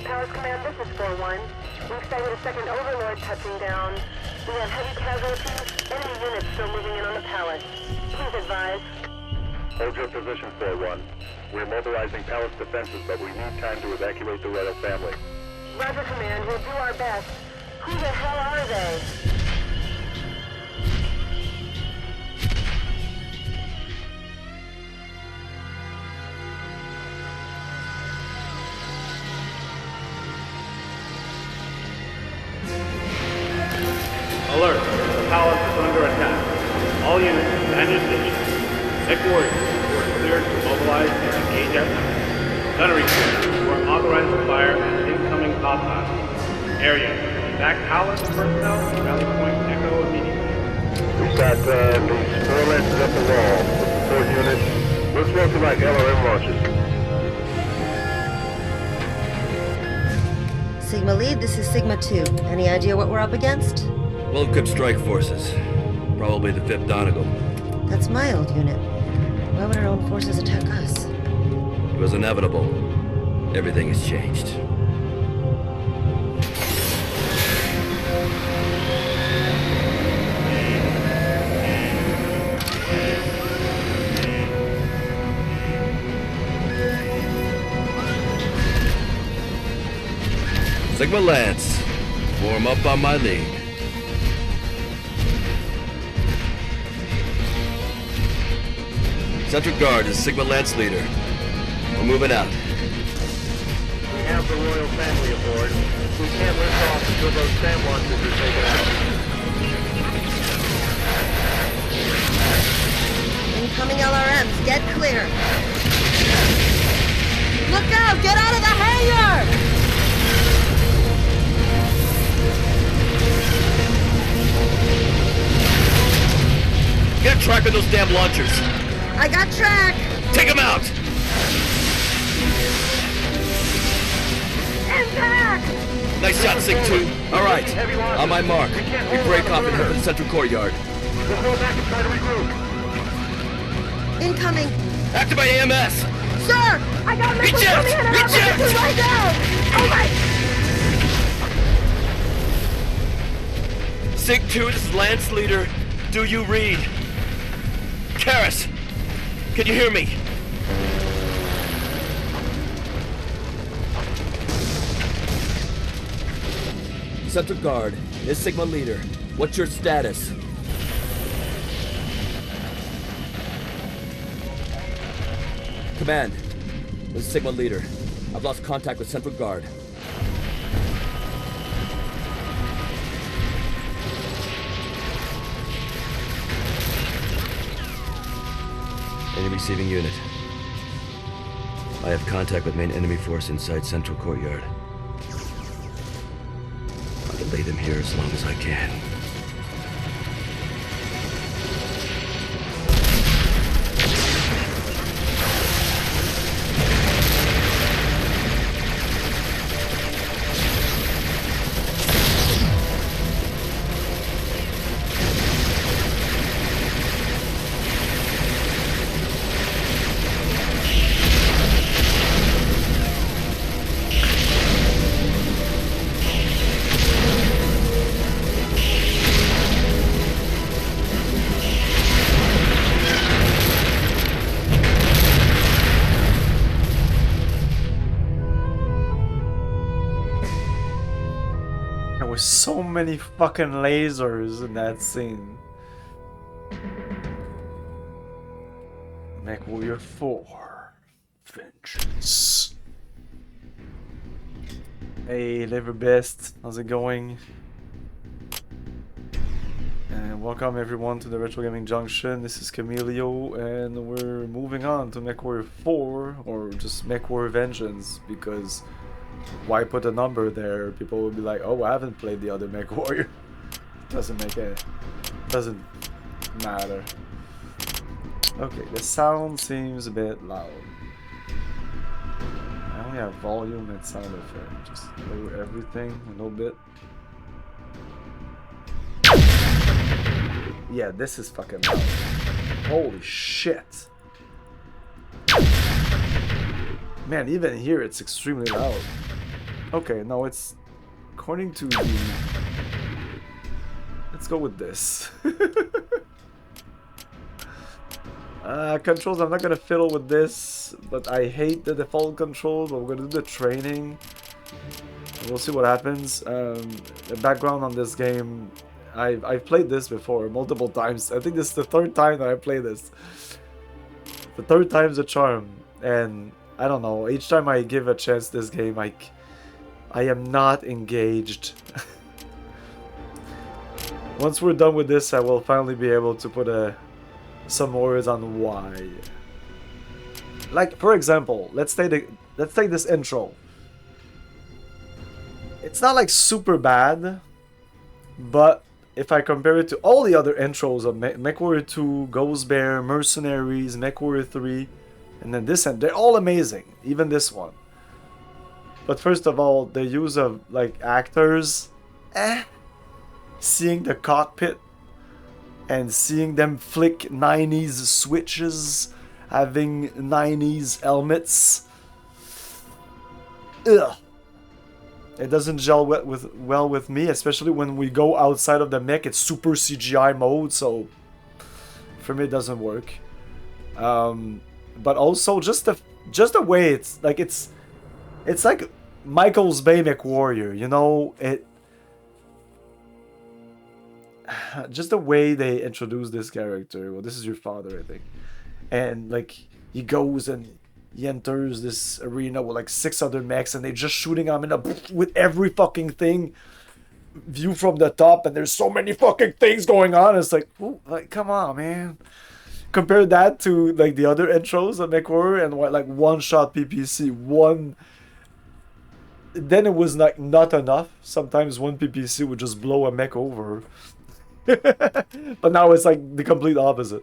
Powers Command, this is 4-1. We've sighted a second Overlord touching down. We have heavy casualties, enemy units still moving in on the palace. Please advise. Hold your position, 4-1. We're mobilizing palace defenses, but we need time to evacuate the royal family. Roger, Command. We'll do our best. Who the hell are they? Alert! The palace is under attack. All units, stand your stations. MechWarrior, you are cleared to mobilize and engage at once. Gunnery crew, you are authorized to fire at incoming FASA. Area, evac palace personnel to rally point Echo immediately. We've got these 4 lances up the wall. Support units. Looks mostly like LRM launches. Sigma Lead, this is Sigma 2. Any idea what we're up against? Well-equipped strike forces. Probably the 5th Donegal. That's my old unit. Why would our own forces attack us? It was inevitable. Everything has changed. Sigma Lance, form up on my lead. Central Guard is Sigma Lance leader. We're moving out. We have the royal family aboard. We can't lift off until those SAM launches are taken out. Incoming LRMs, get clear. Look out! Get out of the hangar! Get a track on those damn launchers. I got track! Take them out! Impact! Nice shot, Sig 2. All right, on my mark. We break off and head for the central courtyard. We'll go back and try to regroup. Incoming! Activate AMS! Sir! I got missiles Reject! coming in and out Reject! of right now! Oh my... Sig 2, this is Lance leader. Do you read? Karis, can you hear me? Central Guard, is Sigma leader. What's your status? Command, this is Sigma leader. I've lost contact with Central Guard. Any receiving unit. I have contact with main enemy force inside Central Courtyard. I can lay them here as long as I can. So many fucking lasers in that scene. MechWarrior 4 Vengeance. Hey, Liver Best, how's it going? And welcome everyone to the Retro Gaming Junction. This is Camilio, and we're moving on to MechWarrior 4, or just MechWarrior Vengeance, because why put a number there? People will be like, oh, I haven't played the other MechWarrior. Doesn't matter. Okay, the sound seems a bit loud. I only have volume and sound effect. Just lower everything a little bit. Yeah, this is fucking loud. Holy shit. Man, even here it's extremely loud. Okay, no, it's according to the... Let's go with this. Controls, I'm not gonna fiddle with this, but I hate the default control, but we're gonna do the training. We'll see what happens. The background on this game, I've played this before multiple times. I think this is the third time that I play this. The third time's a charm, and I don't know, each time I give a chance this game, I am not engaged. Once we're done with this, I will finally be able to put some words on why. Like, for example, let's take this intro. It's not like super bad, but if I compare it to all the other intros of MechWarrior 2, Ghost Bear, Mercenaries, MechWarrior 3, and then this, and they're all amazing, even this one. But first of all, the use of like actors, seeing the cockpit and seeing them flick 90s switches, having 90s helmets. Ugh. It doesn't gel well with me, especially when we go outside of the mech. It's super CGI mode, so for me it doesn't work. But also just the way it's like Michael's Bay MechWarrior, you know, just the way they introduce this character. Well, this is your father, I think, and like he goes and he enters this arena with like 6 other mechs, and they're just shooting him with every fucking thing. View from the top, and there's so many fucking things going on. It's like, ooh, like, come on, man. Compare that to like the other intros of MechWarrior and what, like one-shot PPC, one. Then it was like not enough. Sometimes one PPC would just blow a mech over. But now it's like the complete opposite.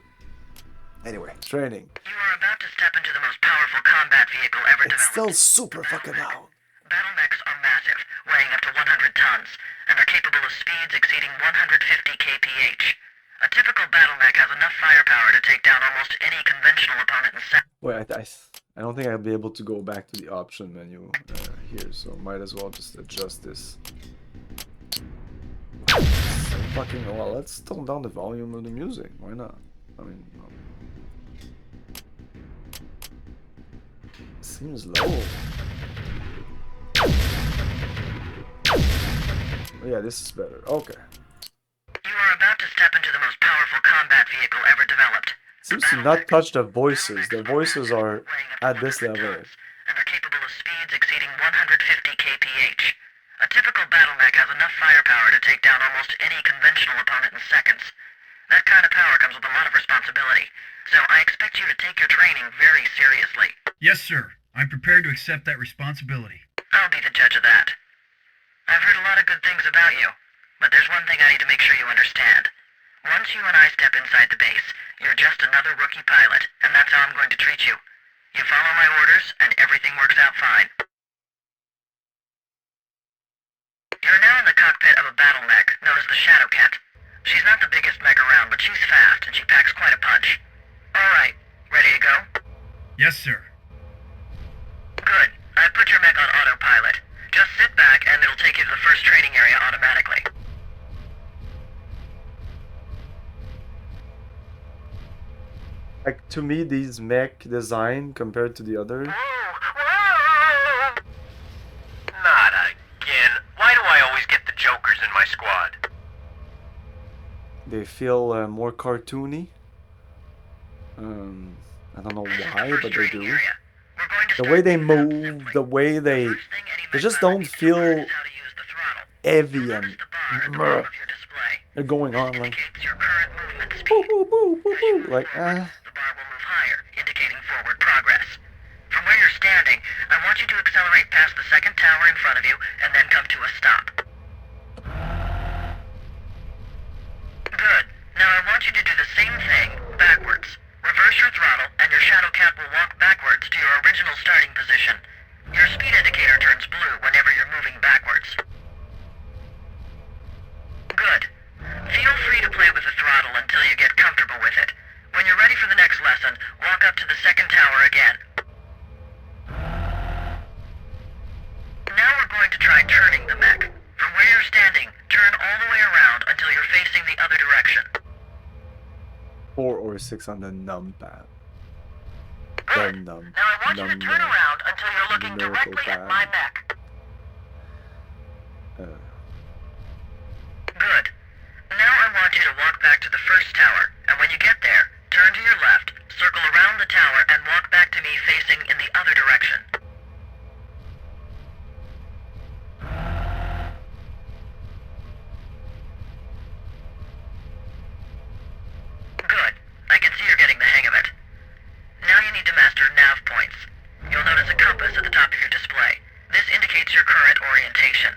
Anyway, training. You are about to step into the most powerful combat vehicle ever developed. It's still super fucking loud. Battle mechs are massive, weighing up to 100 tons, and are capable of speeds exceeding 150 kph. A typical battle mech has enough firepower to take down almost any conventional opponent in seconds. Wait, I don't think I'll be able to go back to the option menu here, so might as well just adjust this. So fucking well, let's tone down the volume of the music. Why not? I mean, seems low. Oh, yeah, this is better. Okay. You are about to step into the most powerful combat vehicle ever developed. Seems to not touch the voices. The voices are at this level. And are capable of speeds exceeding 150 kph. A typical battle mech has enough firepower to take down almost any conventional opponent in seconds. That kind of power comes with a lot of responsibility, so I expect you to take your training very seriously. Yes, sir. I'm prepared to accept that responsibility. I'll be the judge of that. I've heard a lot of good things about you, but there's one thing I need to make sure you understand. Once you and I step inside the base, you're just another rookie pilot, and that's how I'm going to treat you. You follow my orders, and everything works out fine. You're now in the cockpit of a battle mech known as the Shadow Cat. She's not the biggest mech around, but she's fast, and she packs quite a punch. Alright, ready to go? Yes, sir. Good. I put your mech on autopilot. Just sit back, and it'll take you to the first training area automatically. Like, to me, these mech design compared to the others, Not again. Why do I always get the jokers in my squad? they feel more cartoony. I don't know why, but they do. The way they move, the way they just don't feel heavy and they're going on like boo, boo, boo, boo, boo, like The bar will move higher, indicating forward progress. From where you're standing, I want you to accelerate past the second tower in front of you, and then come to a stop. Good. Now I want you to do the same thing, backwards. Reverse your throttle, and your Shadow Cat will walk backwards to your original starting position. Your speed indicator turns blue whenever you're moving backwards. Good. Feel free to play with the throttle until you get comfortable with it. When you're ready for the next lesson, walk up to the second tower again. Now we're going to try try turning the mech. From where you're standing, turn all the way around until you're facing the other direction. 4 or 6 on the numpad. Good. Now I want you to turn around until you're looking directly at my mech. Good. Now I want you to walk back to the first tower, and when you get there, turn to your left, circle around the tower, and walk back to me facing in the other direction. Good. I can see you're getting the hang of it. Now you need to master nav points. You'll notice a compass at the top of your display. This indicates your current orientation.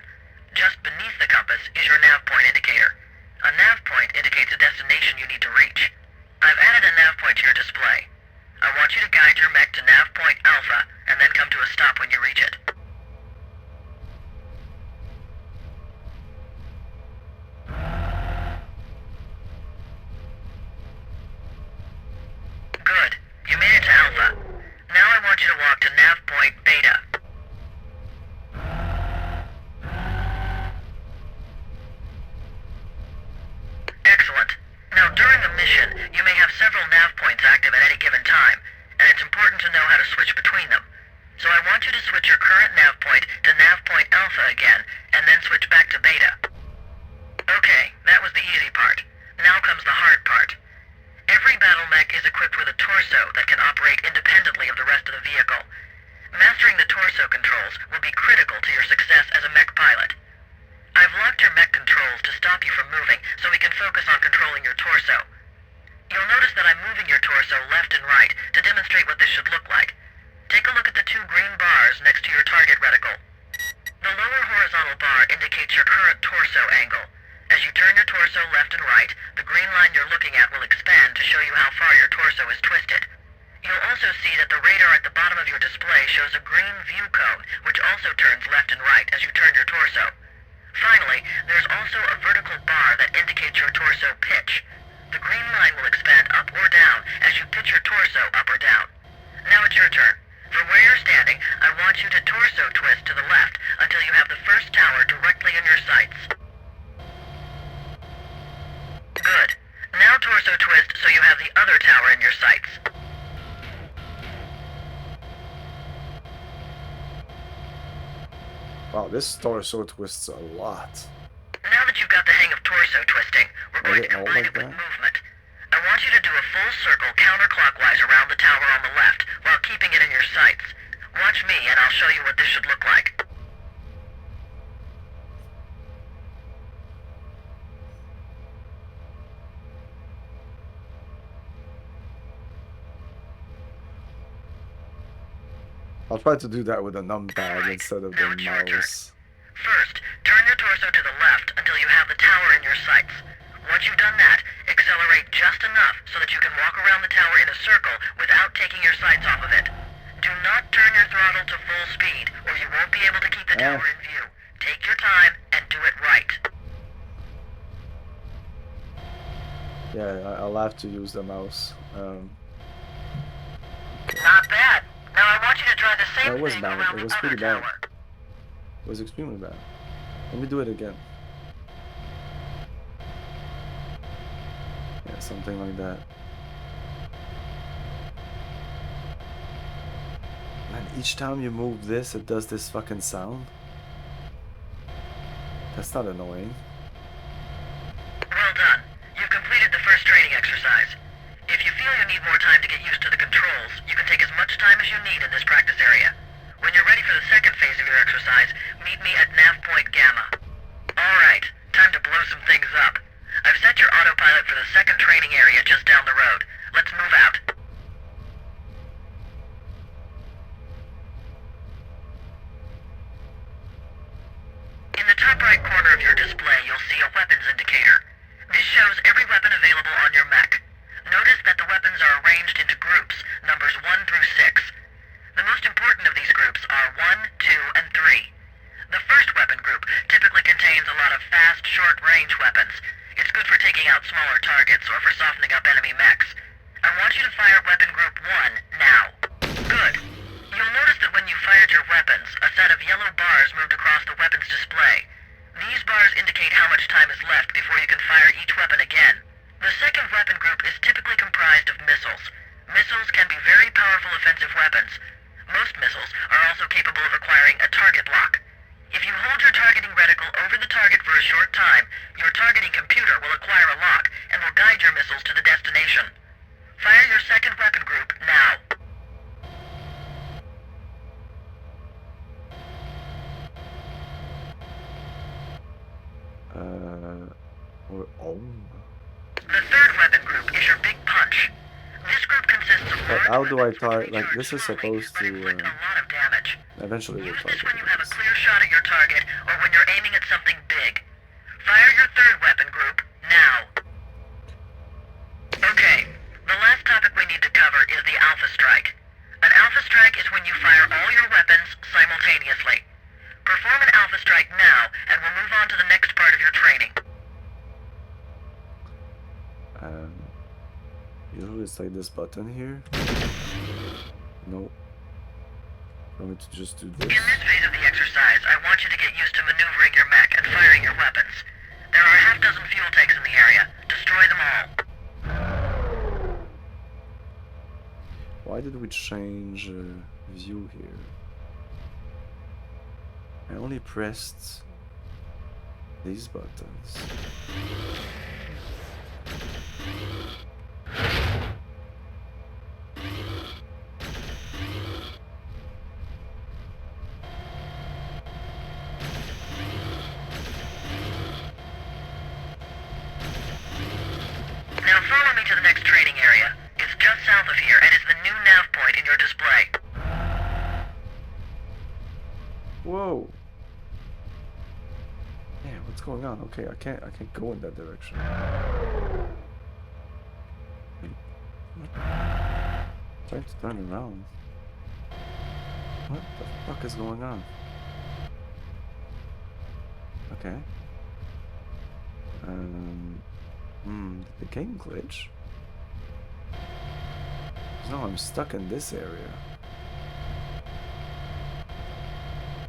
Just beneath the compass is your nav point indicator. A nav point indicates a destination you need to reach. I've added a nav point to your display. I want you to guide your mech to nav point Alpha, and then come to a stop when you reach it. Good. You made it to Alpha. Now I want you to walk to nav point Beta. Excellent. Now during a mission, you may have several nav points active at any given time, and it's important to know how to switch between them. So I want you to switch your current nav point to nav point Alpha again, and then switch back to Beta. Okay, that was the easy part. Now comes the hard part. Every battle mech is equipped with a torso that can operate independently of the rest of the vehicle. Mastering the torso controls will be critical to your success as a mech pilot. I've locked your mech controls to stop you from moving, so we can focus on controlling your torso. You'll notice that I'm moving your torso left and right to demonstrate what this should look like. Take a look at the 2 green bars next to your target reticle. The lower horizontal bar indicates your current torso angle. As you turn your torso left and right, the green line you're looking at will expand to show you how far your torso is twisted. You'll also see that the radar at the bottom of your display shows a green view cone, which also turns left and right as you turn your torso. Finally, there's also a vertical bar that indicates your torso pitch. The green line will expand up or down as you pitch your torso up or down. Now it's your turn. From where you're standing, I want you to torso twist to the left until you have the first tower directly in your sights. Good. Now torso twist so you have the other tower in your sights. Wow, this torso twists a lot. Now that you've got the hang of torso twisting, we're going to combine it with movement. I want you to do a full circle counterclockwise around the tower on the left while keeping it in your sights. Watch me and I'll show you what this should look like. I'll try to do that with a numpad instead of the mouse. First, turn your torso to the left until you have the tower in your sights. Once you've done that, accelerate just enough so that you can walk around the tower in a circle without taking your sights off of it. Do not turn your throttle to full speed, or you won't be able to keep the tower in view. Take your time and do it right. Yeah, I'll have to use the mouse. Not bad. Now I want you to try the same it was thing bad. around It was the pretty other bad. tower. It was extremely bad. Let me do it again. Yeah, something like that. And each time you move this, it does this fucking sound. That's not annoying. Well done. You've completed the first training exercise. If you feel you need more time to get used to the controls, you can take as much time as you need in this practice area. When you're ready for the second phase of your exercise, meet me at nav point Gamma. Alright, time to blow some things up. I've set your autopilot for the second training area just down the road. Let's move out. In the top right corner of your display, you'll see a weapons indicator. This shows every weapon available on your mech. Notice that the weapons are arranged into groups, numbers 1 through 6. The most important of these groups are 1, 2, and 3. The first weapon group typically contains a lot of fast, short-range weapons. It's good for taking out smaller targets or for softening up enemy mechs. I want you to fire weapon group 1 now. Good. You'll notice that when you fired your weapons, a set of yellow bars bars moved across the weapon's display. These bars indicate how much time is left before you can fire each weapon again. The second weapon group is typically comprised of missiles. Missiles can be very powerful offensive weapons. Most missiles are also capable of acquiring a target lock. If you hold your targeting reticle over the target for a short time, your targeting computer will acquire a lock and will guide your missiles to the destination. Fire your second weapon group now. Oh. The third weapon group is your big punch. This group consists of But large how do I weapons target? which Like, are this is slowly, supposed but to. inflict a lot of damage. Eventually, we'll Use target this when you have a this. clear shot at your target or when you're aiming at something big. Fire your third weapon group now. Okay, the last topic we need to cover is the Alpha Strike. An Alpha Strike is when you fire all your weapons simultaneously. Perform an Alpha Strike now, and we'll move on to the next part of your training. Usually it's like this button here. No. Want me to just do this? In this phase of the exercise, I want you to get used to maneuvering your mech and firing your weapons. There are a half-dozen fuel tanks in the area. Destroy them all. Why did we change view here? I only pressed these buttons. Now follow me to the next training area. It's just south of here and is the new nav point in your display. Whoa! Yeah, what's going on? Okay, I can't go in that direction. Trying to turn around. What the fuck is going on? Okay. Did the game glitch? No, I'm stuck in this area.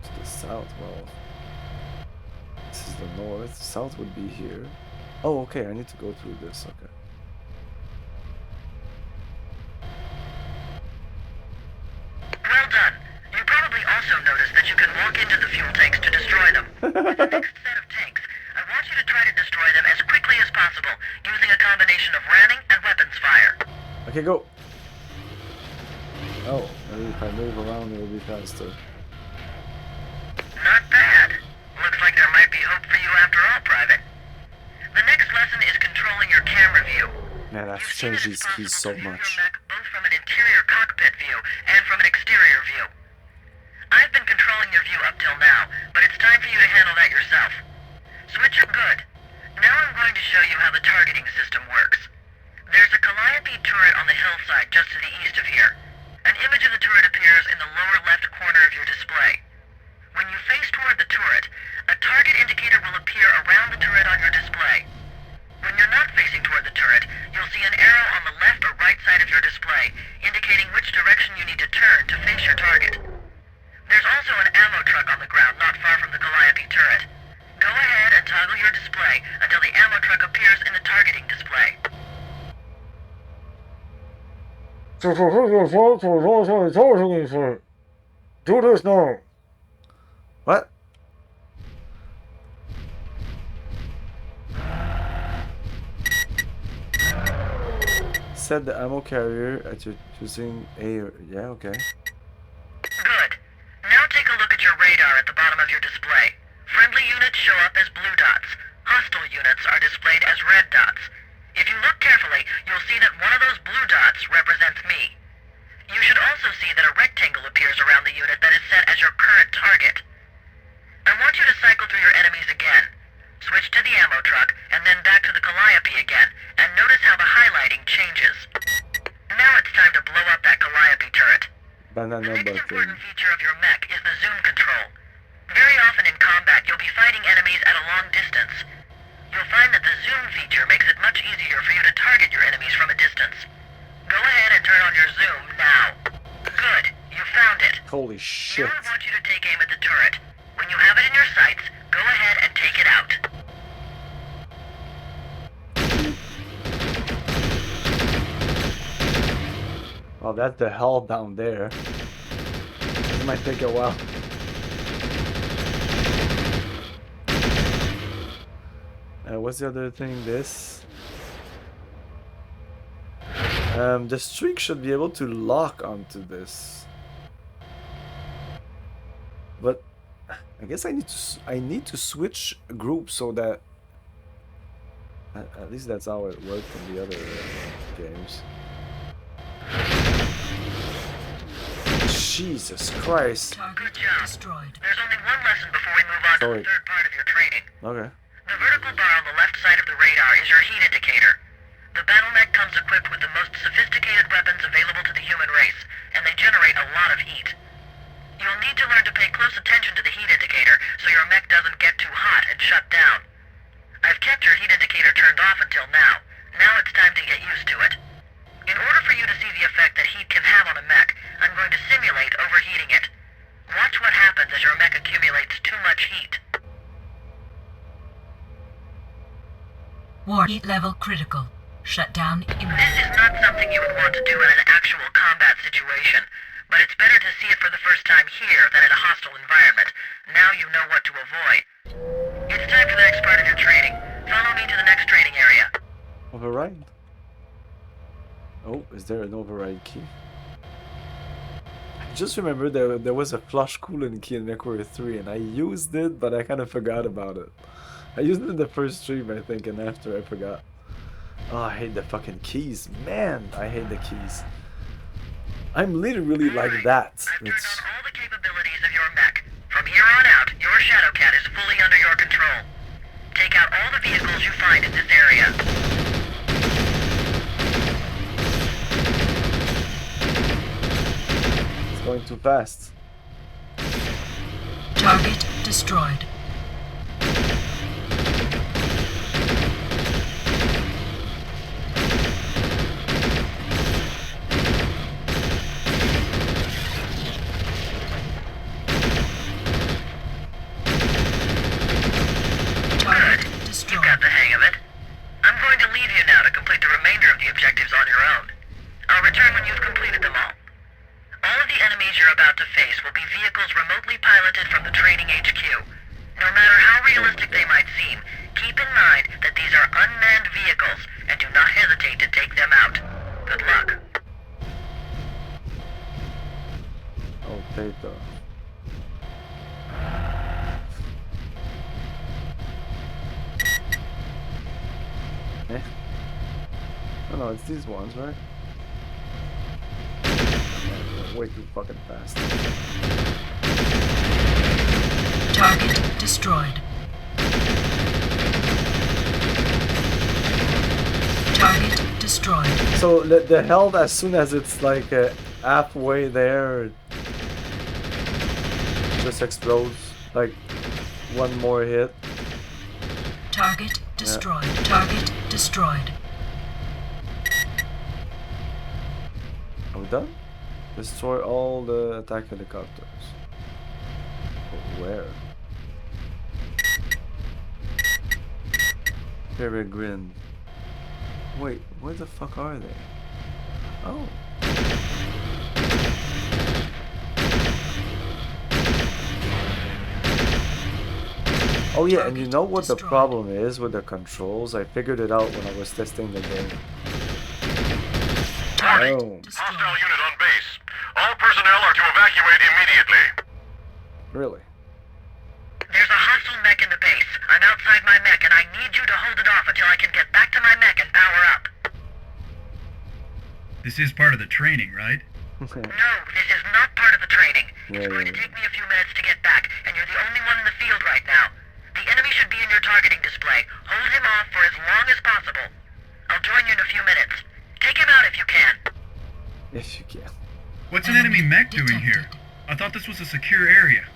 To the south, well. This is the north. South would be here. Oh, okay, I need to go through this, okay. Well done. You probably also noticed that you can walk into the fuel tanks to destroy them. With the next set of tanks, I want you to try to destroy them as quickly as possible, using a combination of ramming and weapons fire. Okay, go! Oh, maybe if I move around it'll be faster. Not bad. Looks like there might be hope for you after all, Private. The next lesson is controlling your camera view. Man, I've You've seen changed it these is keys possible so to view much. your mech both from an interior cockpit view and from an exterior view. I've been controlling your view up till now, but it's time for you to handle that yourself. Switch it good. Now I'm going to show you how the targeting system works. There's a Calliope turret on the hillside just to the east of here. An image of the turret appears in the lower left corner of your display. When you face toward the turret, a target indicator will appear around the turret on your display. When you're not facing toward the turret, you'll see an arrow on the left or right side of your display, indicating which direction you need to turn to face your target. There's also an ammo truck on the ground not far from the Calliope turret. Go ahead and toggle your display until the ammo truck appears in the targeting display. Do this now! What? Set the ammo carrier at your choosing A or... Yeah, okay. Good. Now take a look at your radar at the bottom of your display. Friendly units show up as blue dots. Hostile units are displayed as red dots. If you look carefully, you'll see that one of those blue dots represents me. You should also see that a rectangle appears around the unit that is set as your current target. I want you to cycle through your enemies again. Switch to the ammo truck, and then back to the Calliope again, and notice how the highlighting changes. Now it's time to blow up that Calliope turret. The next important feature of your mech is the zoom control. Very often in combat, you'll be fighting enemies at a long distance. You'll find that the zoom feature makes it much easier for you to target your enemies from a distance. Go ahead and turn on your zoom now. Good, you found it. Holy shit. Now I want you to take aim at the turret. When you Oh, that's the hell down there. This might take a while. What's the other thing? This. The streak should be able to lock onto this. But I guess I need to switch groups so that at least that's how it worked in the other games. Jesus Christ. Good job. Destroyed. There's only one lesson before we move on to the third part of your training. Okay. The vertical bar on the left side of the radar is your heat indicator. The battle mech comes equipped with the most sophisticated weapons available to the human race, and they generate a lot of heat. You'll need to learn to pay close attention to the heat indicator so your mech doesn't get too hot and shut down. I've kept your heat indicator turned off until now. Now it's time to get used to it. In order for you to see the effect that heat can have on a mech, I'm going to simulate overheating it. Watch what happens as your mech accumulates too much heat. War heat level critical. Shut down immediately. This is not something you would want to do in an actual combat situation, but it's better to see it for the first time here than in a hostile environment. Now you know what to avoid. It's time for the next part of your training. Follow me to the next training area. Override? Oh, is there an override key? I just remember there was a flush coolant key in MechWarrior 3 and I used it, but I kind of forgot about it. I used it in the first stream, I think, and after I forgot. Oh, I hate the fucking keys. Man, I hate the keys. I'm literally like that. I've turned on all the capabilities of your mech. From here on out, your Shadowcat is fully under your control. Take out all the vehicles you find in this area. It's going too fast. Target destroyed. No, it's these ones, right? Yeah, way too fucking fast. Target destroyed. Target destroyed. So the health, as soon as it's like halfway there, it just explodes. Like one more hit. Target destroyed. Yeah. Target destroyed. Are we done? Destroy all the attack helicopters. But where? Peregrine. Wait, where the fuck are they? Oh. Oh yeah, and you know what the problem is with the controls? I figured it out when I was testing the game. Warning! Hostile unit on base. All personnel are to evacuate immediately. Really? There's a hostile mech in the base. I'm outside my mech and I need you to hold it off until I can get back to my mech and power up. This is part of the training, right? No, this is not part of the training. It's going to take me a few minutes to get back, and you're the only one in the field right now. The enemy should be in your targeting display. Hold him off for as long as possible. I'll join you in a few minutes. Take him out if you can. If you can. What's an enemy mech doing here? I thought this was a secure area.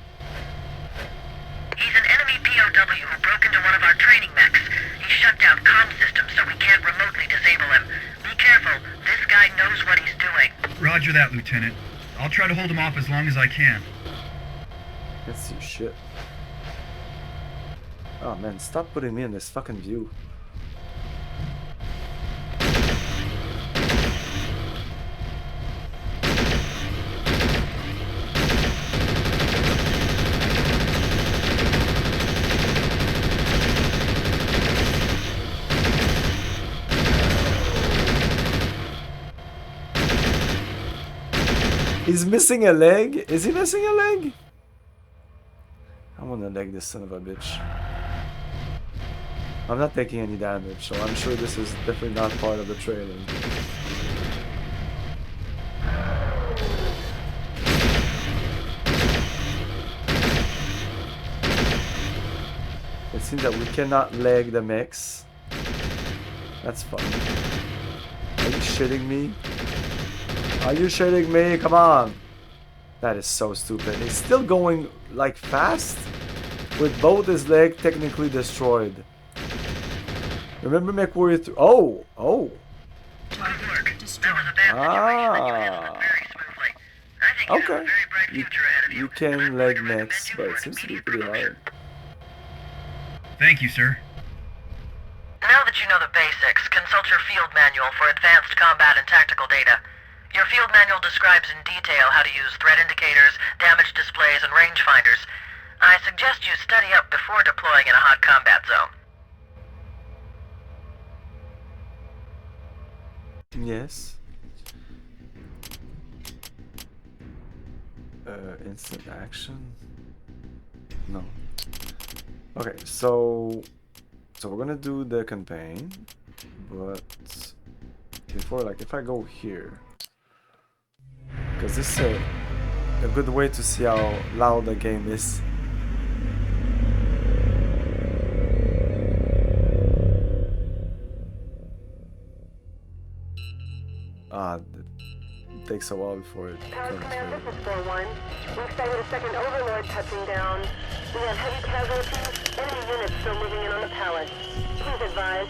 He's an enemy POW who broke into one of our training mechs. He shut down comm systems so we can't remotely disable him. Be careful. This guy knows what he's doing. Roger that, Lieutenant. I'll try to hold him off as long as I can. Let's see shit. Oh man, stop putting me in this fucking view. He's missing a leg? Is he missing a leg? I wanna leg this son of a bitch. I'm not taking any damage, so I'm sure this is definitely not part of the trailer. It seems that we cannot leg the mechs. That's fun. Are you shitting me? Are you shitting me? Come on! That is so stupid. He's still going like fast with both his legs technically destroyed. Remember MechWarrior 3? Oh! Oh! Okay. You can leg mechs, but it seems to be pretty hard. Thank you, sir. Now that you know the basics, consult your field manual for advanced combat and tactical data. Your field manual describes in detail how to use threat indicators, damage displays, and rangefinders. I suggest you study up before deploying in a hot combat zone. Yes. Instant action? No. Okay, so we're gonna do the campaign, but before, like, if I go here, because this is a good way to see how loud the game is. It takes a while before it Power comes Command, through. this is 4-1. We've sighted a second Overlord touching down. We have heavy casualties, enemy units still moving in on the pallet. Please advise.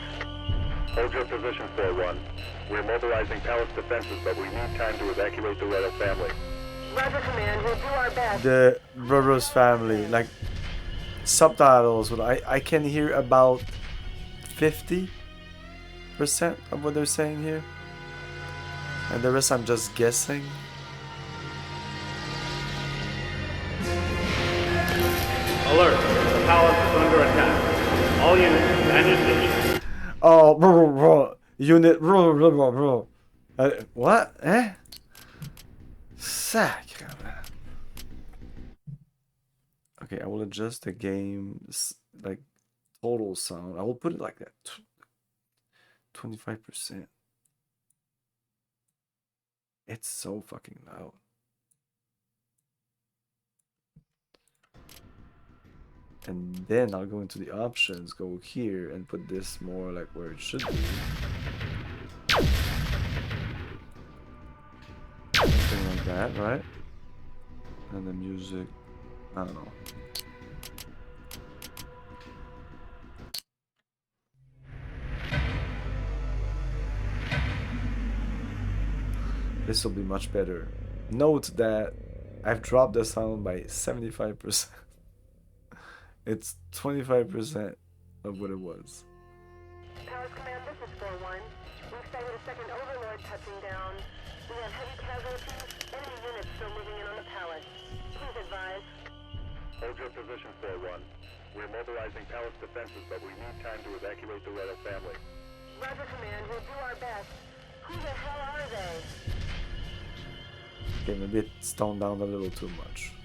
Hold your position, 4-1. We're mobilizing palace defenses, but we need time to evacuate the royal family. Roger, Command. We'll do our best. The Burroughs family, like subtitles, but I can hear about 50% of what they're saying here, and the rest I'm just guessing. Alert! The palace is under attack. All units, stand your stations. Oh, unit, what? Eh? Sacre. Okay, I will adjust the game's like total sound. I will put it like that. 25%. It's so fucking loud. And then I'll go into the options, go here, and put this more like where it should be. Something like that, right? And the music, I don't know. This will be much better. Note that I've dropped the sound by 75%. It's 25% of what it was. Power Command, this is 4-1. We've sighted a second Overlord touching down. We have heavy casualties, enemy units still moving in on the pallet. Please advise. Hold your position, 4-1. We're mobilizing palace defenses, but we need time to evacuate the royal family. Roger, Command. We'll do our best. Who the hell are they? Okay, maybe it's toned down a little too much.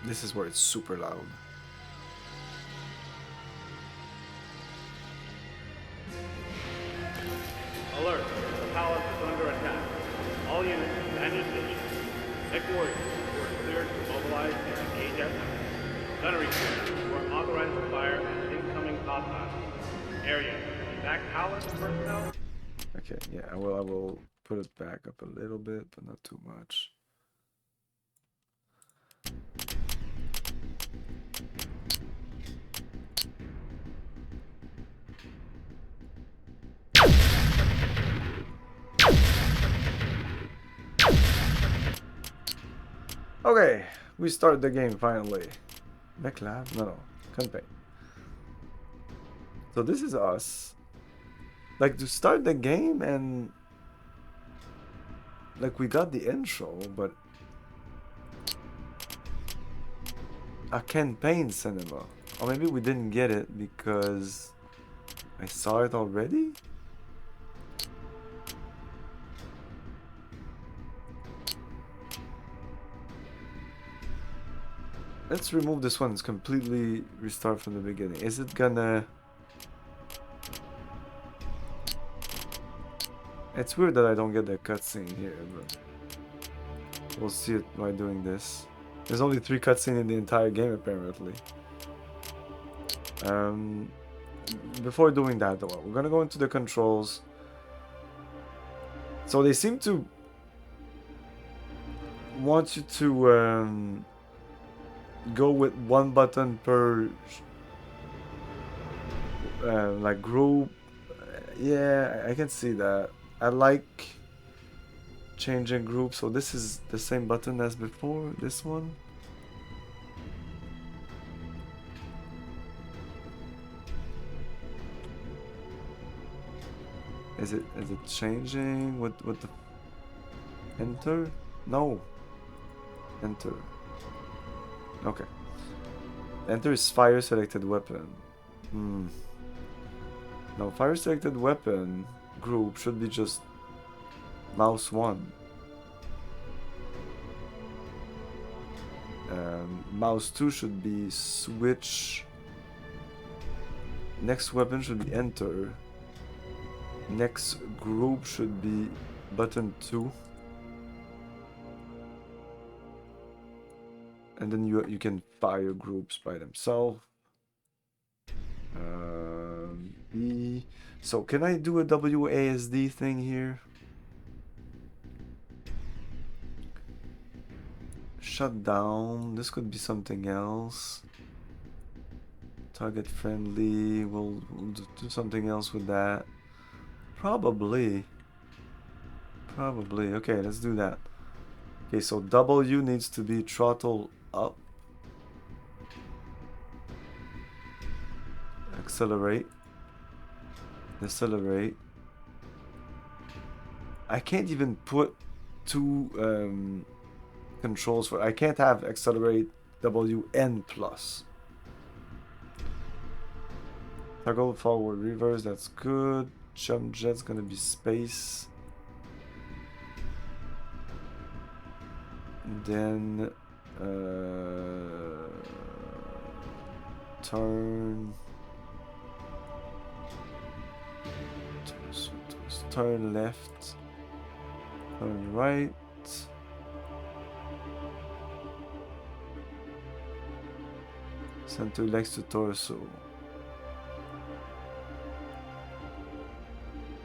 This is where it's super loud. Alert! The palace is under attack. All units, stand your stations. MechWarrior, you are cleared to mobilize and engage at once. Gunnery crew, you are authorized to fire at incoming hostiles. Area, evac palace personnel. Okay, yeah, I will put it back up a little bit, but not too much. Okay, we start the game finally. Mech Lab? No, campaign. So this is us. Like, to start the game, and like we got the intro, but a campaign cinema. Or maybe we didn't get it because I saw it already? Let's remove this one. It's completely restart from the beginning. Is it gonna... It's weird that I don't get the cutscene here, but we'll see it by doing this. There's only 3 cutscenes in the entire game, apparently. Before doing that, though, we're gonna go into the controls. So they seem to want you to go with 1 button per like group. Yeah, I can see that. I like changing groups. So this is the same button as before. This one. Is it changing with the enter? No. Enter. Okay. Enter is fire selected weapon. No, fire selected weapon group should be just mouse 1. Mouse 2 should be switch. Next weapon should be enter. Next group should be button 2. And then you can fire groups by themselves. B. So can I do a WASD thing here? Shut down. This could be something else. Target friendly. We'll do something else with that. Probably. Okay, let's do that. Okay, so W needs to be throttle up. Accelerate. Decelerate. I can't even put 2 controls for... I can't have accelerate W and plus. Toggle forward reverse, that's good. Jump jet's gonna be space. And then turn left, turn right. Center legs to torso.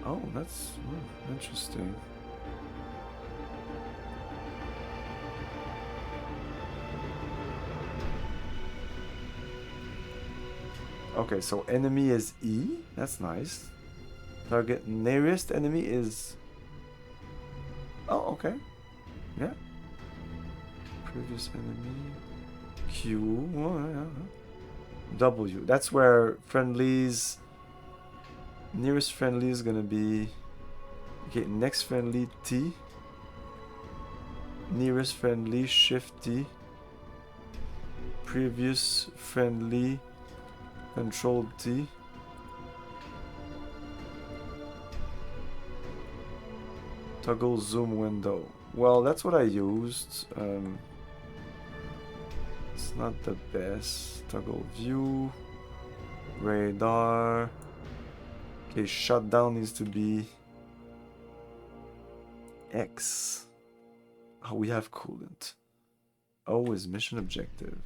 Oh, that's interesting. Okay, so enemy is E. That's nice. Target nearest enemy is... Oh, okay. Yeah. Previous enemy. Q. Oh, yeah. W. That's where friendlies... Nearest friendly is gonna be... Okay, next friendly T. Nearest friendly shift T. Previous friendly control T. Toggle zoom window. Well, that's what I used. It's not the best. Toggle view. Radar. Okay, shutdown needs to be X. Oh, we have coolant. O is mission objective.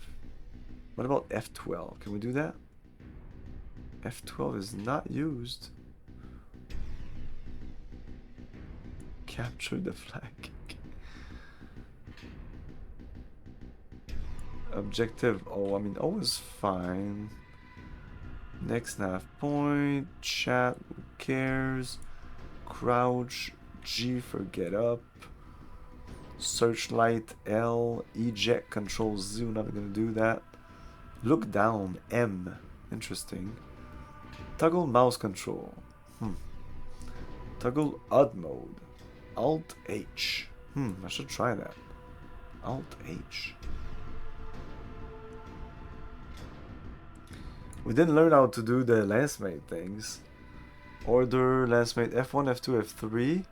What about F12? Can we do that? F12 is not used. Capture the flag. Objective O. I mean, O is fine. Next nav point. Chat. Who cares? Crouch. G for get up. Searchlight L. Eject control Z. We're not gonna do that. Look down M. Interesting. Toggle mouse control. Toggle odd mode. Alt H. I should try that. Alt H. We didn't learn how to do the landsmate things. Order, landsmate F1, F2, F3.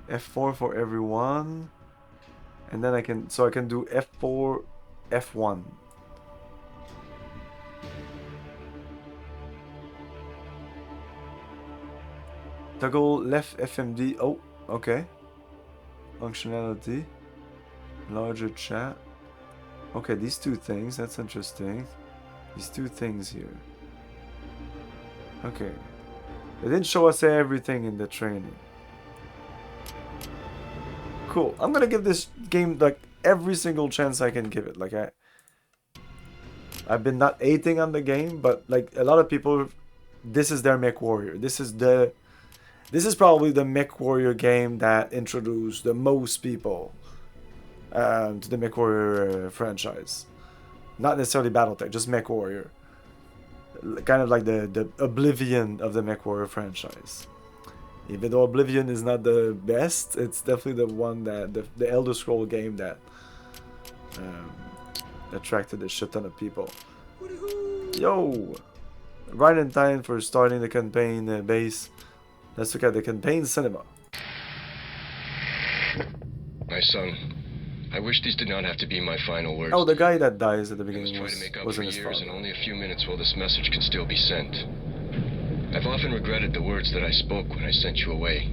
F4 for everyone. And then I can do F4, F1. Toggle left FMD. Oh, okay. Functionality. Larger chat. Okay, these two things. That's interesting. These two things here. Okay. They didn't show us everything in the training. Cool. I'm gonna give this game like every single chance I can give it. Like I've been not hating on the game, but like a lot of people, this is their MechWarrior. This is probably the MechWarrior game that introduced the most people to the MechWarrior franchise. Not necessarily BattleTech, just MechWarrior. Kind of like the Oblivion of the MechWarrior franchise. Even though Oblivion is not the best, it's definitely the one that the Elder Scroll game that attracted a shit ton of people. Yo! Right in time for starting the campaign base. Let's look at the campaign cinema. My son, I wish these did not have to be my final words. Oh, the guy that dies at the I beginning must try to make up for wasn't his years father. and only a few minutes while this message can still be sent. I've often regretted the words that I spoke when I sent you away.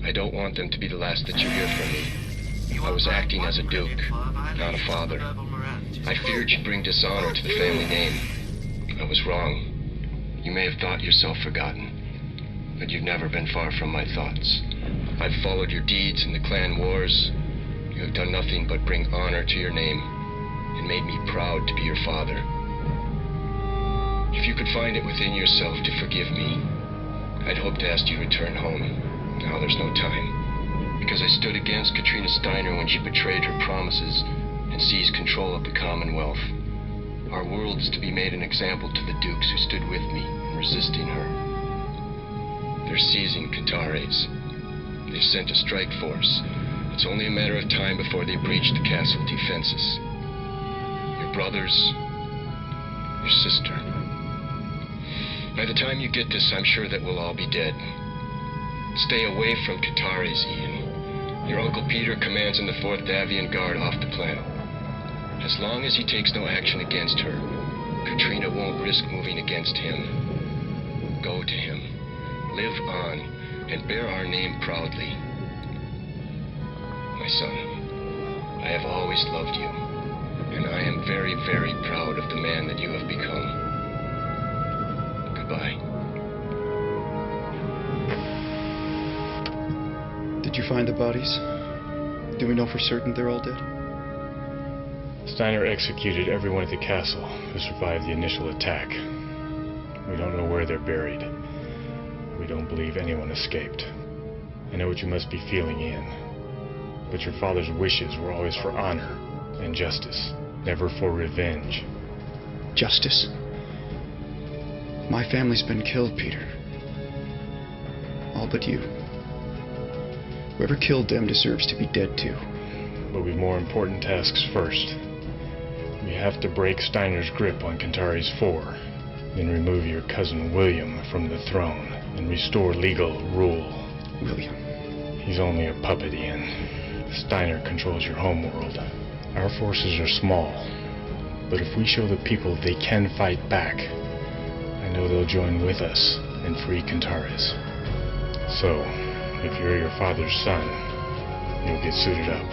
I don't want them to be the last that you hear from me. I was acting as a duke, not a father. I feared you'd bring dishonor to the family name. I was wrong. You may have thought yourself forgotten, but you've never been far from my thoughts. I've followed your deeds in the clan wars. You have done nothing but bring honor to your name and made me proud to be your father. If you could find it within yourself to forgive me, I'd hope to ask you to return home. Now there's no time, because I stood against Katrina Steiner when she betrayed her promises and seized control of the Commonwealth. Our world is to be made an example to the dukes who stood with me in resisting her. They're seizing Qatares. They've sent a strike force. It's only a matter of time before they breach the castle defenses. Your brothers, your sister. By the time you get this, I'm sure that we'll all be dead. Stay away from Qatares, Ian. Your Uncle Peter commands in the 4th Davian Guard off the planet. As long as he takes no action against her, Katrina won't risk moving against him. Go to him. Live on, and bear our name proudly. My son, I have always loved you, and I am very, very proud of the man that you have become. Goodbye. Did you find the bodies? Do we know for certain they're all dead? Steiner executed everyone at the castle who survived the initial attack. We don't know where they're buried. We don't believe anyone escaped. I know what you must be feeling, Ian. But your father's wishes were always for honor and justice, never for revenge. Justice? My family's been killed, Peter. All but you. Whoever killed them deserves to be dead too. But we've more important tasks first. We have to break Steiner's grip on Qatares 4, then remove your cousin William from the throne and restore legal rule. William? He's only a puppet, Ian. Steiner controls your homeworld. Our forces are small, but if we show the people they can fight back, I know they'll join with us and free Qatares. So, if you're your father's son, you'll get suited up.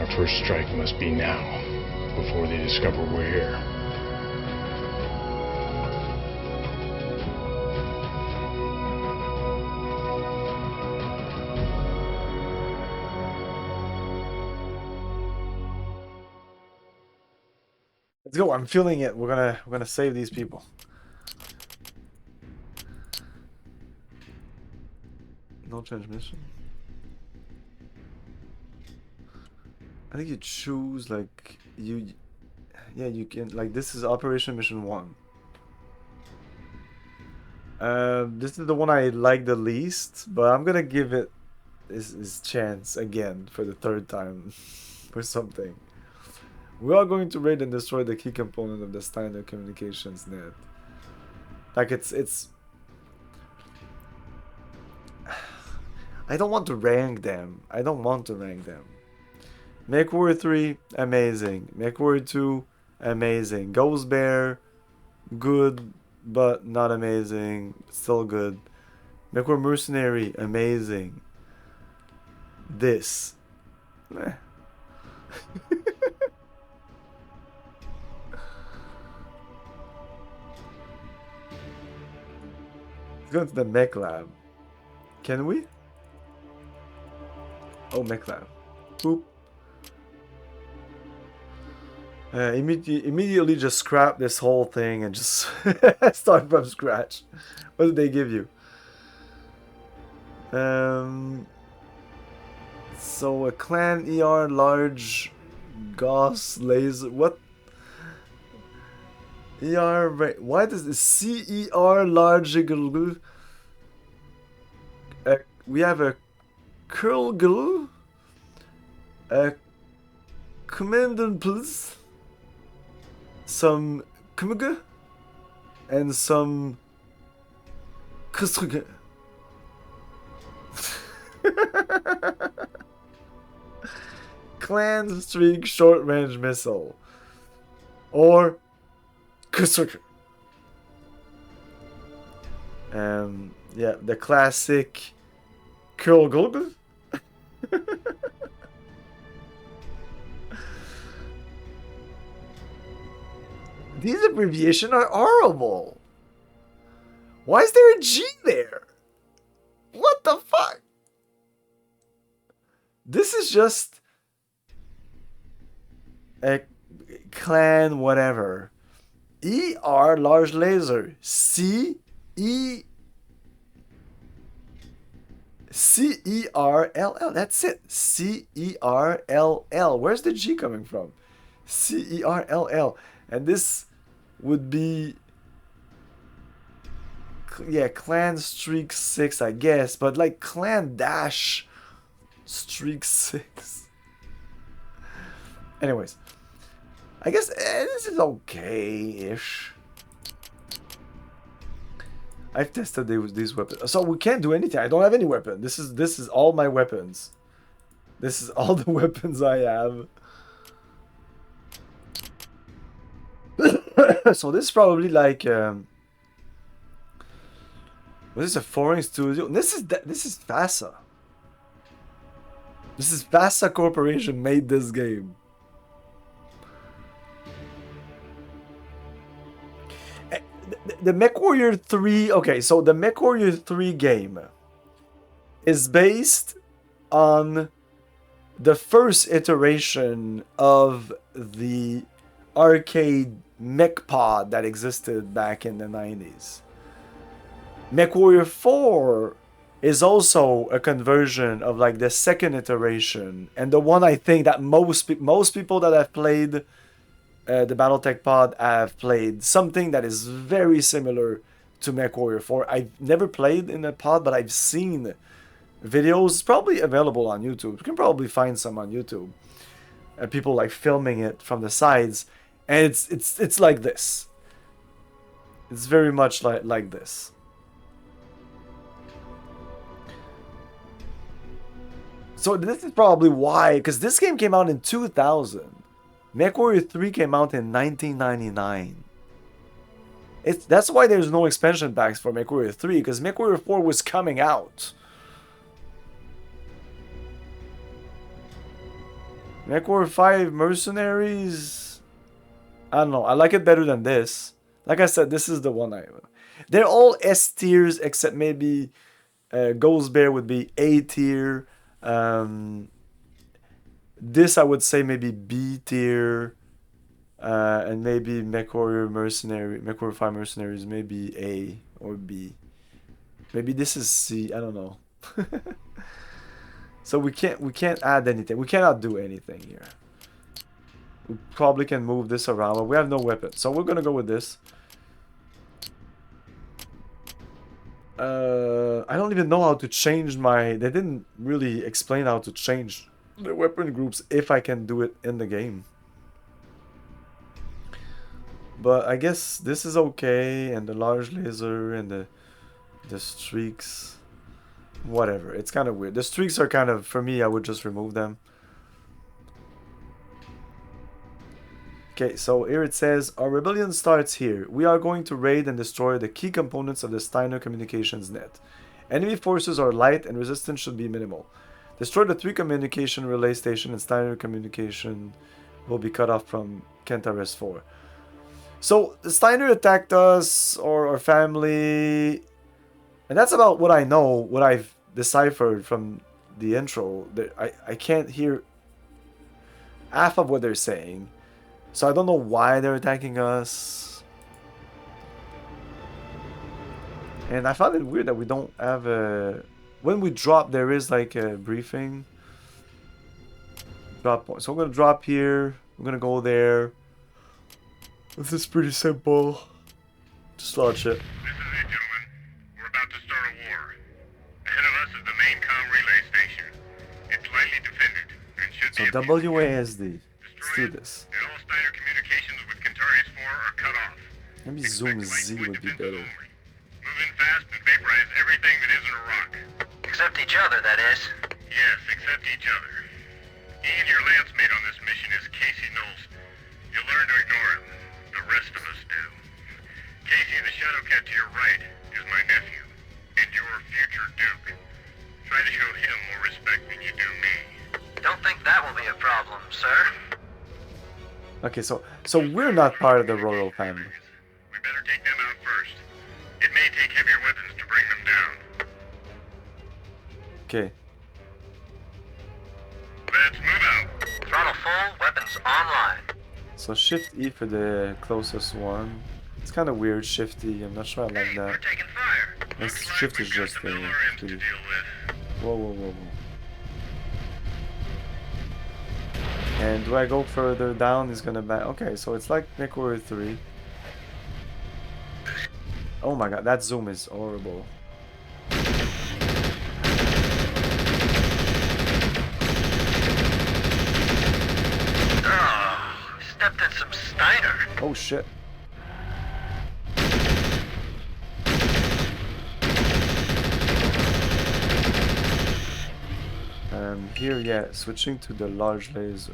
Our first strike must be now, before they discover we're here. Let's go. I'm feeling it. We're gonna save these people. No transmission. I think you choose like you can, like, this is Operation Mission 1. This is the one I like the least, but I'm gonna give it his chance again for the 3rd time for something. We are going to raid and destroy the key component of the Steiner communications net. Like, it's I don't want to rank them. MechWarrior 3, amazing. MechWarrior 2, amazing. Ghost Bear, good, but not amazing. Still good. MechWarrior Mercenary, amazing. This. Meh. Let's go to the mech lab. Can we? Oh, mech lab. Boop. Immediately just scrap this whole thing and just start from scratch. What did they give you? So a clan ER large Gauss laser. What? ER. Why does this CER large? We have a curl glue. A commandant plus. Some kumga. And some kustruga. Clan Streak Short Range Missile. Or Kustruga. Yeah, the classic Curl Gulg. These abbreviations are horrible. Why is there a G there? What the fuck? This is just a clan whatever. ER large laser. CERLL. That's it. CERLL. Where's the G coming from? CERLL. And this would be, yeah, Clan Streak 6, I guess. But like Clan Dash Streak 6. Anyways, I guess this is okay-ish. I've tested these weapons, so we can't do anything. I don't have any weapon. This is all my weapons. This is all the weapons I have. So this is probably like what is a foreign studio? This is FASA. This is FASA Corporation made this game. The MechWarrior 3, okay, so the MechWarrior 3 game is based on the first iteration of the arcade mech pod that existed back in the 90s. MechWarrior 4 is also a conversion of like the second iteration, and the one I think that most people that have played the Battletech pod have played something that is very similar to MechWarrior 4. I've never played in the pod, but I've seen videos. It's probably available on YouTube. You can probably find some on YouTube. People like filming it from the sides, and it's like this. It's very much like this. So this is probably why, because this game came out in 2000. MechWarrior 3 came out in 1999. That's why there's no expansion packs for MechWarrior 3, because MechWarrior 4 was coming out. MechWarrior 5 Mercenaries, I don't know. I like it better than this. Like I said, this is the one they're all S tiers except maybe Ghost Bear would be A tier. This I would say maybe B tier, and maybe MechWarrior 5 Mercenaries maybe A or B. Maybe this is C. I don't know. So we can't add anything. We cannot do anything here. We probably can move this around, but we have no weapon, so we're gonna go with this. I don't even know how to change my. They didn't really explain how to change the weapon groups if I can do it in the game. But I guess this is okay, and the large laser and the streaks, whatever. It's kind of weird. The streaks are kind of, for me, I would just remove them. Okay, so here it says, our rebellion starts here. We are going to raid and destroy the key components of the Steiner communications net. Enemy forces are light and resistance should be minimal. Destroy the 3 communication relay station and Steiner communication will be cut off from Kentares 4. So, the Steiner attacked us, or our family, and that's about what I know, what I've deciphered from the intro. I can't hear half of what they're saying, so I don't know why they're attacking us. And I found it weird that we don't have a... When we drop, there is like a briefing. Drop point. So I'm gonna drop here. I'm gonna go there. This is pretty simple. Just launch it. This is it, gentlemen. We're about to start a war. Ahead of us is the main comm relay station. It's lightly defended and should So be... WASD. Let's do this. And all Steiner communications with Kentares 4 are cut off. Maybe zoom Z would be better. Move in fast and vaporize everything that isn't a rock. Except each other, that is. Yes, except each other. Ian, your lance mate on this mission is Casey Knowles. You'll learn to ignore him. The rest of us do. Casey, the Shadowcat to your right is my nephew, and your future Duke. Try to show him more respect than you do me. Don't think that will be a problem, sir. Okay, so we're not part of the royal family. We better take them out first. It may take heavier weapons to bring them down. Okay. Let's move out. Throttle full, weapons online. So Shift E for the closest one. It's kind of weird, Shift E. I'm not sure I like that. We're taking fire. This Shift is just a... Whoa, whoa, whoa, whoa. And do I go further down? He's gonna back. Okay, so it's like MechWarrior 3. Oh my god, that zoom is horrible. Oh, stepped in some Steiner. Oh shit. Here, yeah, switching to the large laser.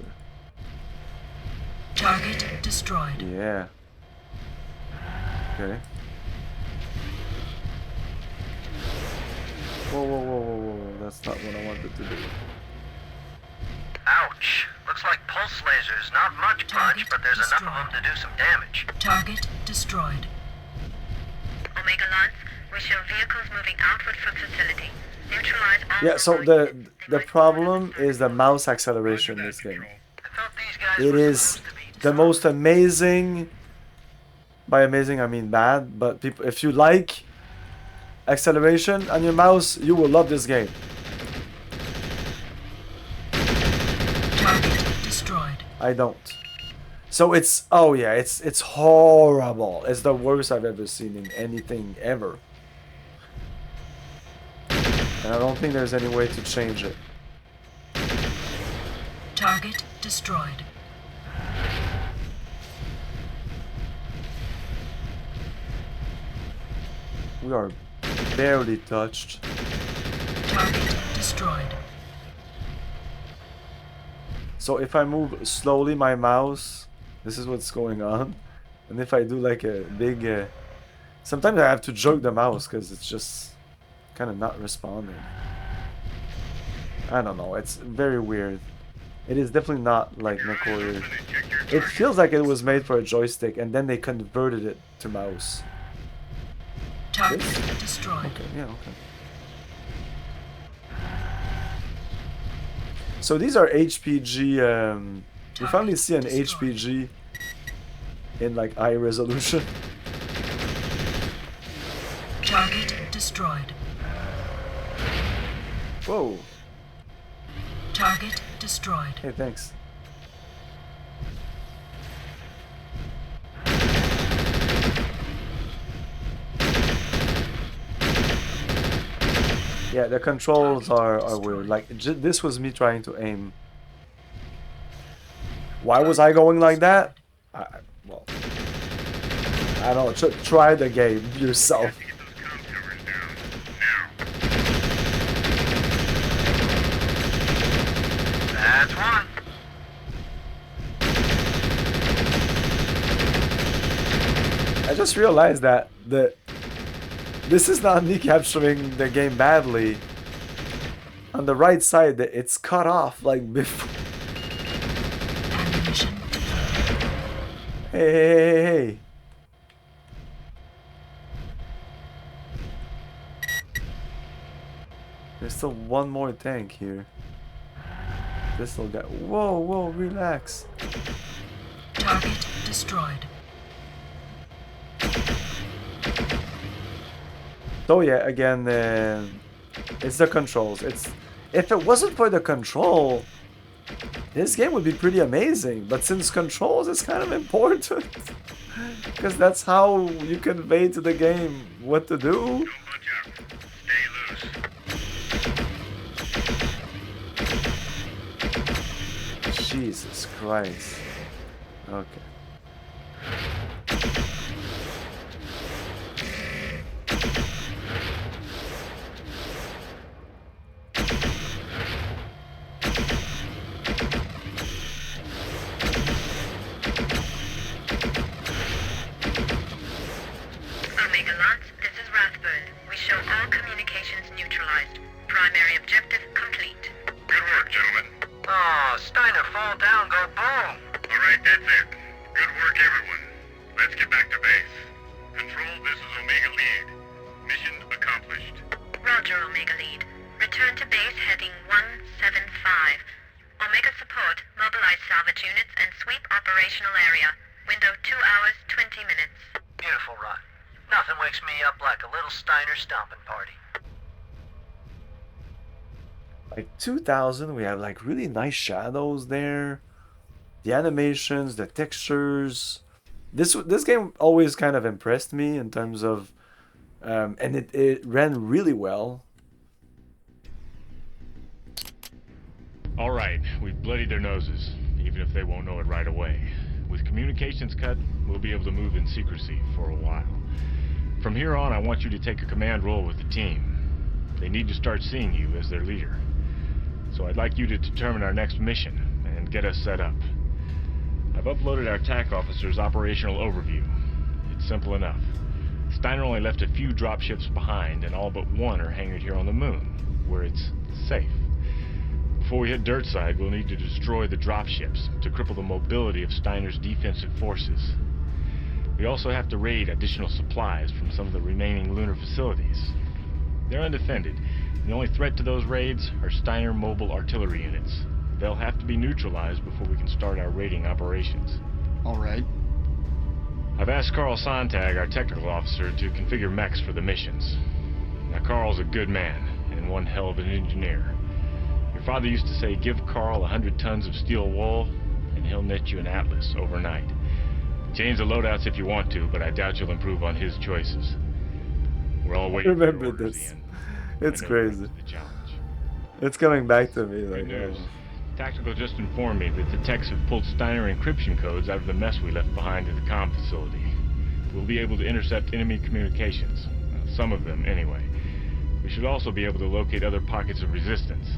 Target destroyed. Yeah. Okay. Whoa, whoa, whoa, whoa, whoa. That's not what I wanted to do. Ouch. Looks like pulse lasers. Not much punch, but there's enough of them to do some damage. Target destroyed. Omega Lance, we show vehicles moving outward from facility. Neutralize all... Yeah, so the problem is the mouse acceleration in this game. It is the most amazing... By amazing, I mean bad, but people, if you like acceleration on your mouse, you will love this game. Target destroyed. I don't. So it's, oh yeah, it's horrible. It's the worst I've ever seen in anything ever. And I don't think there's any way to change it. Target destroyed. We are barely touched. Target destroyed. So if I move slowly my mouse, this is what's going on. And if I do like a big... sometimes I have to jerk the mouse because it's just kind of not responding. I don't know, it's very weird. It is definitely not like MechWarrior. It feels like it was made for a joystick and then they converted it to mouse. Target destroyed. Okay, yeah, okay. So these are HPG, you finally see an HPG in like high resolution. Target destroyed. Whoa. Target destroyed. Hey, thanks. Yeah, the controls are weird. Like, this was me trying to aim. Why was I going like that? Well, I don't know. Try the game yourself. That's one. I just realized that This is not me capturing the game badly. On the right side, it's cut off like before. Hey. There's still one more tank here. This'll get. Whoa, relax. Target destroyed. So yeah, again, it's the controls. If it wasn't for the control, this game would be pretty amazing. But since controls is kind of important, because that's how you convey to the game what to do. Jesus Christ. Okay. Like 2000, we have like really nice shadows there. The animations, the textures. This game always kind of impressed me in terms of, and it ran really well. All right, we've bloodied their noses, even if they won't know it right away. With communications cut, we'll be able to move in secrecy for a while. From here on, I want you to take a command role with the team. They need to start seeing you as their leader. So I'd like you to determine our next mission and get us set up. I've uploaded our TAC officer's operational overview. It's simple enough. Steiner only left a few dropships behind, and all but one are hangared here on the moon, where it's safe. Before we hit Dirtside, we'll need to destroy the dropships to cripple the mobility of Steiner's defensive forces. We also have to raid additional supplies from some of the remaining lunar facilities. They're undefended. The only threat to those raids are Steiner mobile artillery units. They'll have to be neutralized before we can start our raiding operations. All right. I've asked Carl Sontag, our technical officer, to configure mechs for the missions. Now, Carl's a good man, and one hell of an engineer. Your father used to say, give Carl 100 tons of steel wool, and he'll knit you an Atlas overnight. Change the loadouts if you want to, but I doubt you'll improve on his choices. We're all waiting. Remember this. It's crazy. It's coming back to me. Like, Tactical just informed me that the techs have pulled Steiner encryption codes out of the mess we left behind at the comm facility. We'll be able to intercept enemy communications. Some of them, anyway. We should also be able to locate other pockets of resistance.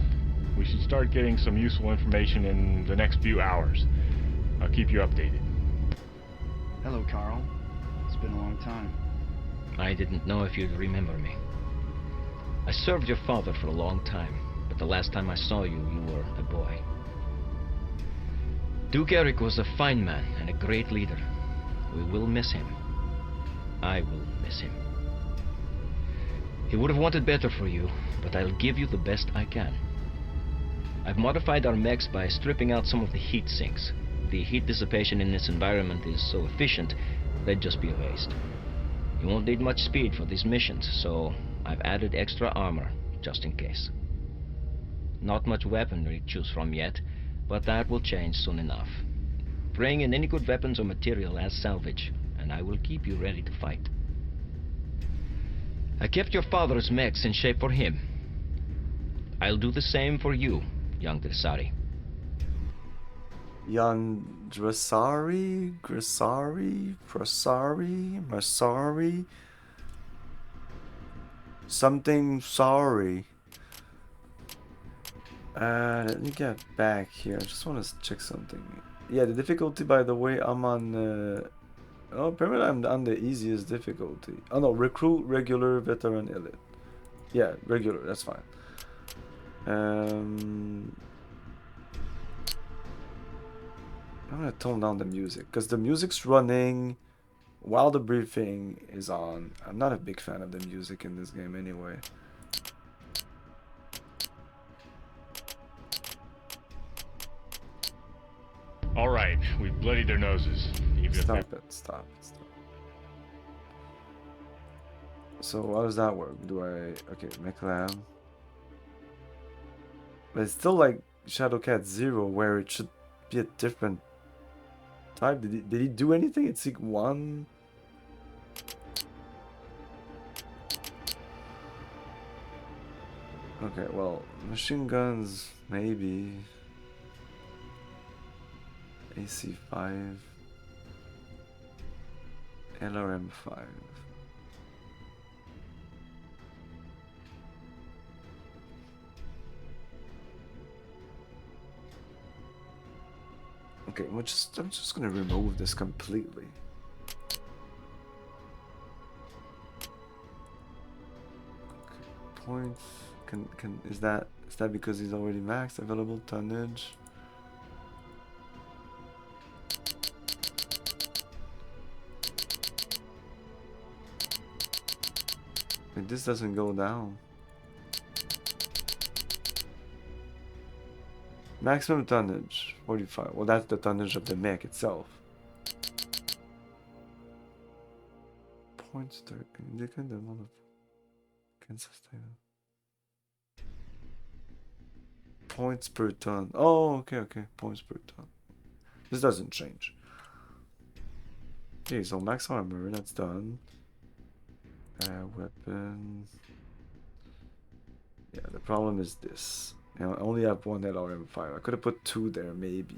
We should start getting some useful information in the next few hours. I'll keep you updated. Hello, Carl. It's been a long time. I didn't know if you'd remember me. I served your father for a long time, but the last time I saw you, you were a boy. Duke Eric was a fine man and a great leader. We will miss him. I will miss him. He would have wanted better for you, but I'll give you the best I can. I've modified our mechs by stripping out some of the heat sinks. The heat dissipation in this environment is so efficient, they'd just be a waste. You won't need much speed for these missions, so I've added extra armor, just in case. Not much weaponry to choose from yet, but that will change soon enough. Bring in any good weapons or material as salvage, and I will keep you ready to fight. I kept your father's mechs in shape for him. I'll do the same for you, young Dressari. Young Dressari, Masari. Something sorry. Let me get back here. I just want to check something. Yeah, the difficulty, by the way, I'm on Oh, apparently I'm on the easiest difficulty. Oh no, recruit, regular, veteran, elite. Yeah, regular, that's fine. I'm gonna tone down the music because the music's running while the briefing is on. I'm not a big fan of the music in this game anyway. All right, we've bloodied their noses. Even Stop if it, stop it, stop. So how does that work? Do I... Okay, Mech-Lab. But it's still like Shadowcat 0 where it should be a different type. Did he do anything? It's like 1... Okay, well, machine guns, maybe. AC5. LRM5. Okay, I'm just gonna remove this completely. Okay, points. Is that because he's already maxed available tonnage? Like this doesn't go down. Maximum tonnage 45. Well, that's the tonnage of the mech itself. Points 30. Indicate the amount of can sustain. Points per ton. Oh, okay. Points per ton. This doesn't change. Okay, so max armor, that's done. Weapon. Yeah, the problem is this. I only have one LRM5. I could have put 2 there, maybe.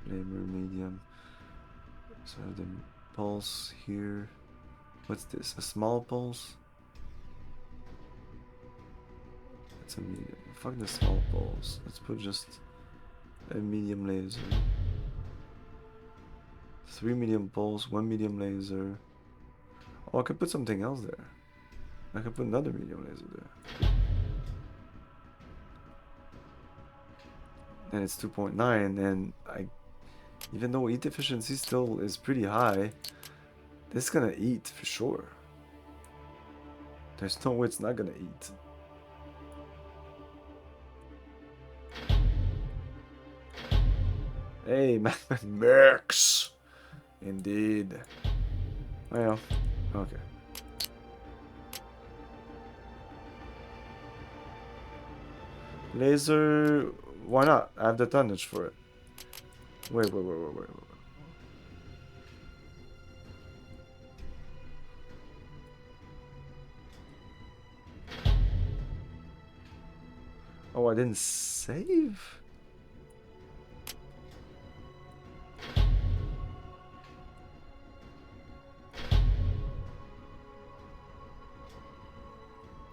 Labor medium. So the pulse here. What's this? A small pulse? It's a medium. Fuck the small pulse. Let's put just a medium laser. 3 medium pulse, 1 medium laser. Oh, I could put something else there. I could put another medium laser there. And it's 2.9, and even though eat efficiency still is pretty high, this is gonna eat for sure. There's no way it's not gonna eat. Hey, Max! Indeed. Well, okay. Laser, why not? I have the tonnage for it. Wait. Oh, I didn't save?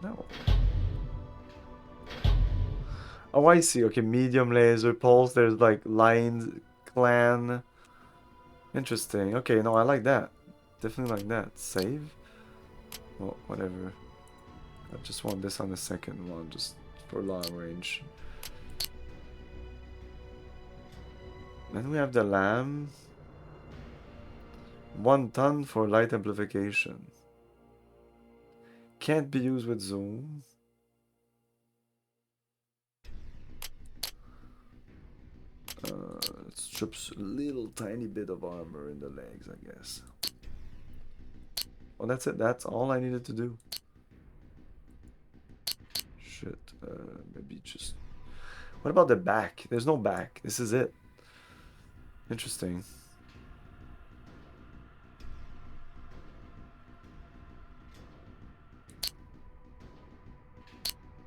No. Oh, I see. Okay, medium laser pulse. There's like lines, clan. Interesting. Okay, no, I like that. Definitely like that. Save? Well, whatever. I just want this on the second one, just for long range. Then we have the lamb. 1 ton for light amplification. Can't be used with zoom. It strips a little tiny bit of armor in the legs, I guess. Well, that's it. That's all I needed to do. Shit. Maybe just... What about the back? There's no back. This is it. Interesting.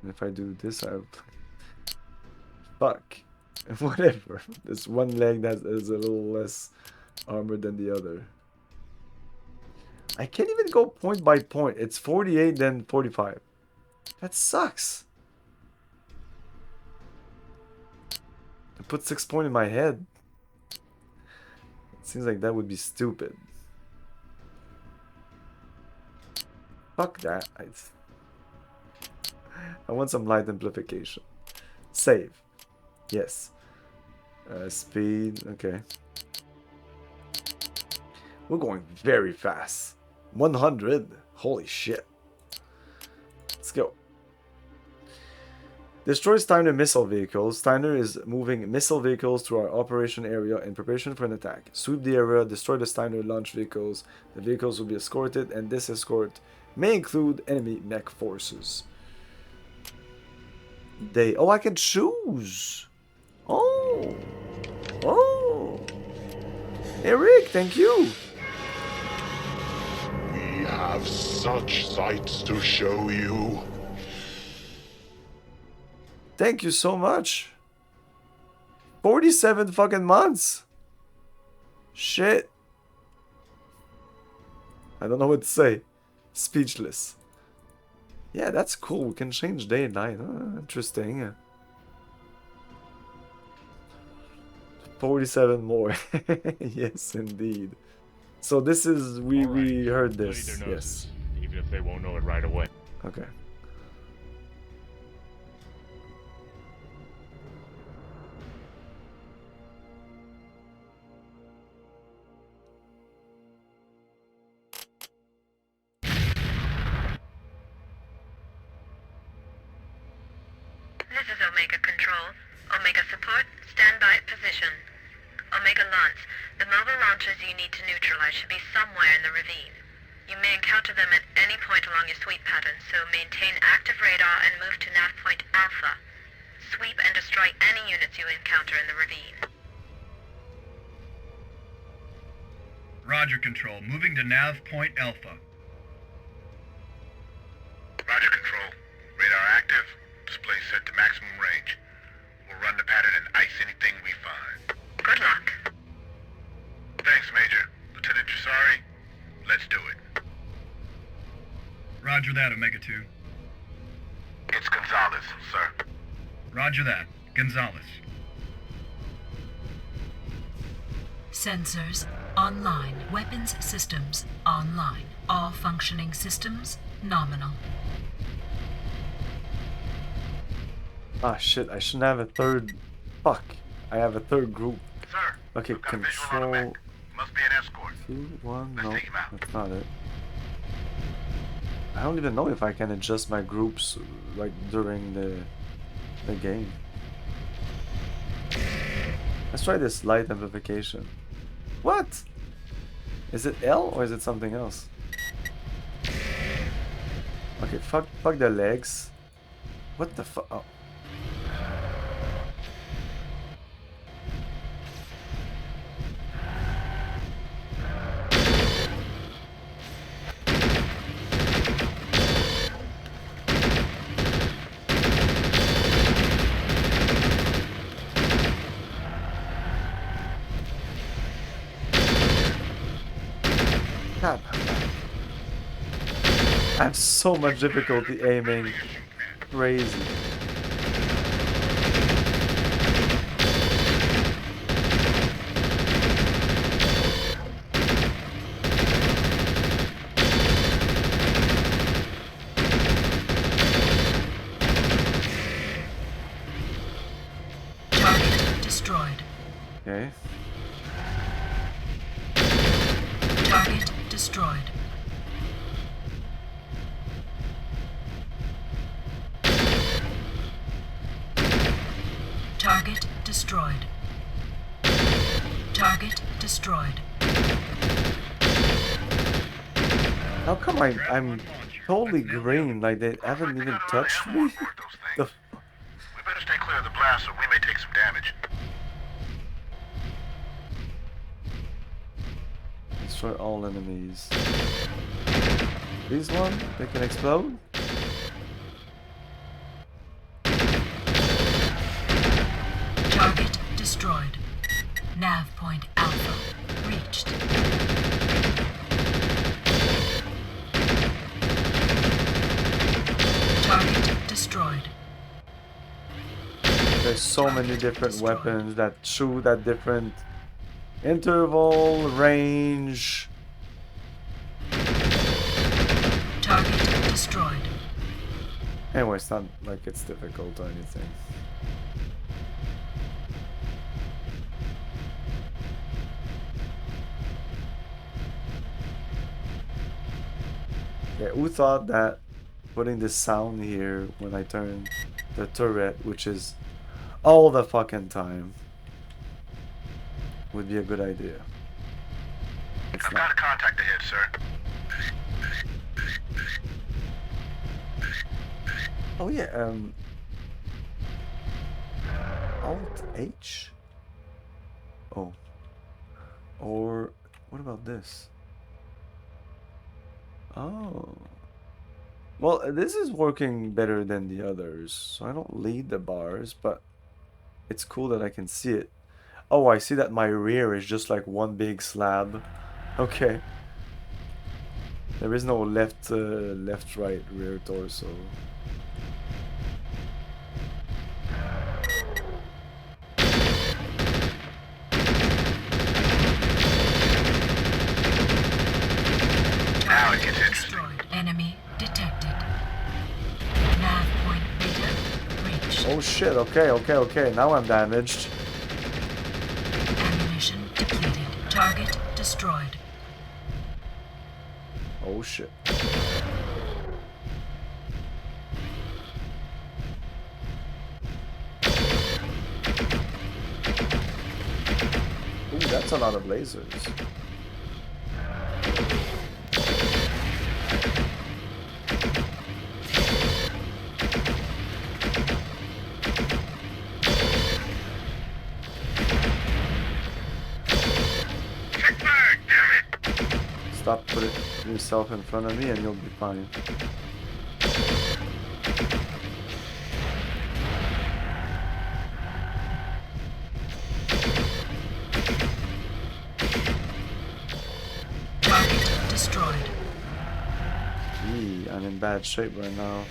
And if I do this, I... Fuck. Whatever. There's one leg that is a little less armor than the other. I can't even go point by point. It's 48 then 45. That sucks. I put 6 points in my head. It seems like that would be stupid. Fuck that. I want some light amplification. Save. Yes. Speed. Okay. We're going very fast. 100. Holy shit. Let's go. Destroy Steiner missile vehicles. Steiner is moving missile vehicles to our operation area in preparation for an attack. Sweep the area, destroy the Steiner launch vehicles. The vehicles will be escorted, and this escort may include enemy mech forces. Oh, I can choose. Oh. Oh. Eric, thank you. We have such sights to show you. Thank you so much. 47 fucking months. Shit. I don't know what to say. Speechless. Yeah, that's cool. We can change day and night. Interesting. 47 more. Yes, indeed. So this is we heard this. Yes. Even if they won't know it right away. Okay. This is Omega Control. Omega Support, stand by at position. Omega Launch, the mobile launchers you need to neutralize should be somewhere in the ravine. You may encounter them at any point along your sweep pattern, so maintain active radar and move to nav point Alpha. Sweep and destroy any units you encounter in the ravine. Roger, Control. Moving to nav point Alpha. Roger, Control. Radar active. Display set to maximum range. We'll run the pattern and ice anything we find. Good luck. Thanks, Major. Lieutenant Jusari, let's do it. Roger that, Omega-2. It's Gonzalez, sir. Roger that. Gonzalez. Sensors online. Weapons systems online. All functioning systems nominal. Ah shit, I shouldn't have a third. Fuck. I have a third group. Sir, okay, control. Must be an escort. 2, 1, Let's no, take him out. that's not it. I don't even know if I can adjust my groups like during the game. Let's try this light amplification. What? Is it L or is it something else? Okay, fuck the legs. What the fuck? Oh. God. I have so much difficulty aiming. Crazy. Target destroyed. Okay. Target destroyed. Target destroyed. Target destroyed. How come I'm totally green, like they haven't even touched me? The We better stay clear of the blast or we may take some damage. Destroy all enemies. These one, they can explode? Target destroyed. Nav point Alpha reached. Target destroyed. There's so many different weapons that shoot at different interval, range. Target destroyed. Anyway, it's not like it's difficult or anything. Yeah, who thought that putting this sound here when I turn the turret, which is all the fucking time, would be a good idea? It's I've not. got a contact ahead, sir. Oh yeah, Alt H? Oh. Or what about this? Oh. Well, this is working better than the others, so I don't lead the bars, but it's cool that I can see it. Oh, I see that my rear is just like one big slab. Okay. There is no left, right, rear torso. Now it gets interesting. Destroyed. Enemy detected. Nav point beta reached. Oh shit, okay. Now I'm damaged. Ammunition depleted. Target destroyed. Oh shit. Ooh, that's a lot of lasers. Stop putting yourself in front of me and you'll be fine. Target destroyed. Gee, I'm in bad shape right now.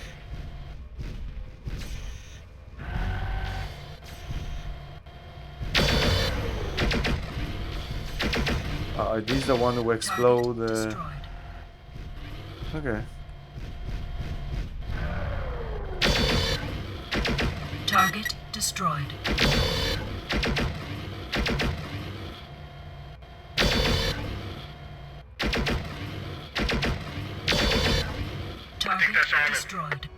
Are these the one who explode? Okay. Target destroyed. Target destroyed.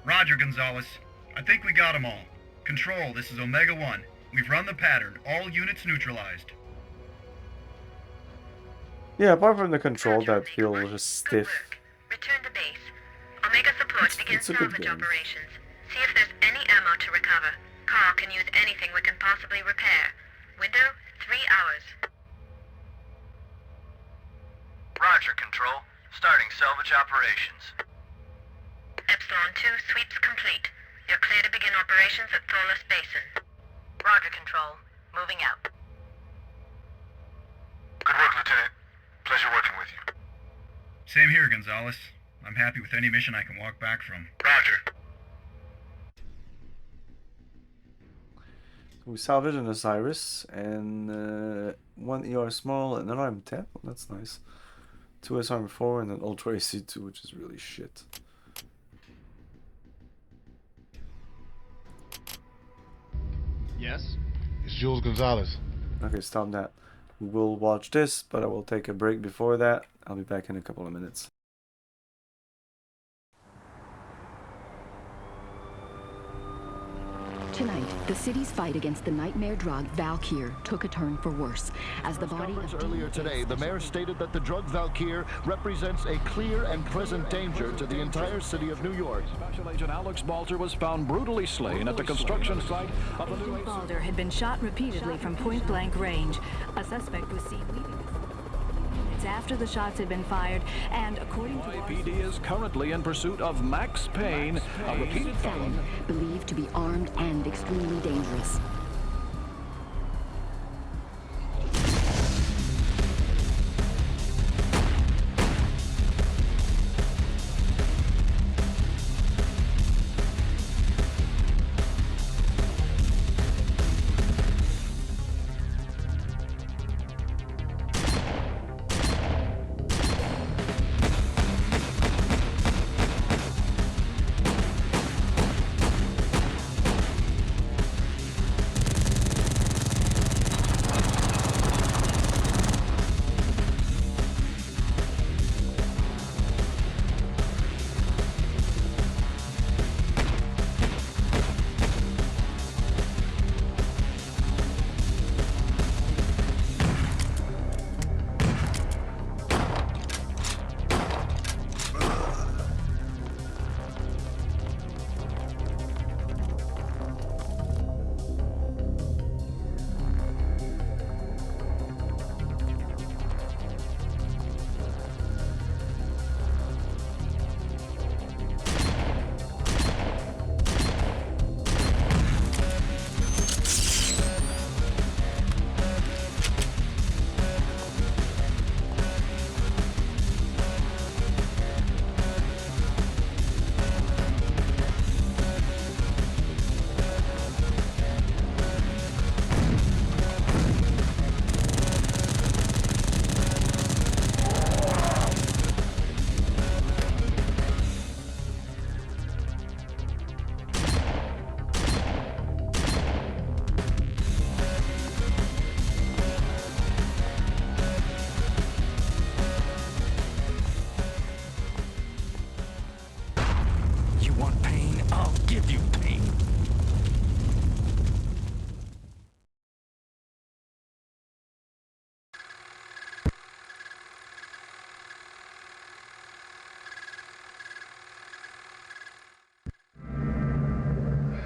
Roger, Gonzalez. I think we got them all. Control, this is Omega-1. We've run the pattern. All units neutralized. Yeah, apart from the control that feels just stiff. Return to base. Omega support begins salvage operations. See if there's any ammo to recover. Carl can use anything we can possibly repair. Window, 3 hours. Roger, Control. Starting salvage operations. Epsilon 2 sweeps complete. You're clear to begin operations at Thorless Basin. Roger, Control. Moving out. Good work, Lieutenant. Pleasure working with you. Same here, Gonzalez. I'm happy with any mission I can walk back from. Roger. We salvage an Osiris and one ER small and an RM10. Oh, that's nice. 2 SRM4 and an Ultra AC2, which is really shit. Yes? It's Jules Gonzalez. Okay, stop that. We will watch this, but I will take a break before that. I'll be back in a couple of minutes. Tonight, the city's fight against the nightmare drug Valkyr took a turn for worse. As the body of earlier today, the mayor stated that the drug Valkyr represents a clear and present danger to the entire city of New York. Special Agent Alex Balter was found brutally slain at the construction site of the new... Balter had been shot repeatedly from point-blank range. A suspect was seen leaving the... It's after the shots had been fired, and according to... LAPD is currently in pursuit of Max Payne, a repeated felon believed to be armed and extremely dangerous. want pain? I'll give you pain.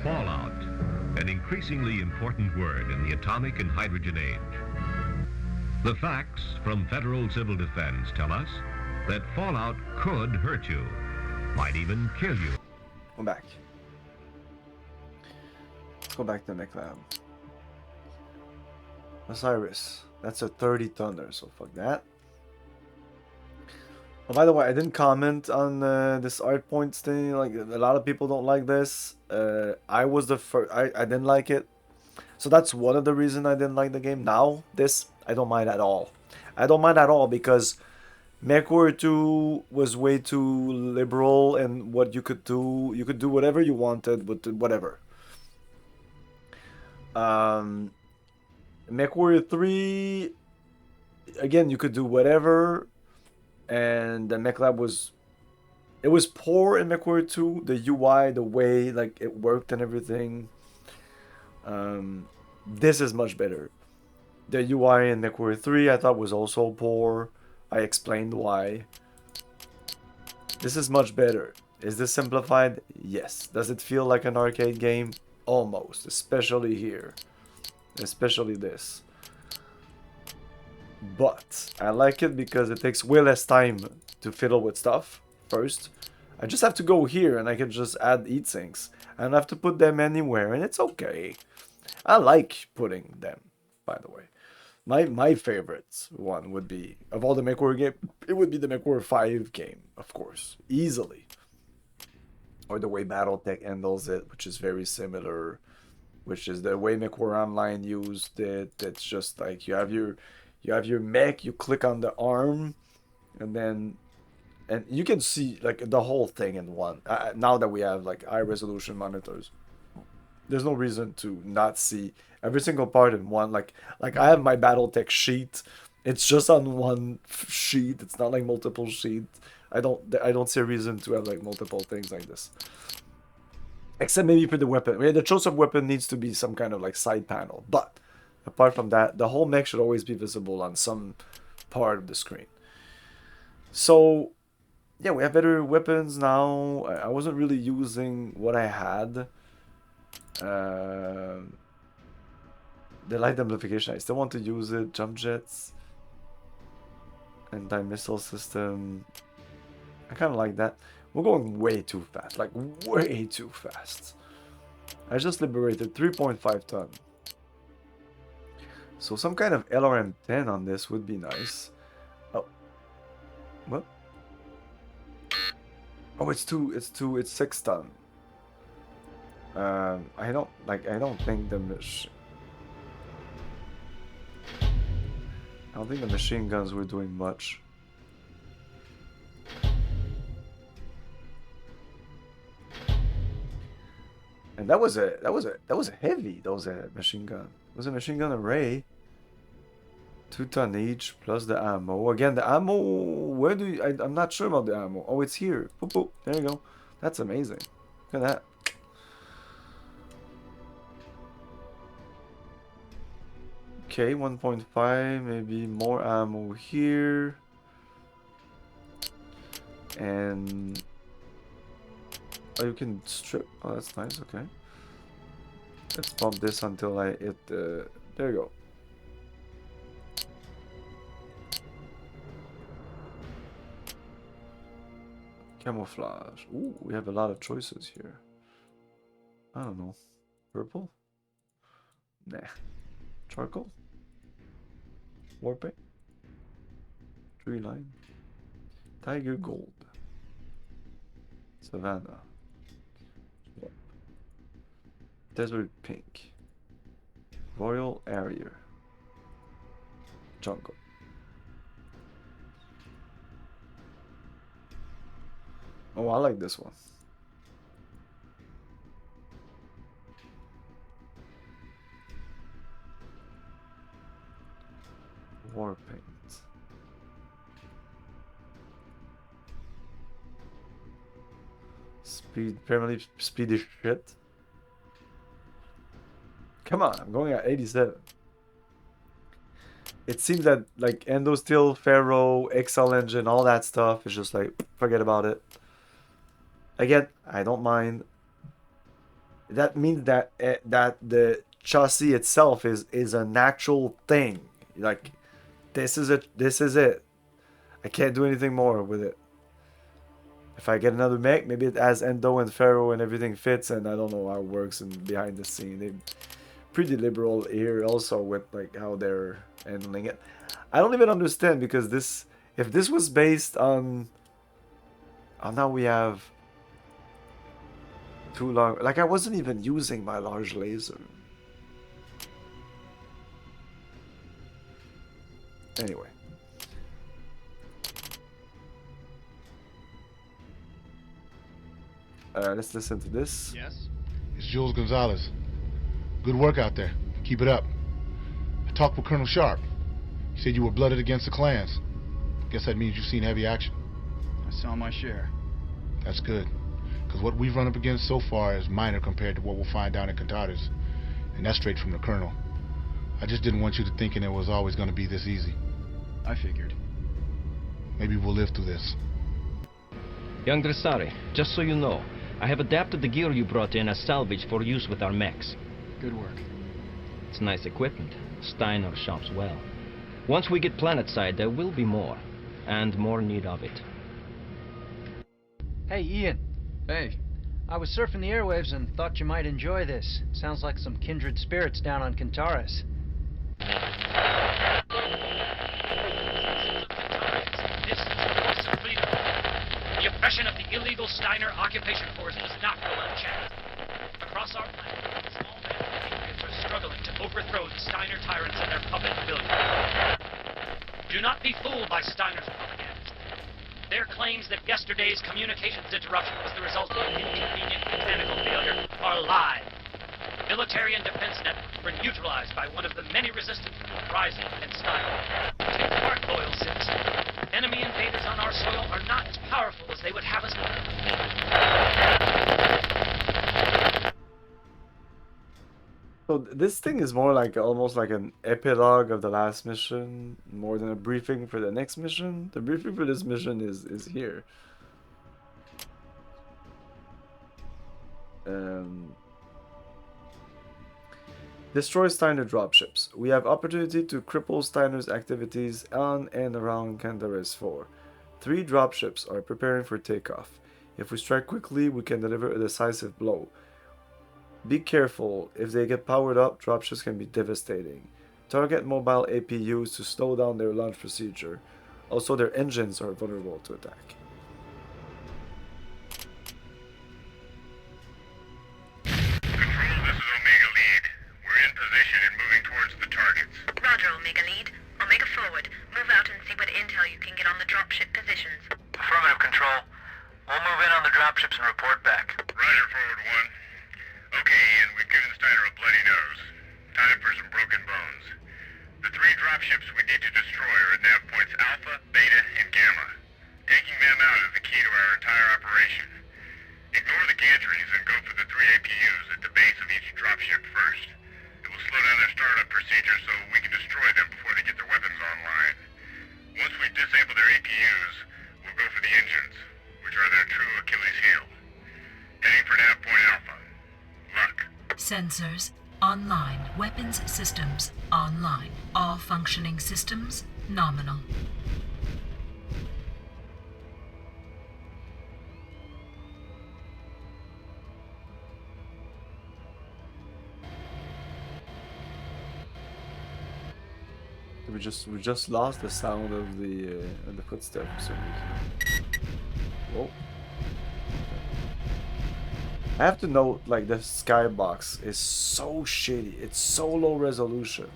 Fallout, an increasingly important word in the atomic and hydrogen age. The facts from Federal Civil Defense tell us that fallout could hurt you, might even kill you. Go back. Let's go back to Mech-Lab. Osiris. That's a 30 tonner, so fuck that. Oh, by the way, I didn't comment on this art points thing. Like, a lot of people don't like this. I was the first. I didn't like it. So that's one of the reasons I didn't like the game. Now, this, I don't mind at all. I don't mind at all because MechWarrior 2 was way too liberal and what you could do whatever you wanted with whatever. MechWarrior 3, again, you could do whatever, and the MechLab was poor in MechWarrior 2. The UI, the way like it worked and everything. This is much better. The UI in MechWarrior 3 I thought was also poor. I explained why. This is much better. Is this simplified? Yes. Does it feel like an arcade game? Almost. Especially here. Especially this. But I like it because it takes way less time to fiddle with stuff first. I just have to go here and I can just add heat sinks. I don't have to put them anywhere and it's okay. I like putting them, by the way. My favorite one would be, of all the MechWarrior game, it would be the MechWarrior 5 game, of course. Easily. Or the way Battletech handles it, which is very similar. Which is the way MechWarrior Online used it. It's just like you have your mech, you click on the arm, and you can see like the whole thing in one. Now that we have like high resolution monitors, there's no reason to not see every single part in one. Like I have my Battletech sheet. It's just on one sheet. It's not like multiple sheets. I don't see a reason to have like multiple things like this. Except maybe for the weapon. I mean, the choice of weapon needs to be some kind of like side panel. But apart from that, the whole mech should always be visible on some part of the screen. So, yeah, we have better weapons now. I wasn't really using what I had. The light amplification, I still want to use it. Jump jets. Anti-missile system. I kind of like that. We're going way too fast. Like, way too fast. I just liberated 3.5 ton. So some kind of LRM-10 on this would be nice. Oh. What? Oh, it's 6 ton. I don't think the machine guns were doing much. And that was a heavy. That was a machine gun. It was a machine gun array. 2 ton each plus the ammo. Again, the ammo. Where do you, I'm not sure about the ammo. Oh, it's here. Boop, boop. There you go. That's amazing. Look at that. Okay, 1.5. Maybe more ammo here. And oh, you can strip. Oh, that's nice. Okay. Let's pump this until I hit the. There you go. Camouflage. Ooh, we have a lot of choices here. I don't know. Purple? Nah. Charcoal? War paint? Tree line? Tiger gold. Savannah. Swap. Desert pink. Royal area. Jungle. Oh, I like this one. War paint. permanently speedy shit. Come on, I'm going at 87. It seems that like Endosteel, Pharaoh, XL engine, all that stuff is just like forget about it. Again, I don't mind. That means that that the chassis itself is an actual thing. Like this is it. This is it. I can't do anything more with it. If I get another mech, maybe it has Endo and Pharaoh and everything fits, and I don't know how it works and behind the scene. They're pretty liberal here also with like how they're handling it. I don't even understand because this, if this was based on now we have too long, like I wasn't even using my large laser. Anyway. Let's listen to this. Yes? It's Jules Gonzalez. Good work out there. Keep it up. I talked with Colonel Sharp. He said you were blooded against the clans. Guess that means you've seen heavy action. I saw my share. That's good. Because what we've run up against so far is minor compared to what we'll find down in Cantares. And that's straight from the Colonel. I just didn't want you to thinking it was always going to be this easy. I figured. Maybe we'll live through this. Young Dressari, just so you know, I have adapted the gear you brought in as salvage for use with our mechs. Good work. It's nice equipment. Steiner shops well. Once we get planetside, there will be more. And more need of it. Hey, Ian. Hey. I was surfing the airwaves and thought you might enjoy this. Sounds like some kindred spirits down on Cantares. This is the voice of freedom. The oppression of the illegal Steiner occupation force does not go unchecked. Across our planet, small patriots are struggling to overthrow the Steiner tyrants and their puppet billionaires. Do not be fooled by Steiner's propaganda. Their claims that yesterday's communications interruption was the result of an inconvenient mechanical failure are lies. Military and defense networks were neutralized by one of the many resistance groups rising in Steiner. Take heart, loyal citizens. Enemy invaders on our soil are not as powerful as they would have us believe. So this thing is more like almost like an epilogue of the last mission, more than a briefing for the next mission. The briefing for this mission is here. Destroy Steiner dropships. We have opportunity to cripple Steiner's activities on and around Cantares 4. 3 dropships are preparing for takeoff. If we strike quickly, we can deliver a decisive blow. Be careful, if they get powered up, dropships can be devastating. Target mobile APUs to slow down their launch procedure. Also, their engines are vulnerable to attack. Control, this is Omega Lead. We're in position and moving towards the targets. Roger, Omega Lead. Omega forward. Move out and see what intel you can get on the dropship positions. Affirmative, Control. We'll move in on the dropships and report back. Roger, forward 1. Okay, Ian, we've given Steiner a bloody nose. Time for some broken bones. The 3 dropships we need to destroy are at nav points Alpha, Beta, and Gamma. Taking them out is the key to our entire operation. Ignore the gantries and go for the 3 APUs at the base of each dropship first. It will slow down their startup procedure so we can destroy them before they get their weapons online. Once we disable their APUs, we'll go for the engines, which are their true Achilles heel. Heading for nav point Alpha. Luck. Sensors online. Weapons systems online. All functioning systems nominal. We just lost the sound of the footsteps for some reason. Whoa. I have to note, like, the skybox is so shitty. It's so low resolution.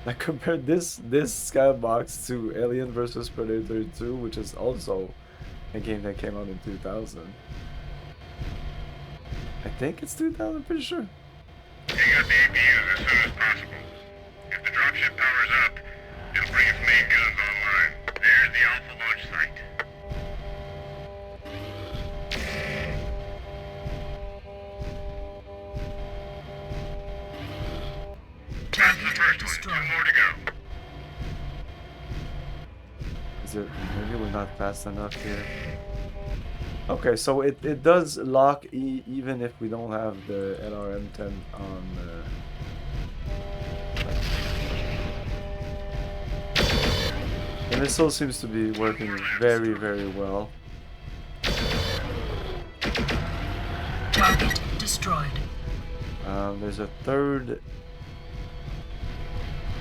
I compared this skybox to Alien vs Predator 2, which is also a game that came out in 2000. I think it's 2000, I'm pretty sure. Hang out the APUs as soon as possible. If the dropship powers up, it'll bring its main guns online. There, the Alpha launch site. That's the first one. 2 more to go. Is it? Maybe we're not fast enough here. Okay, so it does lock even if we don't have the LRM-10 on. The missile seems to be working very, very well. Target destroyed. There's a third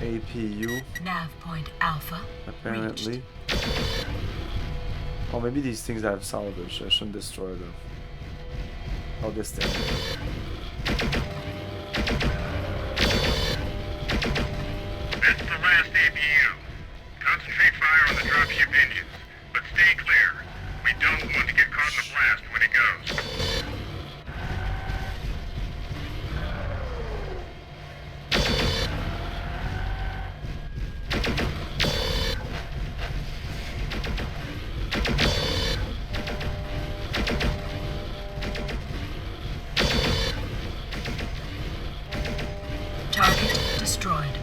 APU. Nav point Alpha. Apparently. Oh, maybe these things have salvage. I shouldn't destroy them. Oh, this thing. That's the last APU. Concentrate fire on the dropship engines, but stay clear. We don't want to get caught in the blast when it goes. Target destroyed.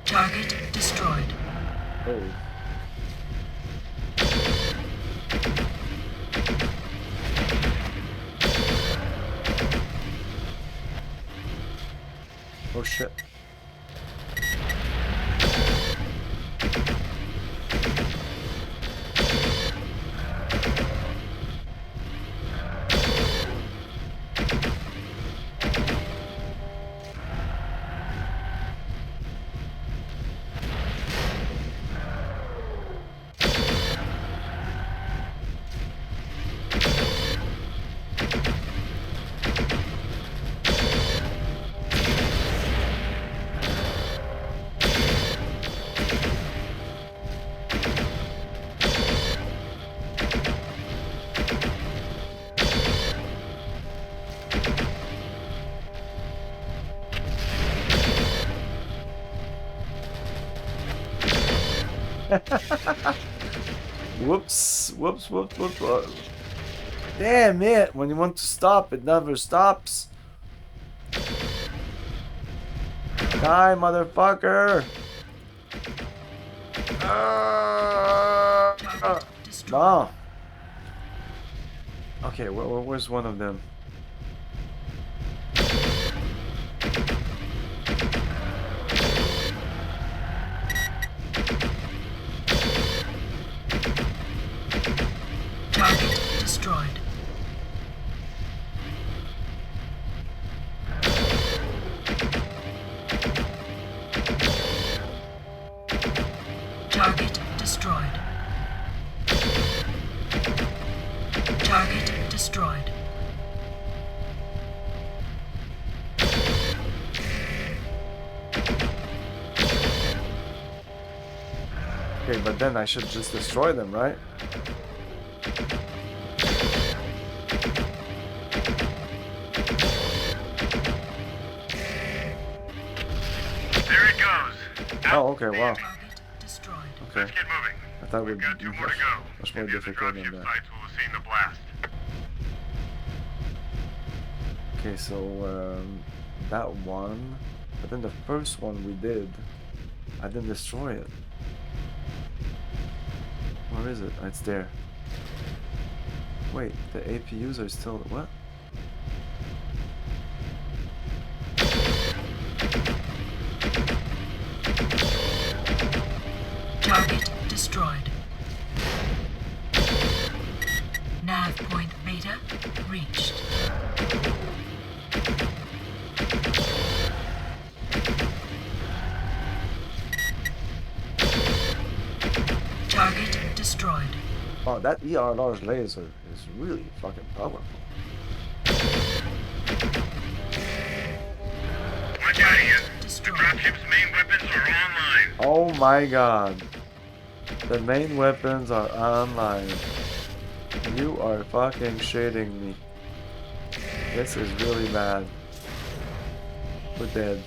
Target destroyed. Oh. Oh shit. Whoops, whoops, whoops, whoops, whoops. Damn it, when you want to stop, it never stops. Die, motherfucker. Oh. Okay, where's one of them? Target destroyed. Target destroyed. Target destroyed. Okay, but then I should just destroy them, right? There it goes. Oh, okay, wow. Target destroyed. Okay. Let's get moving. I thought it would We've got be 2 more to go. much more Any of the difficult than dropship that. sites will have seen the blast. Okay, so that one, but then the first one we did, I didn't destroy it. Where is it? Oh, it's there. Wait, the APUs are still what? Target destroyed. Nav point Beta reached. Target destroyed. Wow, that ER large laser is really fucking powerful. Watch out, Ian. The dropship's main weapons are online. Oh my god. The main weapons are online. You are fucking shitting me. This is really bad. We're dead.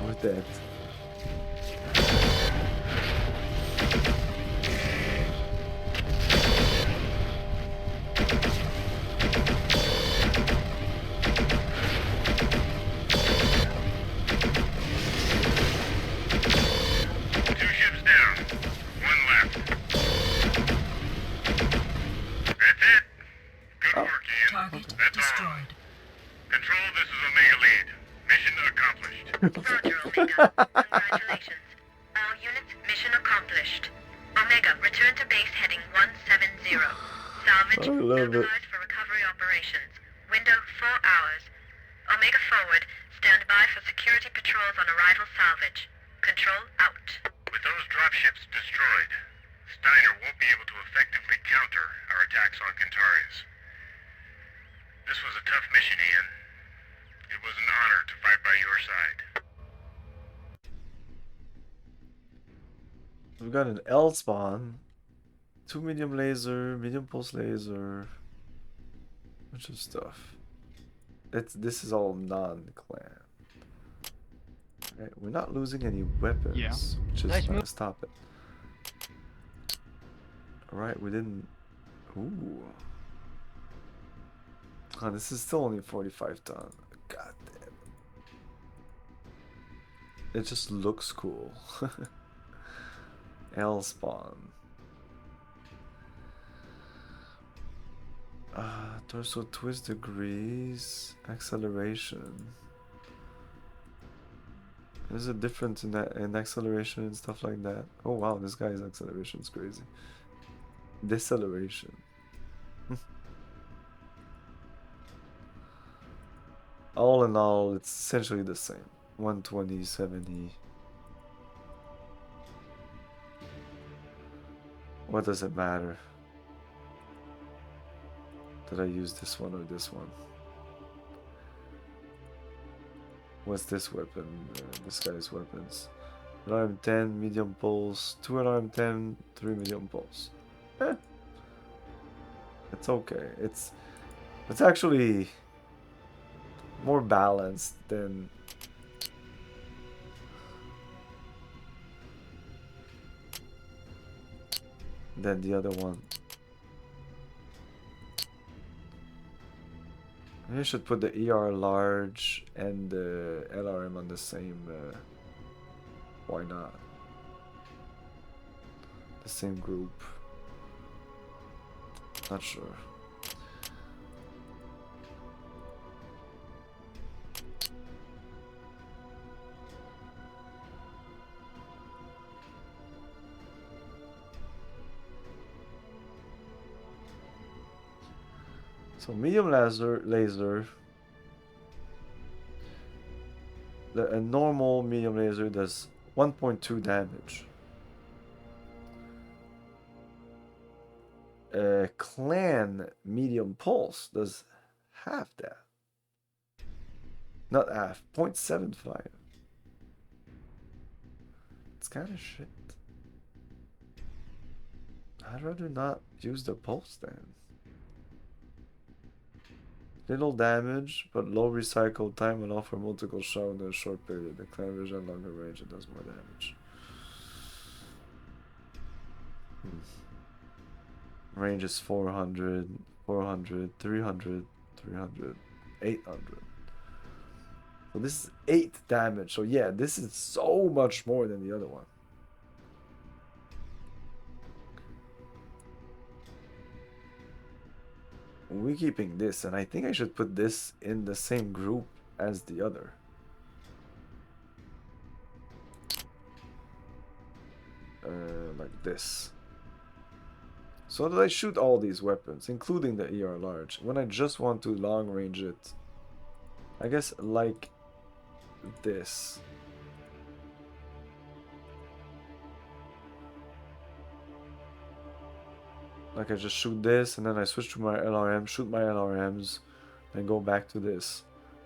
We're dead. Roger, Omega. Congratulations. All units, mission accomplished. Omega, return to base heading 170. Salvage mobilized for recovery operations. Window 4 hours. Omega forward. Stand by for security patrols on arrival salvage. Control out. With those dropships destroyed, Steiner won't be able to effectively counter our attacks on Kentaris. This was a tough mission, Ian. It was an honor to fight by your side. We've got an L spawn, 2 medium laser, medium pulse laser, bunch of stuff. This is all non-clan. Right, we're not losing any weapons, which is Nice gonna move. stop it. Alright, we didn't. Ooh. Oh, this is still only 45 ton. God damn. It just looks cool. L spawn. Torso twist degrees. Acceleration. There's a difference in that in acceleration and stuff like that. Oh wow, this guy's acceleration is crazy. Deceleration. All in all, it's essentially the same. 120, 70. What does it matter? Did I use this one or this one? What's this weapon? This guy's weapons. Alarm 10, medium pulse. 2 alarm 10, 3 medium pulse. It's okay. It's actually more balanced than the other one. Maybe I should put the ER large and the LRM on the same. Why not? The same group. Not sure. So medium laser. A normal medium laser does 1.2 damage. A clan medium pulse does half that. Not half, 0.75. It's kind of shit. I'd rather not use the pulse then. Little damage, but low recycle time and offer multiple shot in a short period. The clan vision longer range, it does more damage. Range is 400, 400, 300, 300, 800. So this is 8 damage. So yeah, this is so much more than the other one. We're keeping this, and I think I should put this in the same group as the other. Like this. So that I shoot all these weapons, including the ER large, when I just want to long range it. I guess like this. Like I just shoot this, and then I switch to my LRM, shoot my LRMs, then go back to this,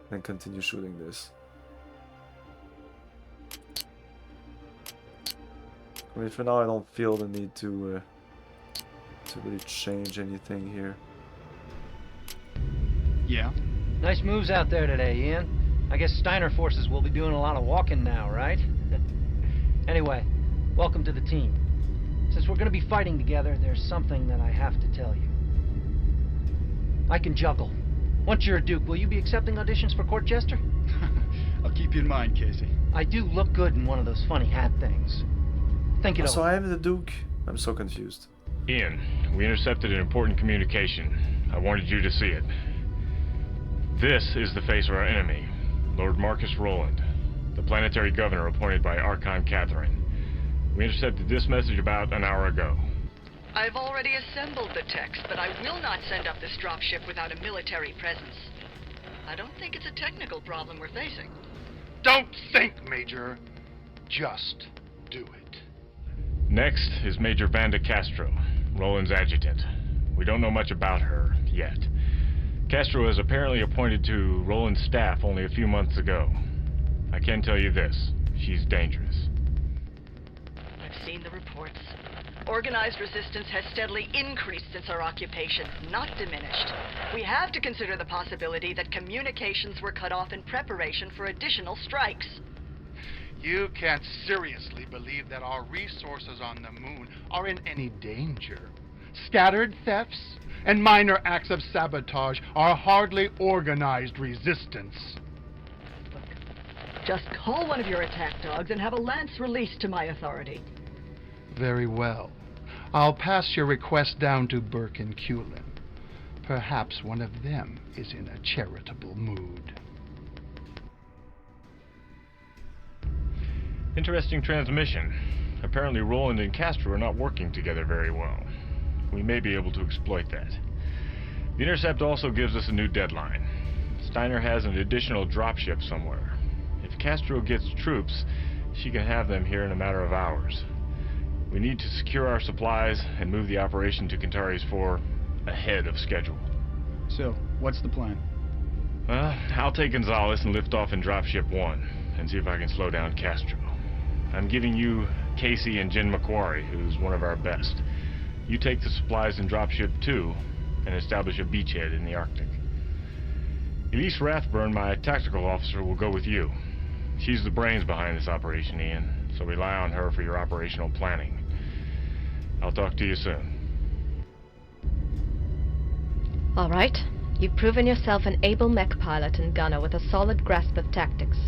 then continue shooting this. I mean, for now I don't feel the need to to really change anything here. Yeah. Nice moves out there today, Ian. I guess Steiner forces will be doing a lot of walking now, right? Anyway, welcome to the team. Since we're going to be fighting together, there's something that I have to tell you. I can juggle. Once you're a Duke, will you be accepting auditions for Court Jester? I'll keep you in mind, Casey. I do look good in one of those funny hat things. Think it over. So I am the Duke? I'm so confused. Ian, we intercepted an important communication. I wanted you to see it. This is the face of our enemy, Lord Marcus Roland, the planetary governor appointed by Archon Catherine. We intercepted this message about an hour ago. I've already assembled the text, but I will not send up this dropship without a military presence. I don't think it's a technical problem we're facing. Don't think, Major. Just do it. Next is Major Vanda Castro, Roland's adjutant. We don't know much about her yet. Castro was apparently appointed to Roland's staff only a few months ago. I can tell you this, she's dangerous. I've seen the reports. Organized resistance has steadily increased since our occupation, not diminished. We have to consider the possibility that communications were cut off in preparation for additional strikes. You can't seriously believe that our resources on the moon are in any danger. Scattered thefts and minor acts of sabotage are hardly organized resistance. Just call one of your attack dogs and have a lance released to my authority. Very well. I'll pass your request down to Burke and Culin. Perhaps one of them is in a charitable mood. Interesting transmission. Apparently Roland and Castro are not working together very well. We may be able to exploit that. The intercept also gives us a new deadline. Steiner has an additional dropship somewhere. If Castro gets troops, she can have them here in a matter of hours. We need to secure our supplies and move the operation to Centauri's 4 ahead of schedule. So, what's the plan? Well, I'll take Gonzalez and lift off in dropship 1 and see if I can slow down Castro. I'm giving you Casey and Jen MechWarrior, who's one of our best. You take the supplies in dropship 2 and establish a beachhead in the Arctic. Elise Rathburn, my tactical officer, will go with you. She's the brains behind this operation, Ian, so rely on her for your operational planning. I'll talk to you soon. All right. You've proven yourself an able mech pilot and gunner with a solid grasp of tactics.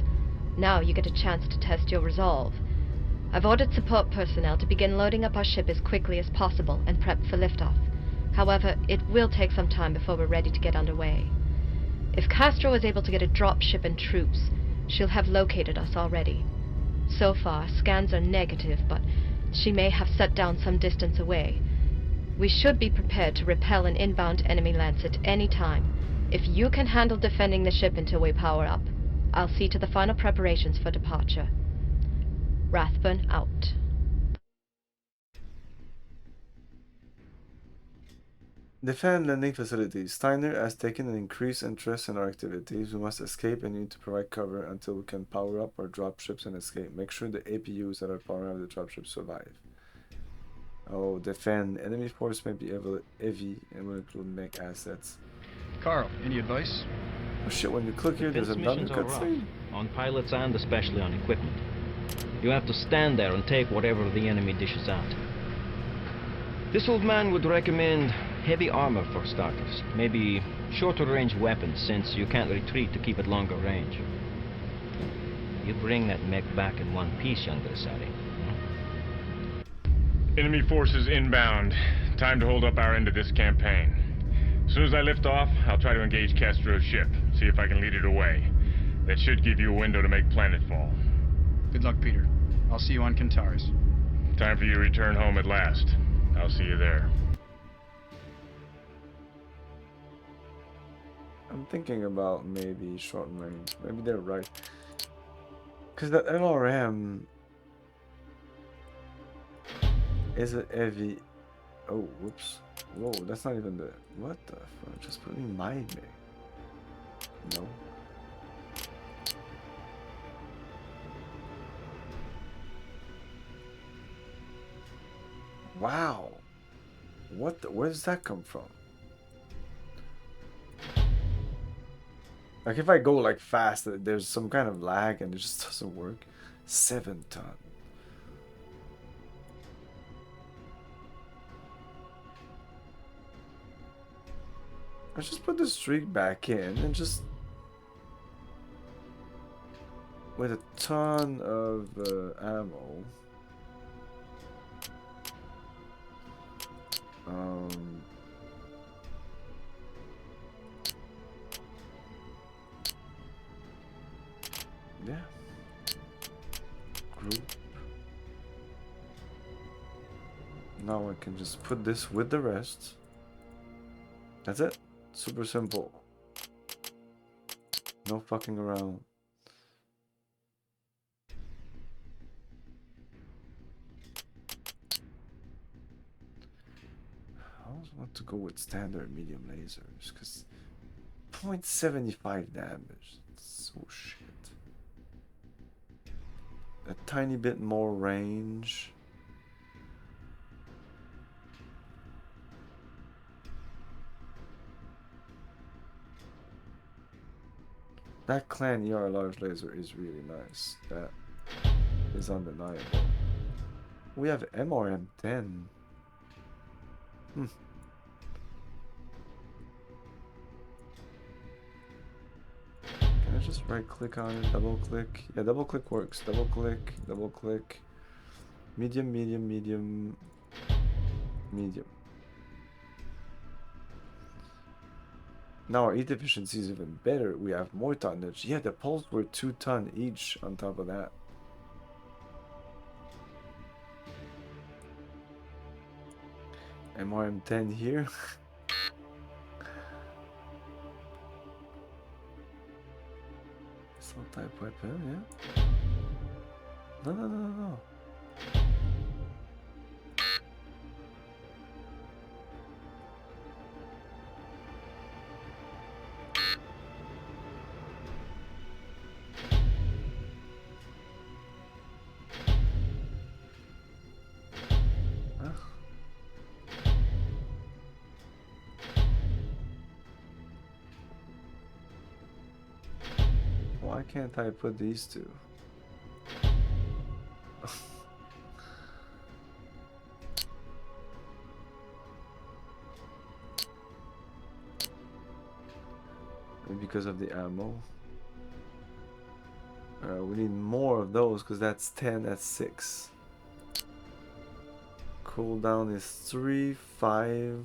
Now you get a chance to test your resolve. I've ordered support personnel to begin loading up our ship as quickly as possible and prep for liftoff. However, it will take some time before we're ready to get underway. If Castro is able to get a dropship and troops, she'll have located us already. So far, scans are negative, but she may have set down some distance away. We should be prepared to repel an inbound enemy lance at any time. If you can handle defending the ship until we power up, I'll see to the final preparations for departure. Rathburn out. Defend landing facilities. Steiner has taken an increased interest in our activities. We must escape and need to provide cover until we can power up our dropships and escape. Make sure the APUs that are powering up the dropships survive. Oh, defend. Enemy force may be heavy and will include mech assets. Carl, any advice? Oh shit, when you click here, there's another cutscene. On pilots and especially on equipment. You have to stand there and take whatever the enemy dishes out. This old man would recommend heavy armor for starters. Maybe shorter range weapons, since you can't retreat to keep at longer range. You bring that mech back in one piece, young Grisari. Enemy forces inbound. Time to hold up our end of this campaign. As soon as I lift off, I'll try to engage Castro's ship, see if I can lead it away. That should give you a window to make planetfall. Good luck, Peter. I'll see you on Centaurus. Time for you to return home at last. I'll see you there. I'm thinking about maybe short range. Maybe they're right. Because that LRM is a heavy. Oh, whoops. Whoa, that's not even the. What the fuck? Just put me my me. No. Wow. Where does that come from? Like if I go like fast, there's some kind of lag and it just doesn't work. 7 ton. Let's just put the streak back in and just with a ton of ammo. Yeah. Group. Now I can just put this with the rest. That's it. Super simple. No fucking around. I always want to go with standard medium lasers because 0.75 damage. It's so shit. A tiny bit more range. That clan ER large laser is really nice. That is undeniable. We have MRM10. Hmm. Can I just right click on it, double click? Yeah, double click works. Double click, double click. Medium, medium, medium, medium. Now our heat efficiency is even better. We have more tonnage. Yeah, the poles were 2 ton each on top of that. MRM10 here. Assault type weapon, yeah. No, no, no, no, no. Why can't I put these two? Maybe because of the ammo. We need more of those because that's 10, that's 6. Cooldown is 3, 5.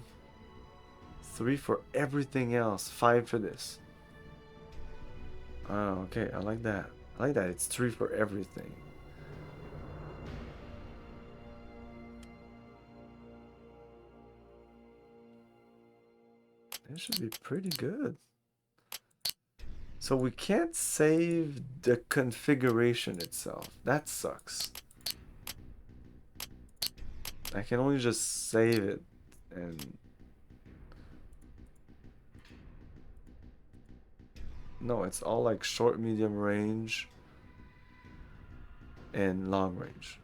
3 for everything else, 5 for this. Oh, okay, I like that. I like that, it's 3 for everything. That should be pretty good. So we can't save the configuration itself. That sucks. I can only just save it and... No, it's all like short, medium range and long range.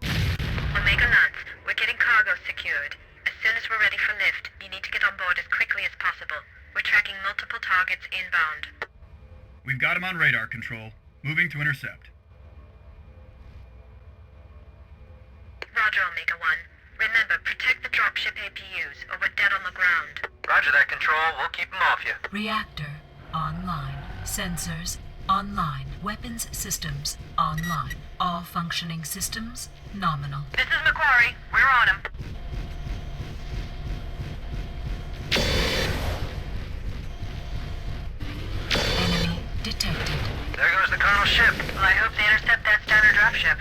Omega Lance, we're getting cargo secured. As soon as we're ready for lift, you need to get on board as quickly as possible. We're tracking multiple targets inbound. We've got him on radar control. Moving to intercept. Roger, Omega 1. Remember, protect the dropship APUs, or we're dead on the ground. Roger that, Control. We'll keep them off you. Reactor online. Sensors online. Weapons systems online. All functioning systems nominal. This is MechWarrior. We're on him. Enemy detected. There goes the Colonel's ship. Well, I hope they intercept that standard dropship.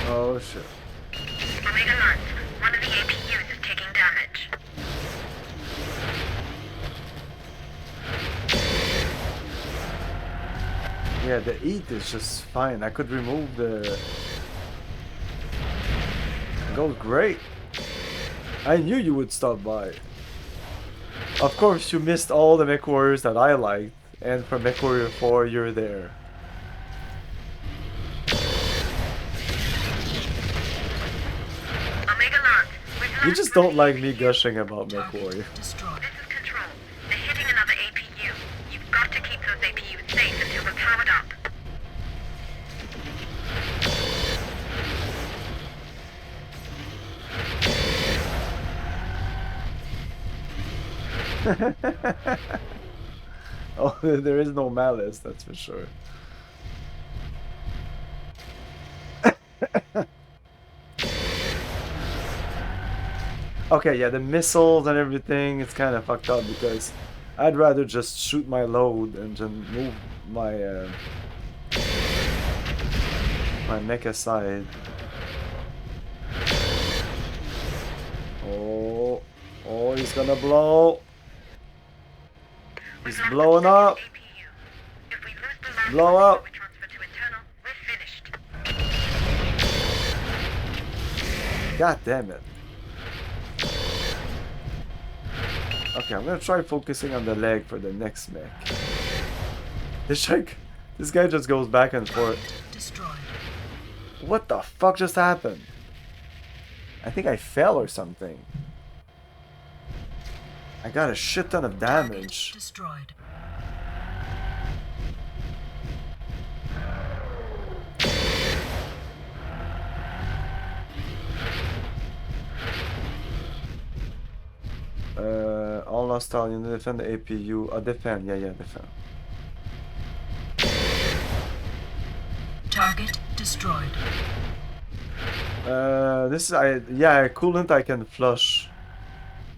Oh shit. Omega Lance, one of the APUs is taking damage. Yeah, the heat is just fine. I could remove the... It goes great. I knew you would stop by. Of course, you missed all the MechWarriors that I liked. And for MechWarrior 4, you're there. You just don't like me gushing about MechWarrior. This is Control. They're hitting another APU. You've got to keep those APUs safe until they're powered up. Oh, there is no malice, that's for sure. Okay, yeah, the missiles and everything, it's kind of fucked up because I'd rather just shoot my load and just move my my mech aside. Oh, oh, he's gonna blow. He's blowing up. Blow up. God damn it. Okay, I'm gonna try focusing on the leg for the next mech. This guy just goes back and forth. What the fuck just happened? I think I fell or something. I got a shit ton of damage. Destroyed. All hostile units defend the APU. Defend, yeah, defend. Target destroyed. This is coolant I can flush,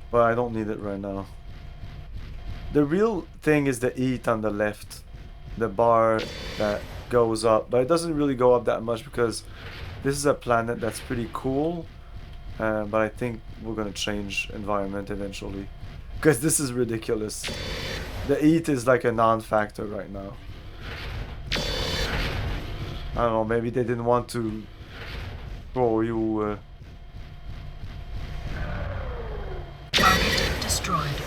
but I don't need it right now. The real thing is the heat on the left, the bar that goes up, but it doesn't really go up that much because this is a planet that's pretty cool. But I think we're gonna change environment eventually, because this is ridiculous. The heat is like a non-factor right now. I don't know, maybe they didn't want to throw you. Target destroyed.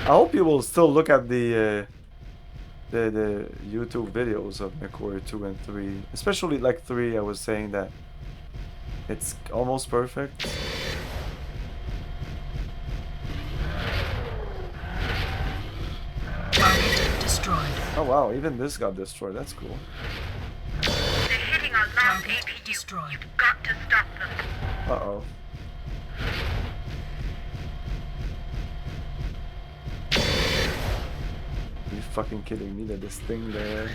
I hope you will still look at the YouTube videos of MechWarrior 2 and 3, especially like 3. I was saying that it's almost perfect. Target destroyed. Oh wow, even this got destroyed. That's cool. They're hitting our last APU. Destroyed. You've got to stop them. Uh-oh. Are you fucking kidding me that this thing there?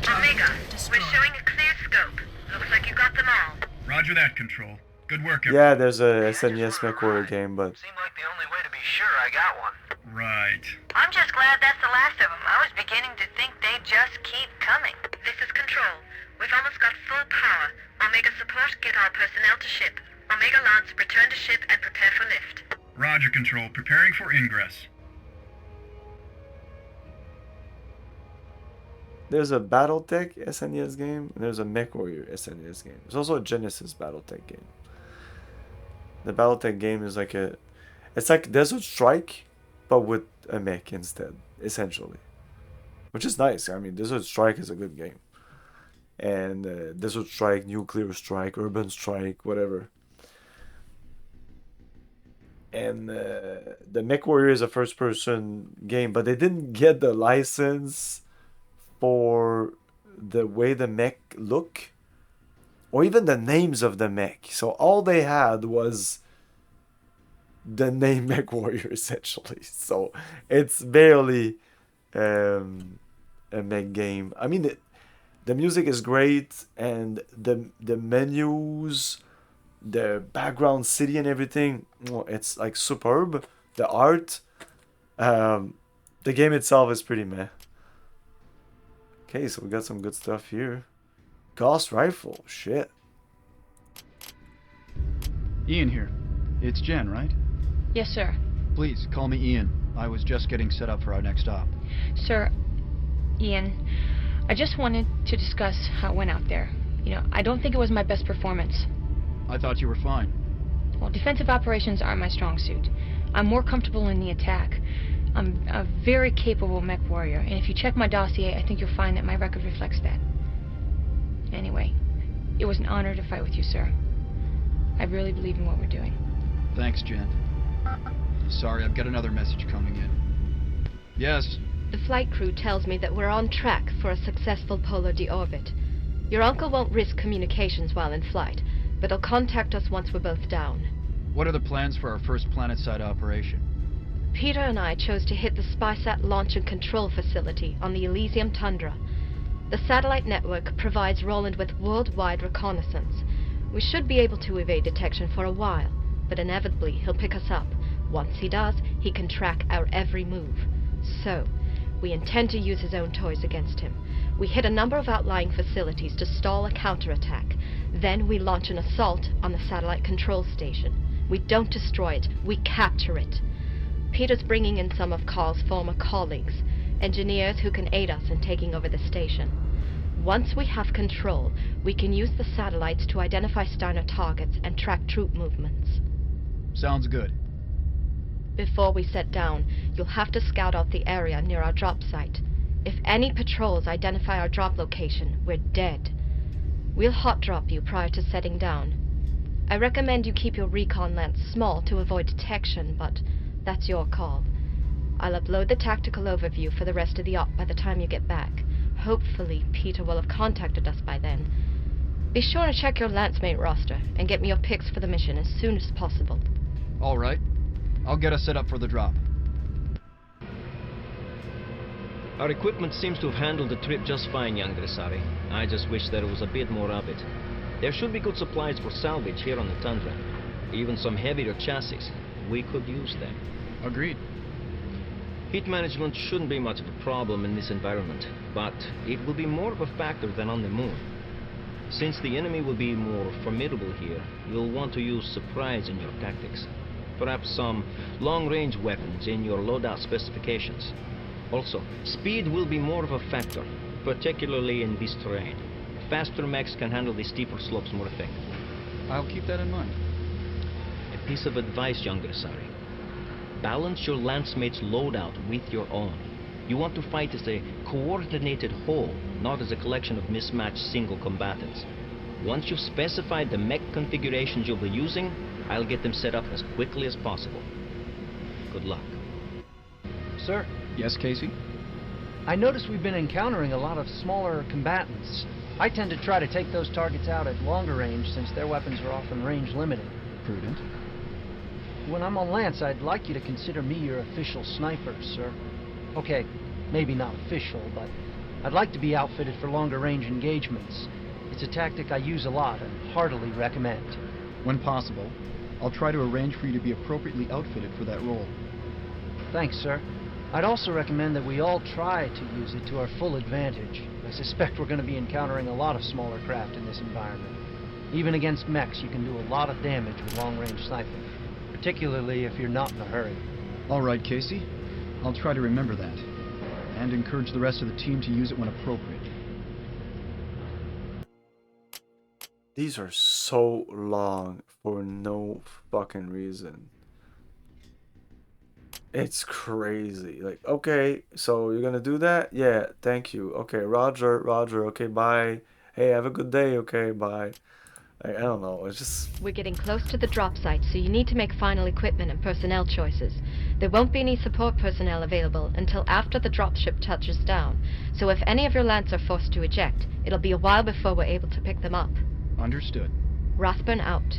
Omega, we're showing a clear scope. Looks like you got them all. Roger that, Control. Good work, Yeah, there's a SNES MechWarrior game, but Seemed like the only way to be sure I got one. Right. I'm just glad that's the last of them. I was beginning to think they'd just keep coming. This is Control. We've almost got full power. Omega support, get all personnel to ship. Omega Lance, return to ship and prepare for lift. Roger, Control. Preparing for ingress. there's a BattleTech SNES game, and there's a MechWarrior SNES game. There's also a Genesis BattleTech game. The BattleTech game is like it's like Desert Strike, but with a mech instead, essentially. Which is nice. I mean, Desert Strike is a good game. And Desert Strike, Nuclear Strike, Urban Strike, whatever. And the MechWarrior is a first-person game, but they didn't get the license for the way the mech look, or even the names of the mech. So all they had was the name MechWarrior, essentially. So it's barely a mech game. I mean, the music is great, and the menus, the background city and everything, it's like superb. The art, the game itself is pretty meh. Okay, so we got some good stuff here. Gauss rifle, shit. Ian here. It's Jen, right? Yes, sir. Please, call me Ian. I was just getting set up for our next stop. Sir, Ian, I just wanted to discuss how it went out there. You know, I don't think it was my best performance. I thought you were fine. Well, defensive operations aren't my strong suit. I'm more comfortable in the attack. I'm a very capable mech warrior, and if you check my dossier, I think you'll find that my record reflects that. Anyway, It was an honor to fight with you, sir. I really believe in what we're doing. Thanks, Jen. Sorry, I've got another message coming in. Yes? The flight crew tells me that we're on track for a successful polar deorbit. Your uncle won't risk communications while in flight, but he'll contact us once we're both down. What are the plans for our first planet-side operation? Peter and I chose to hit the SpySat launch and control facility on the Elysium Tundra. The satellite network provides Roland with worldwide reconnaissance. We should be able to evade detection for a while, but inevitably he'll pick us up. Once he does, he can track our every move. So, we intend to use his own toys against him. We hit a number of outlying facilities to stall a counterattack. Then we launch an assault on the satellite control station. We don't destroy it, we capture it. Peter's bringing in some of Carl's former colleagues, engineers who can aid us in taking over the station. Once we have control, we can use the satellites to identify Steiner targets and track troop movements. Sounds good. Before we set down, you'll have to scout out the area near our drop site. If any patrols identify our drop location, we're dead. We'll hot drop you prior to setting down. I recommend you keep your recon lance small to avoid detection, but that's your call. I'll upload the tactical overview for the rest of the op by the time you get back. Hopefully, Peter will have contacted us by then. Be sure to check your Lancemate roster and get me your picks for the mission as soon as possible. All right. I'll get us set up for the drop. Our equipment seems to have handled the trip just fine, young Dressari. I just wish there was a bit more of it. There should be good supplies for salvage here on the Tundra. Even some heavier chassis. We could use them. Agreed. Heat management shouldn't be much of a problem in this environment, but it will be more of a factor than on the moon. Since the enemy will be more formidable here, you'll want to use surprise in your tactics. Perhaps some long-range weapons in your loadout specifications. Also, speed will be more of a factor, particularly in this terrain. Faster mechs can handle the steeper slopes more effectively. I'll keep that in mind. A piece of advice, young Dressari. Balance your Lancemate's loadout with your own. You want to fight as a coordinated whole, not as a collection of mismatched single combatants. Once you've specified the mech configurations you'll be using, I'll get them set up as quickly as possible. Good luck. Sir? Yes, Casey? I notice we've been encountering a lot of smaller combatants. I tend to try to take those targets out at longer range since their weapons are often range limited. Prudent. When I'm on Lance, I'd like you to consider me your official sniper, sir. Okay, maybe not official, but I'd like to be outfitted for longer range engagements. It's a tactic I use a lot and heartily recommend. When possible, I'll try to arrange for you to be appropriately outfitted for that role. Thanks, sir. I'd also recommend that we all try to use it to our full advantage. I suspect we're going to be encountering a lot of smaller craft in this environment. Even against mechs, you can do a lot of damage with long-range sniping, particularly if you're not in a hurry. All right, Casey. I'll try to remember that, and encourage the rest of the team to use it when appropriate. These are so long for no fucking reason. It's crazy. Like, okay, so you're gonna do that? Yeah, thank you. Okay, Roger, okay, bye. Hey, have a good day, okay, bye. I don't know, it's just... We're getting close to the drop site, so you need to make final equipment and personnel choices. There won't be any support personnel available until after the dropship touches down, so if any of your Lance are forced to eject, it'll be a while before we're able to pick them up. Understood. Rathburn out.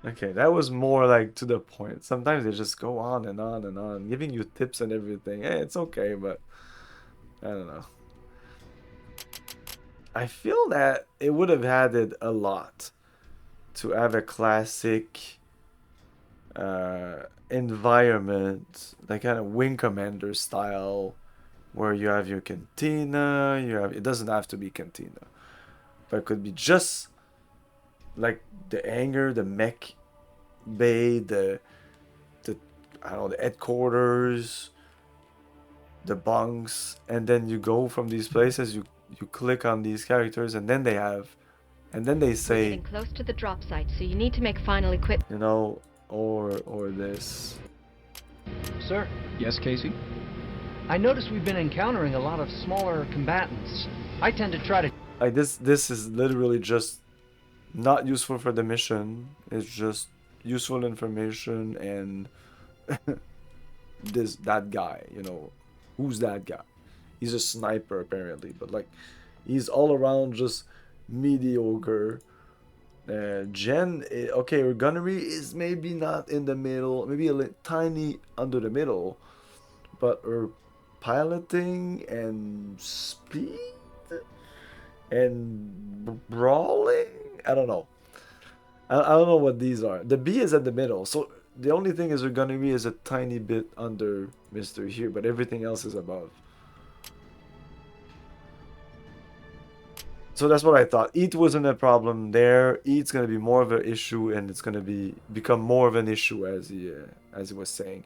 Okay, that was more like to the point. Sometimes they just go on and on and on, giving you tips and everything. Hey, it's okay, but I don't know. I feel that it would have added a lot to have a classic environment, like kind of Wing Commander style, where you have your cantina, it doesn't have to be cantina, but it could be just like the hangar, the mech bay, the I don't know, the headquarters, the bunks, and then you go from these places, you click on these characters, and then they say, we're getting close to the drop site, so you need to make final equipment. You know, or this. Sir? Yes, Casey? I notice we've been encountering a lot of smaller combatants. I tend to try to... Like this is literally just not useful for the mission. It's just useful information and that guy, you know, who's that guy? He's a sniper apparently, but like he's all around just mediocre. Jen, okay, her gunnery is maybe not in the middle, maybe a tiny under the middle, but her piloting and speed and brawling, I don't know. I don't know what these are. The B is at the middle, so the only thing is her gunnery is a tiny bit under Mr. here, but everything else is above. So that's what I thought. Eat wasn't a problem there. Eat's gonna be more of an issue, and it's gonna become more of an issue as he was saying.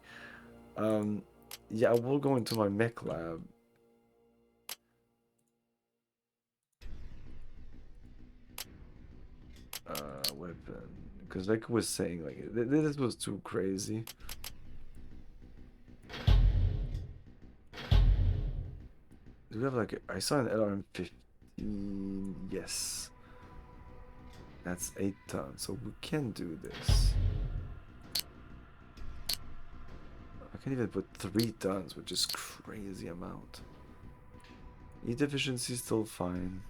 Yeah, we'll go into my mech lab. Weapon, because like I was saying, like this was too crazy. Do we have like I saw an LRM-15? Yes, that's 8 tons, so we can do this. I can even put 3 tons, which is crazy amount. Heat efficiency is still fine.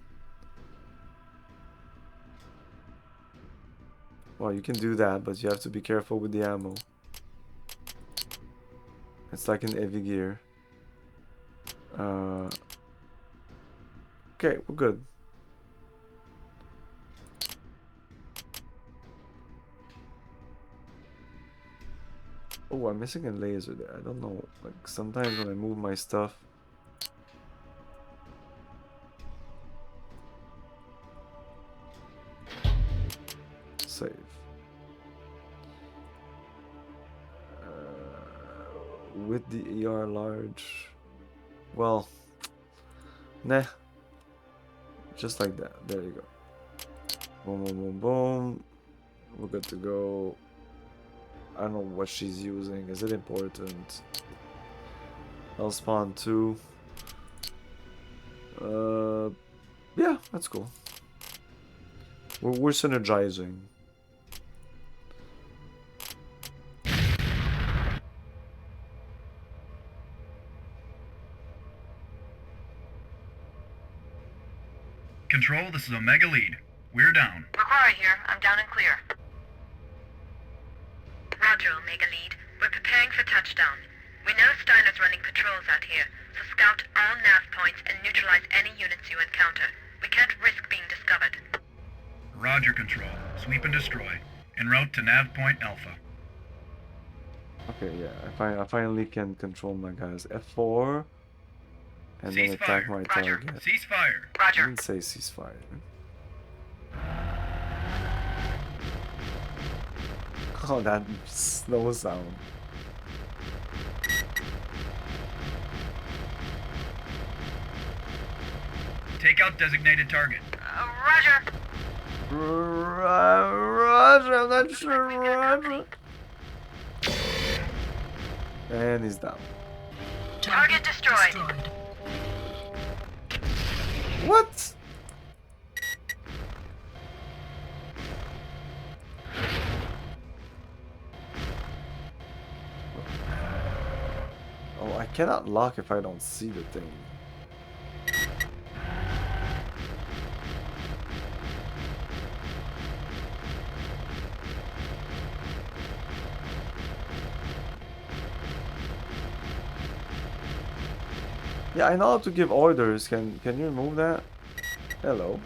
Well, you can do that, but you have to be careful with the ammo. It's like in heavy gear. Okay, we're good. Oh, I'm missing a laser there. I don't know. Like sometimes when I move my stuff. Save. With the ER large. Well, nah. Just like that. There you go. Boom, boom, boom, boom. We're good to go. I don't know what she's using. Is it important? I'll spawn 2. Yeah, that's cool. We're synergizing. Control, this is Omega Lead. We're down. MechWarrior here. I'm down and clear. Roger, Omega Lead. We're preparing for touchdown. We know Steiner's running patrols out here, so scout all nav points and neutralize any units you encounter. We can't risk being discovered. Roger, Control. Sweep and destroy. En route to nav point Alpha. Okay, yeah, I finally can control my guys. F4. And then attack my target. Ceasefire. Roger. I didn't say ceasefire. Oh, that snow sound. Take out designated target. Roger. Roger, I'm not sure, Roger. And he's down. Target destroyed. What? Oh, I cannot lock if I don't see the thing. Yeah, I know how to give orders. Can you remove that? Hello.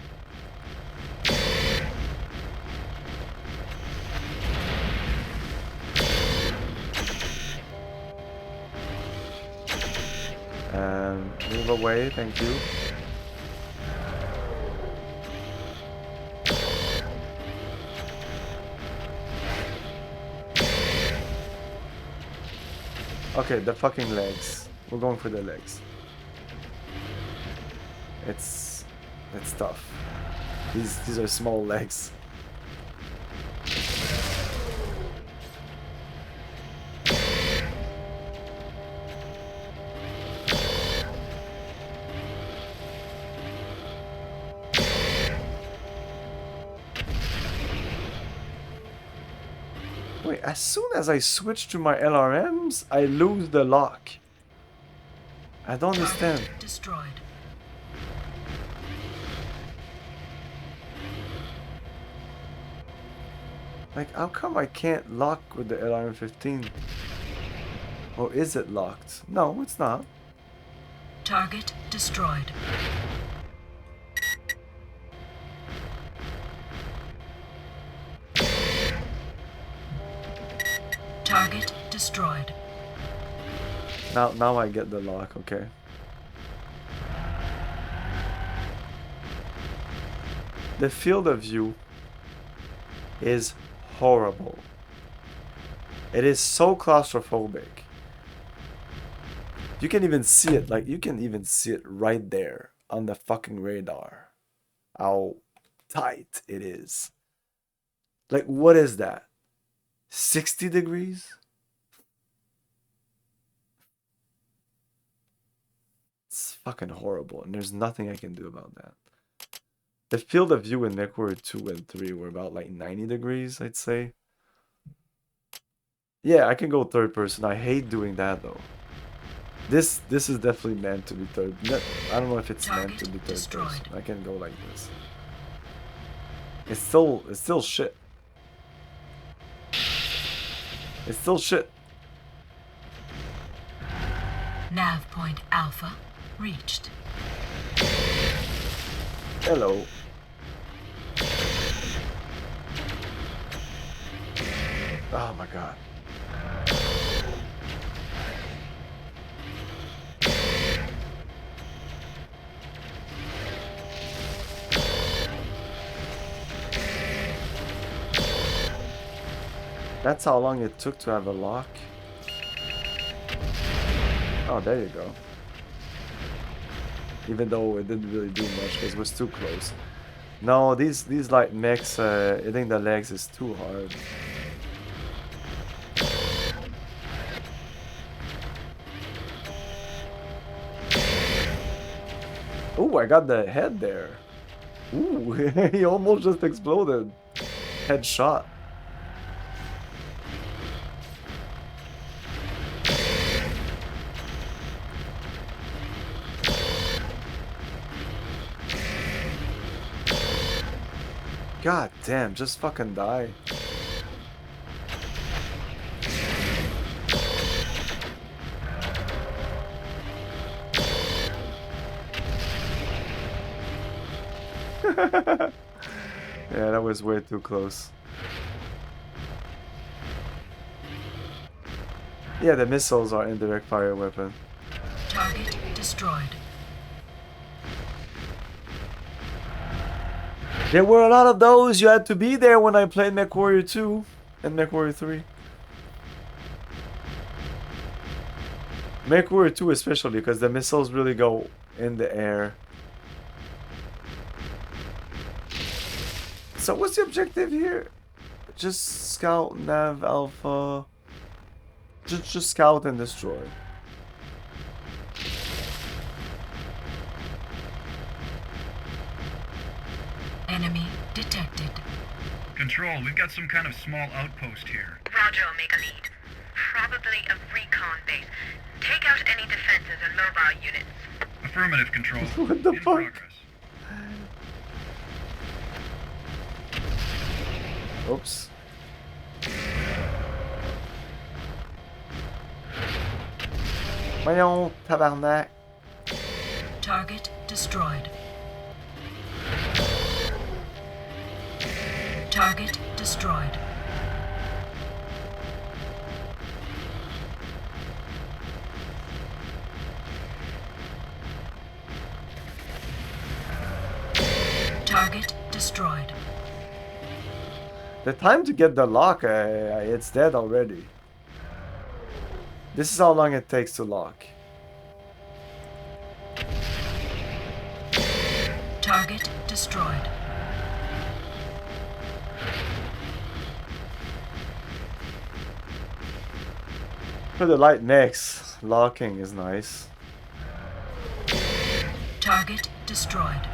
Move away, thank you. Okay, the fucking legs. We're going for the legs. It's tough. These are small legs. doing? As soon as I switch to my LRMs, I lose the lock. I don't understand. Destroyed. Like, how come I can't lock with the LRM-15? Or is it locked? No, it's not. Target destroyed. Target destroyed. Now I get the lock, okay. The field of view is horrible. It is so claustrophobic. You can even see it, like you can even see it right there on the fucking radar. How tight it is. Like, what is that? 60 degrees? It's fucking horrible, and there's nothing I can do about that. The field of view in MechWarrior 2 and 3 were about like 90 degrees, I'd say. Yeah, I can go third person. I hate doing that though. This is definitely meant to be third. I don't know if it's meant to be third person. I can go like this. It's still shit. It's still shit. Nav point Alpha reached. Hello. Oh my god. That's how long it took to have a lock. Oh, there you go. Even though it didn't really do much because it was too close. No, these light mechs, hitting the legs is too hard. Ooh, I got the head there. Ooh, he almost just exploded. Headshot. God damn, just fucking die. Yeah, that was way too close. Yeah, the missiles are indirect fire weapon. Target destroyed. There were a lot of those. You had to be there when I played MechWarrior 2 and MechWarrior 3. MechWarrior 2 especially, because the missiles really go in the air. So what's the objective here? Just scout, nav, alpha. Just scout and destroy. Enemy detected. Control, we've got some kind of small outpost here. Roger, Omega Lead. Probably a recon base. Take out any defenses or mobile units. Affirmative, Control. What the fuck? Progress. Oops. Voyons, tabarnak. Target destroyed. Target destroyed. Target destroyed. The time to get the lock, it's dead already. This is how long it takes to lock. Target destroyed. For the light mechs, locking is nice. Target destroyed.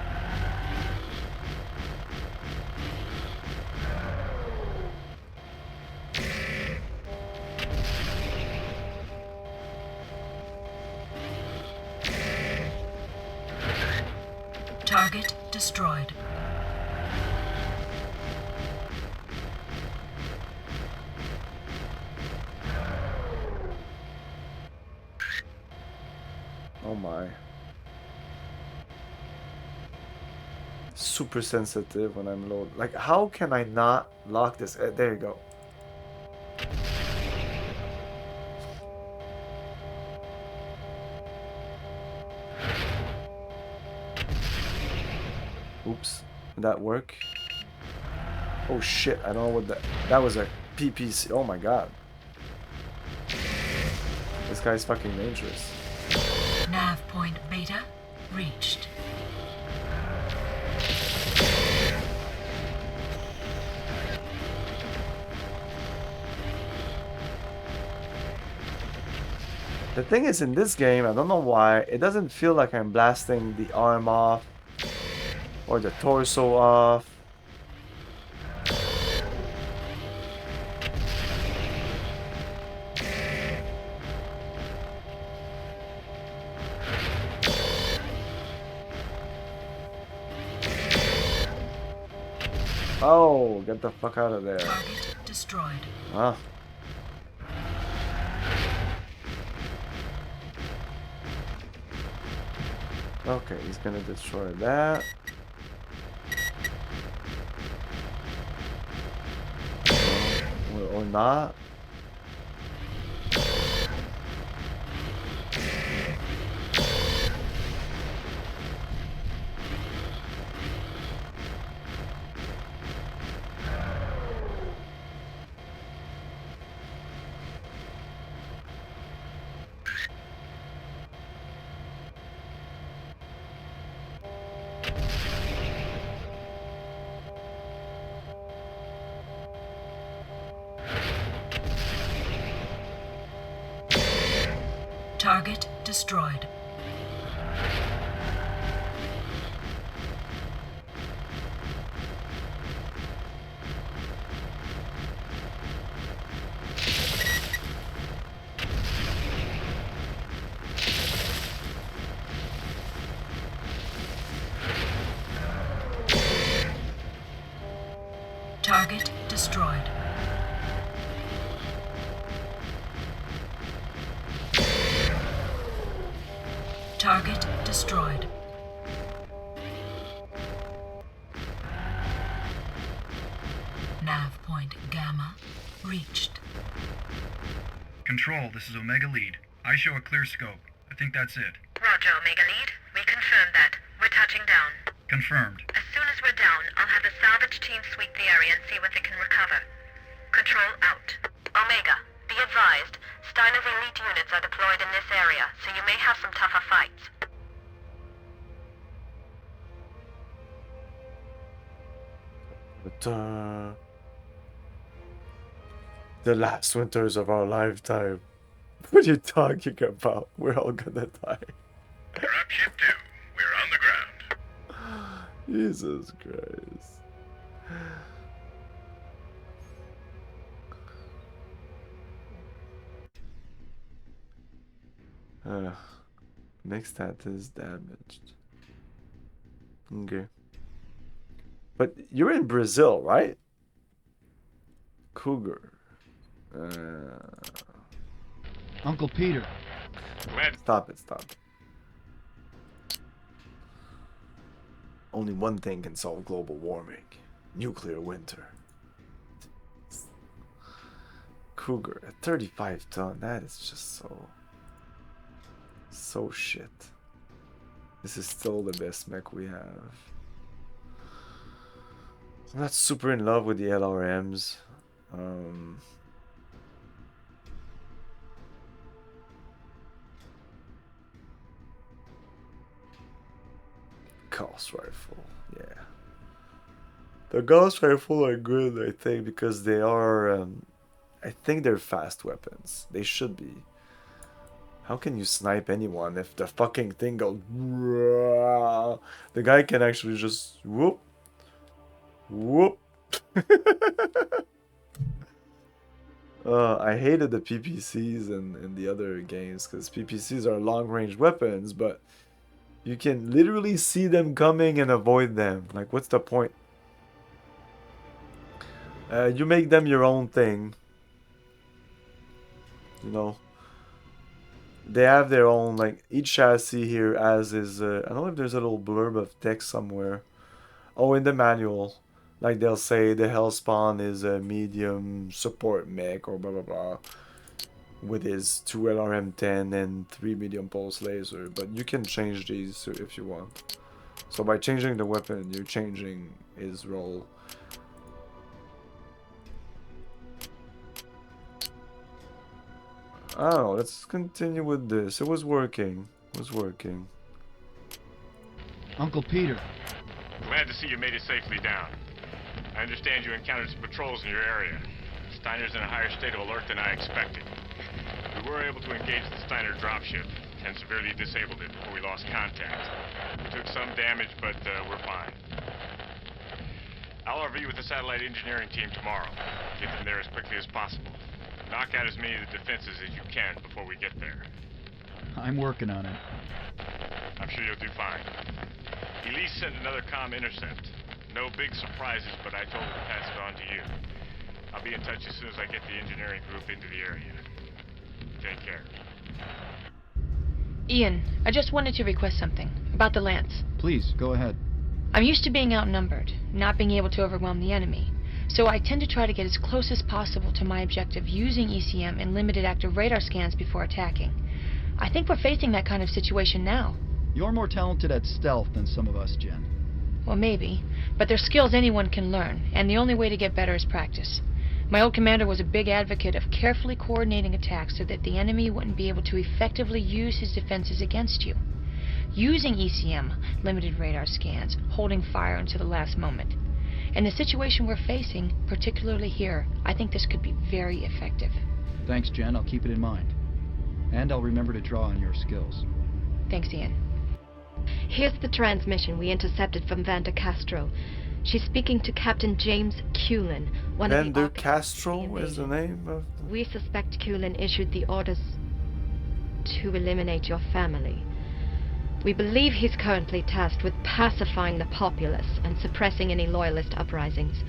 Target destroyed. Oh my. Super sensitive when I'm low. Like, how can I not lock this? There you go. Oops. Did that work? Oh shit, I don't know what that was a PPC. Oh my god. This guy's fucking dangerous. Nav point beta reached. The thing is, in this game, I don't know why, it doesn't feel like I'm blasting the arm off or the torso off. Oh, get the fuck out of there. Target destroyed. Ah. Okay, he's gonna destroy that. Or not. Target destroyed. Target destroyed. Target destroyed. Nav point Gamma reached. Control, this is Omega Lead. I show a clear scope. I think that's it. Roger, Omega Lead. We confirm that. We're touching down. Confirmed. As soon as we're down, I'll have the salvage team sweep the area and see what they can recover. Control out. Omega, be advised. Steiner's elite units are deployed in this area, so you may have some tougher fights. But, the last winters of our lifetime. What are you talking about? We're all gonna die. Dropship 2, we're on the ground. Jesus Christ. Next stat is damaged. Okay. But you're in Brazil, right? Cougar. Uncle Peter. Stop it, stop it. Only one thing can solve global warming. Nuclear winter. Cougar at 35 ton. That is just so shit. This is still the best mech we have. I'm not super in love with the LRMs. Gauss rifle, yeah. The Gauss rifle are good, I think, because they are. I think they're fast weapons. They should be. How can you snipe anyone if the fucking thing goes? The guy can actually just whoop, whoop. I hated the PPCs in the other games because PPCs are long-range weapons, but You can literally see them coming and avoid them. Like, what's the point? You make them your own thing. You know. They have their own, like, each chassis here as is, I don't know if there's a little blurb of text somewhere. Oh, in the manual. Like, they'll say the Hellspawn is a medium support mech or blah blah blah. With his 2 LRM-10 and 3 medium pulse laser. But you can change these if you want. So by changing the weapon, you're changing his role. I don't know, let's continue with this. It was working. It was working. Uncle Peter. Glad to see you made it safely down. I understand you encountered some patrols in your area. Steiner's in a higher state of alert than I expected. We were able to engage the Steiner dropship and severely disabled it before we lost contact. We took some damage, but we're fine. I'll RV with the satellite engineering team tomorrow. Get them there as quickly as possible. Knock out as many of the defenses as you can before we get there. I'm working on it. I'm sure you'll do fine. Elise sent another comm intercept. No big surprises, but I told her to pass it on to you. I'll be in touch as soon as I get the engineering group into the area. Take care. Ian, I just wanted to request something about the Lance. Please, go ahead. I'm used to being outnumbered, not being able to overwhelm the enemy. So I tend to try to get as close as possible to my objective using ECM and limited active radar scans before attacking. I think we're facing that kind of situation now. You're more talented at stealth than some of us, Jen. Well, maybe, but they're skills anyone can learn, and the only way to get better is practice. My old commander was a big advocate of carefully coordinating attacks so that the enemy wouldn't be able to effectively use his defenses against you. Using ECM, limited radar scans, holding fire until the last moment. In the situation we're facing, particularly here, I think this could be very effective. Thanks, Jen. I'll keep it in mind. And I'll remember to draw on your skills. Thanks, Ian. Here's the transmission we intercepted from Vander Castro. She's speaking to Captain James Culin, one of the Vander Castro is the name of... We suspect Culin issued the orders to eliminate your family. We believe he's currently tasked with pacifying the populace and suppressing any loyalist uprisings.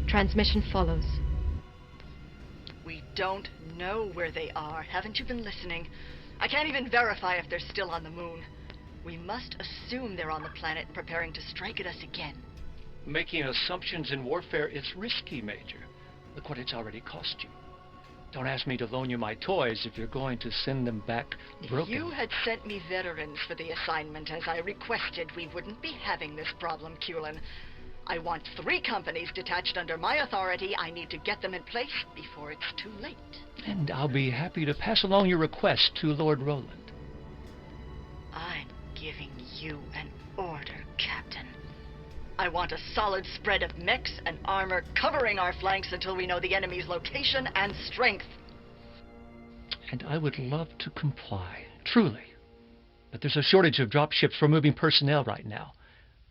Transmission follows. We don't know where they are. Haven't you been listening? I can't even verify if they're still on the moon. We must assume they're on the planet preparing to strike at us again. Making assumptions in warfare is risky, Major. Look what it's already cost you. Don't ask me to loan you my toys if you're going to send them back broken. If you had sent me veterans for the assignment as I requested, we wouldn't be having this problem, Culin. I want 3 companies detached under my authority. I need to get them in place before it's too late. And I'll be happy to pass along your request to Lord Roland. I'm giving you an order, Captain. I want a solid spread of mechs and armor covering our flanks until we know the enemy's location and strength. And I would love to comply, truly. But there's a shortage of dropships for moving personnel right now.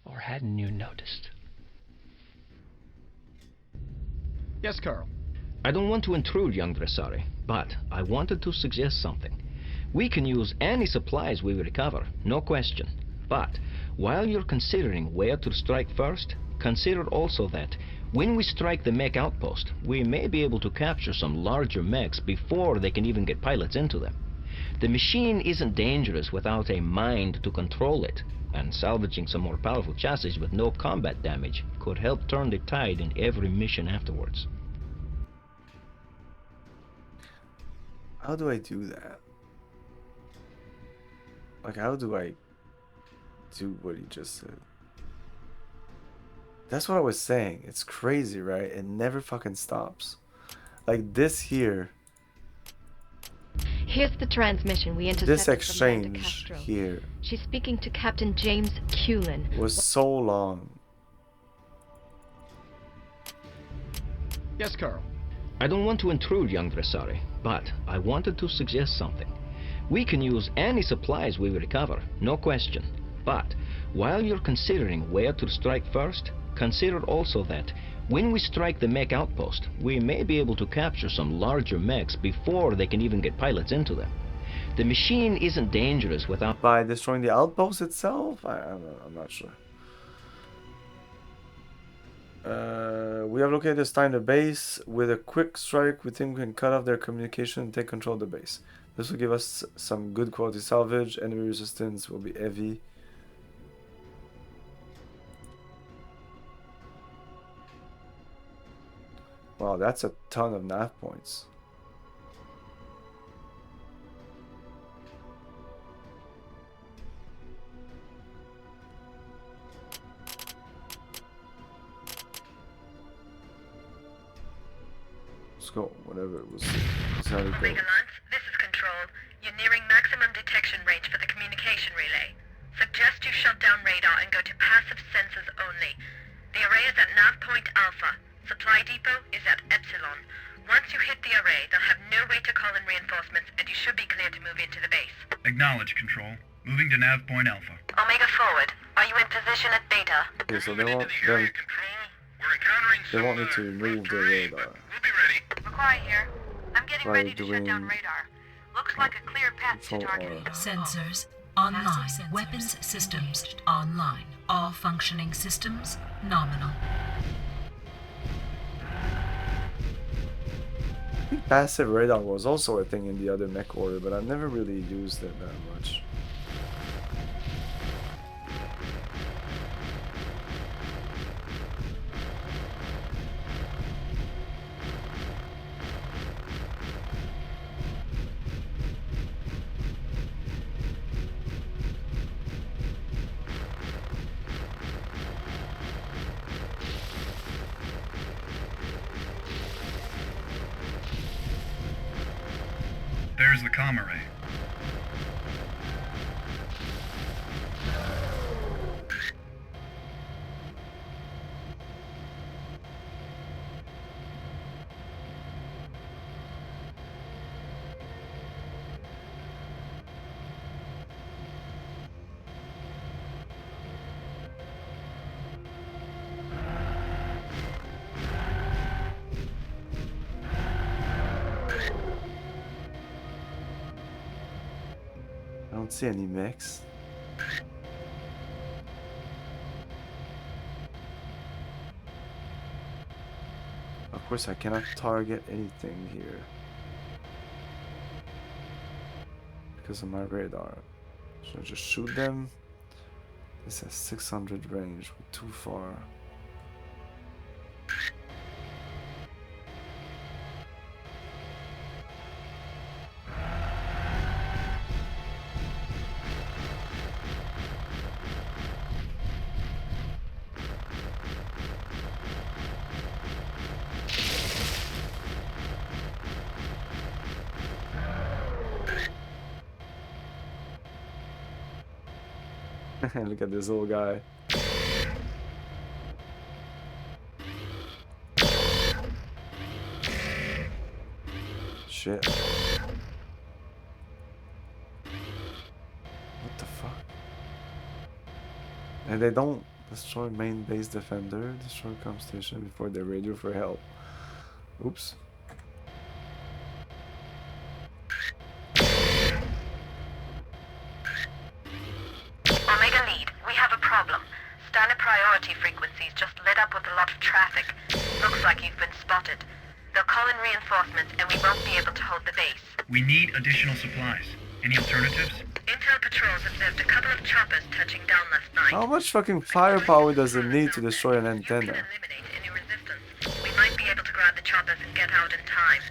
Or hadn't you noticed? Yes, Carl. I don't want to intrude, young Dressari, but I wanted to suggest something. We can use any supplies we recover, no question. But while you're considering where to strike first, consider also that when we strike the mech outpost, we may be able to capture some larger mechs before they can even get pilots into them. The machine isn't dangerous without a mind to control it, and salvaging some more powerful chassis with no combat damage could help turn the tide in every mission afterwards. How do I do that? Like, how do I do what he just said? That's what I was saying. It's crazy, right? It never fucking stops. Like this here. Here's the transmission we intercepted This exchange from here. She's speaking to Captain James Culin. Was so long. Yes, Carl. I don't want to intrude, young Dressari, but I wanted to suggest something. We can use any supplies we recover, no question. But while you're considering where to strike first, consider also that when we strike the mech outpost, we may be able to capture some larger mechs before they can even get pilots into them. The machine isn't dangerous without... By destroying the outpost itself? I'm not sure. We have located the Steiner base. With a quick strike, we think we can cut off their communication and take control of the base. This will give us some good quality salvage. Enemy resistance will be heavy. Wow, that's a ton of nav points. Let's go, whatever it was. Omega Lance, this is Control. You're nearing maximum detection range for the communication relay. Suggest you shut down radar and go to passive sensors only. The array is at nav point Alpha. Supply depot is at Epsilon. Once you hit the array, they'll have no way to call in reinforcements, and you should be clear to move into the base. Acknowledge, Control. Moving to nav point Alpha. Omega forward. Are you in position at Beta? Okay, so they want me to remove the radar. McQuarrie here. I'm getting By ready to shut down radar. Looks like a clear path to target. Sensors online. Weapons systems online. All functioning systems nominal. I think passive radar was also a thing in the other MechWarrior, but I've never really used it that much. There's the comm array. I don't see any mechs. Of course, I cannot target anything here because of my radar. Should I just shoot them? This has 600 range. We're too far. Look at this little guy. Shit. What the fuck? And they don't destroy main base defender, destroy comm station before they radio for help. Oops. Omega lead, we have a problem. Standard priority frequencies just lit up with a lot of traffic. Looks like you've been spotted. They'll call in reinforcements and we won't be able to hold the base. We need additional supplies. Any alternatives? Intel patrols observed a couple of choppers touching down last night. How much fucking firepower does it need to destroy an antenna? We might be able to grab the choppers and get out in time.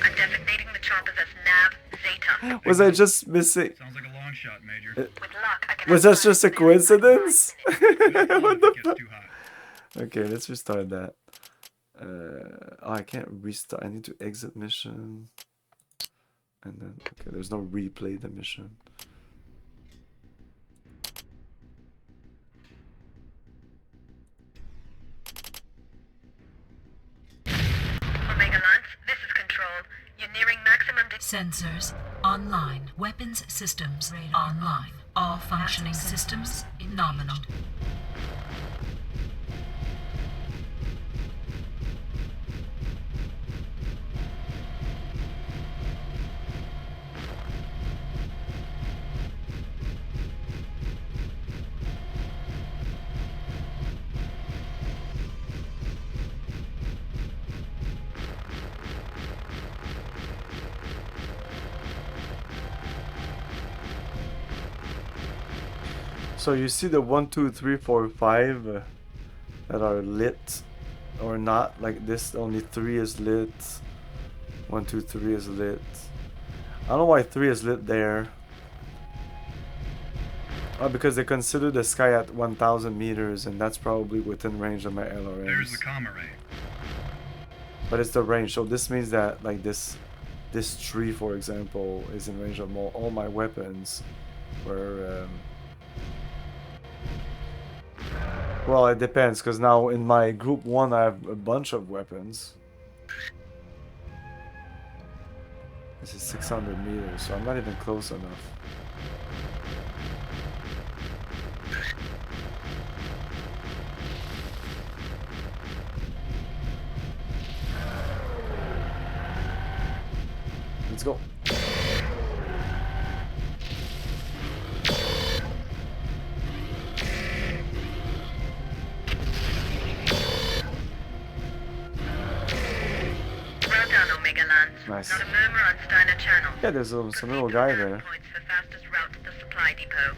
I'm designating the choppers as Nav Zeta. Was I just missing? Sounds like a long shot, Major. With luck, I can Was that just a coincidence? What the fuck? Okay, let's restart that. Oh, I can't restart. I need to exit mission. And then, okay, there's no replay the mission. Omega Lance, this is Control. You're nearing maximum Sensors online. Weapons systems online. All functioning systems nominal. So you see the 1, 2, 3, 4, 5 that are lit or not, like this. Only 3 is lit. 1, 2, 3 is lit. I don't know why 3 is lit there. Oh, because they consider the sky at 1,000 meters, and that's probably within range of my LRMs. There's the comm array. But it's the range, so this means that like this tree, for example, is in range of all my weapons. Where well, it depends, because now in my group 1 I have a bunch of weapons. This is 600 meters, so I'm not even close enough. Let's go. Well done, Omega Lance. Nice. Not a murmur on Steiner Channel. Yeah, there's some little guy there. Points for fastest route to the supply depot.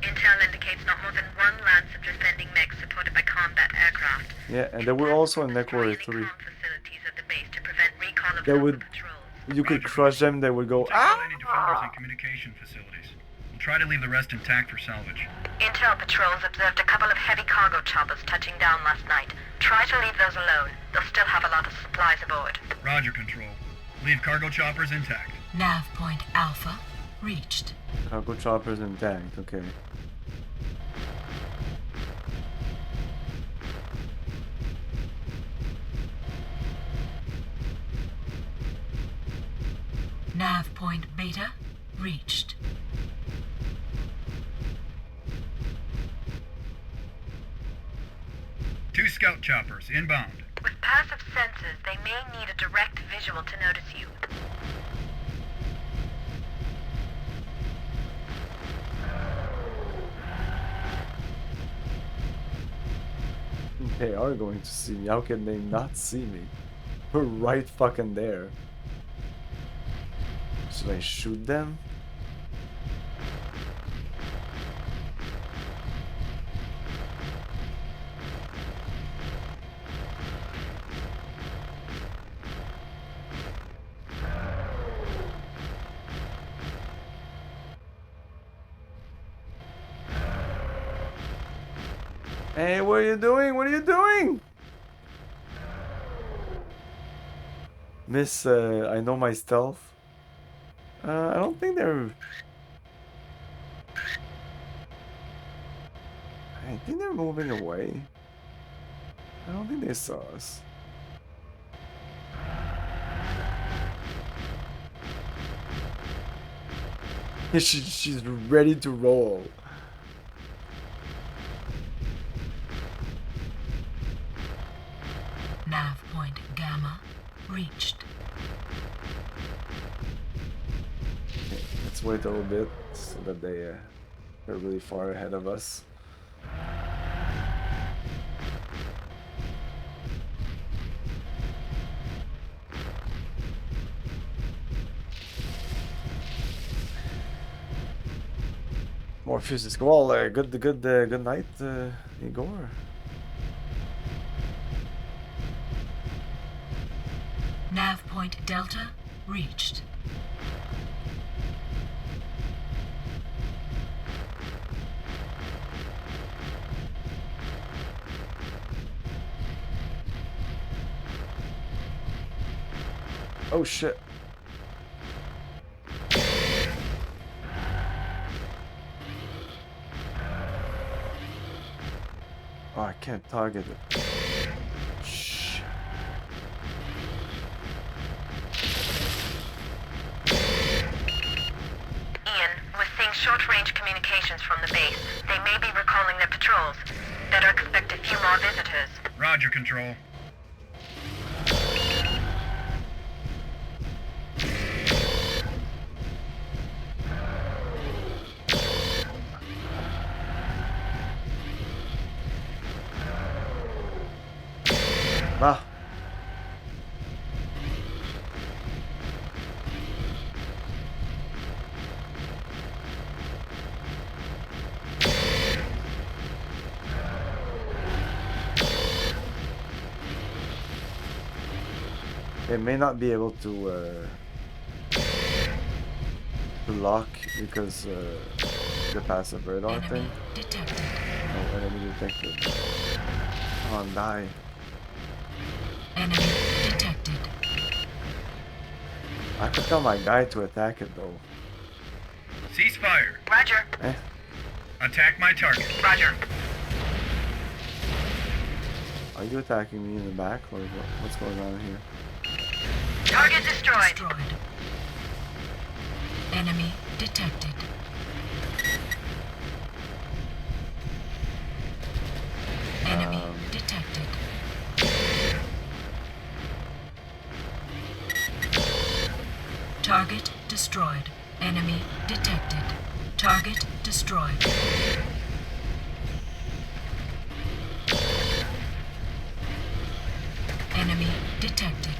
Intel indicates not more than one lance of defending mechs supported by combat aircraft. Yeah, and they were also in MechWarrior 3. Facilities at the base to prevent recon of They would, you could crush them. They would go Any defenders and communication facilities. We'll try to leave the rest intact for salvage. Intel patrols observed a couple of heavy cargo choppers touching down last night. Try to leave those alone. They'll still have a lot of supplies aboard. Roger, Control. Leave cargo choppers intact. Nav point Alpha reached. Cargo choppers and tank. Okay. Nav point Beta reached. Two scout choppers inbound. With passive sensors, they may need a direct visual to notice you. They are going to see me. How can they not see me? We're right fucking there. Should I shoot them? Hey, what are you doing? What are you doing? Miss, I know my stealth. I don't think they're... I think they're moving away. I don't think they saw us. She's ready to roll. Nav point Gamma reached. Okay, let's wait a little bit so that they're really far ahead of us. Morpheus is well. Good night, Igor. Nav point Delta reached. Oh shit. Oh, I can't target it. Shh. Ian, we're seeing short-range communications from the base. They may be recalling their patrols. Better expect a few more visitors. Roger, Control. Ah. It may not be able to lock because the passive radar thing. Oh, enemy detected. Come on, die. Enemy detected. I could tell my guy to attack it though. Ceasefire. Roger. Attack my target. Roger. Are you attacking me in the back or what's going on here? Target destroyed. Enemy detected. Enemy detected. Target destroyed. Enemy detected. Target destroyed. Enemy detected.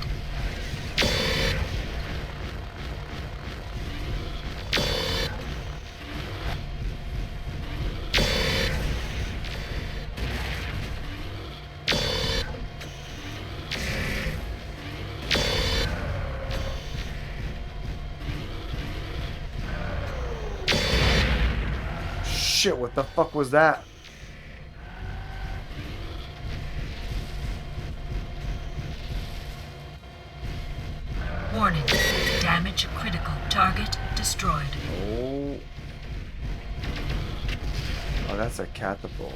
Shit, what the fuck was that? Warning. Damage critical. Target destroyed. Oh. Oh, that's a catapult.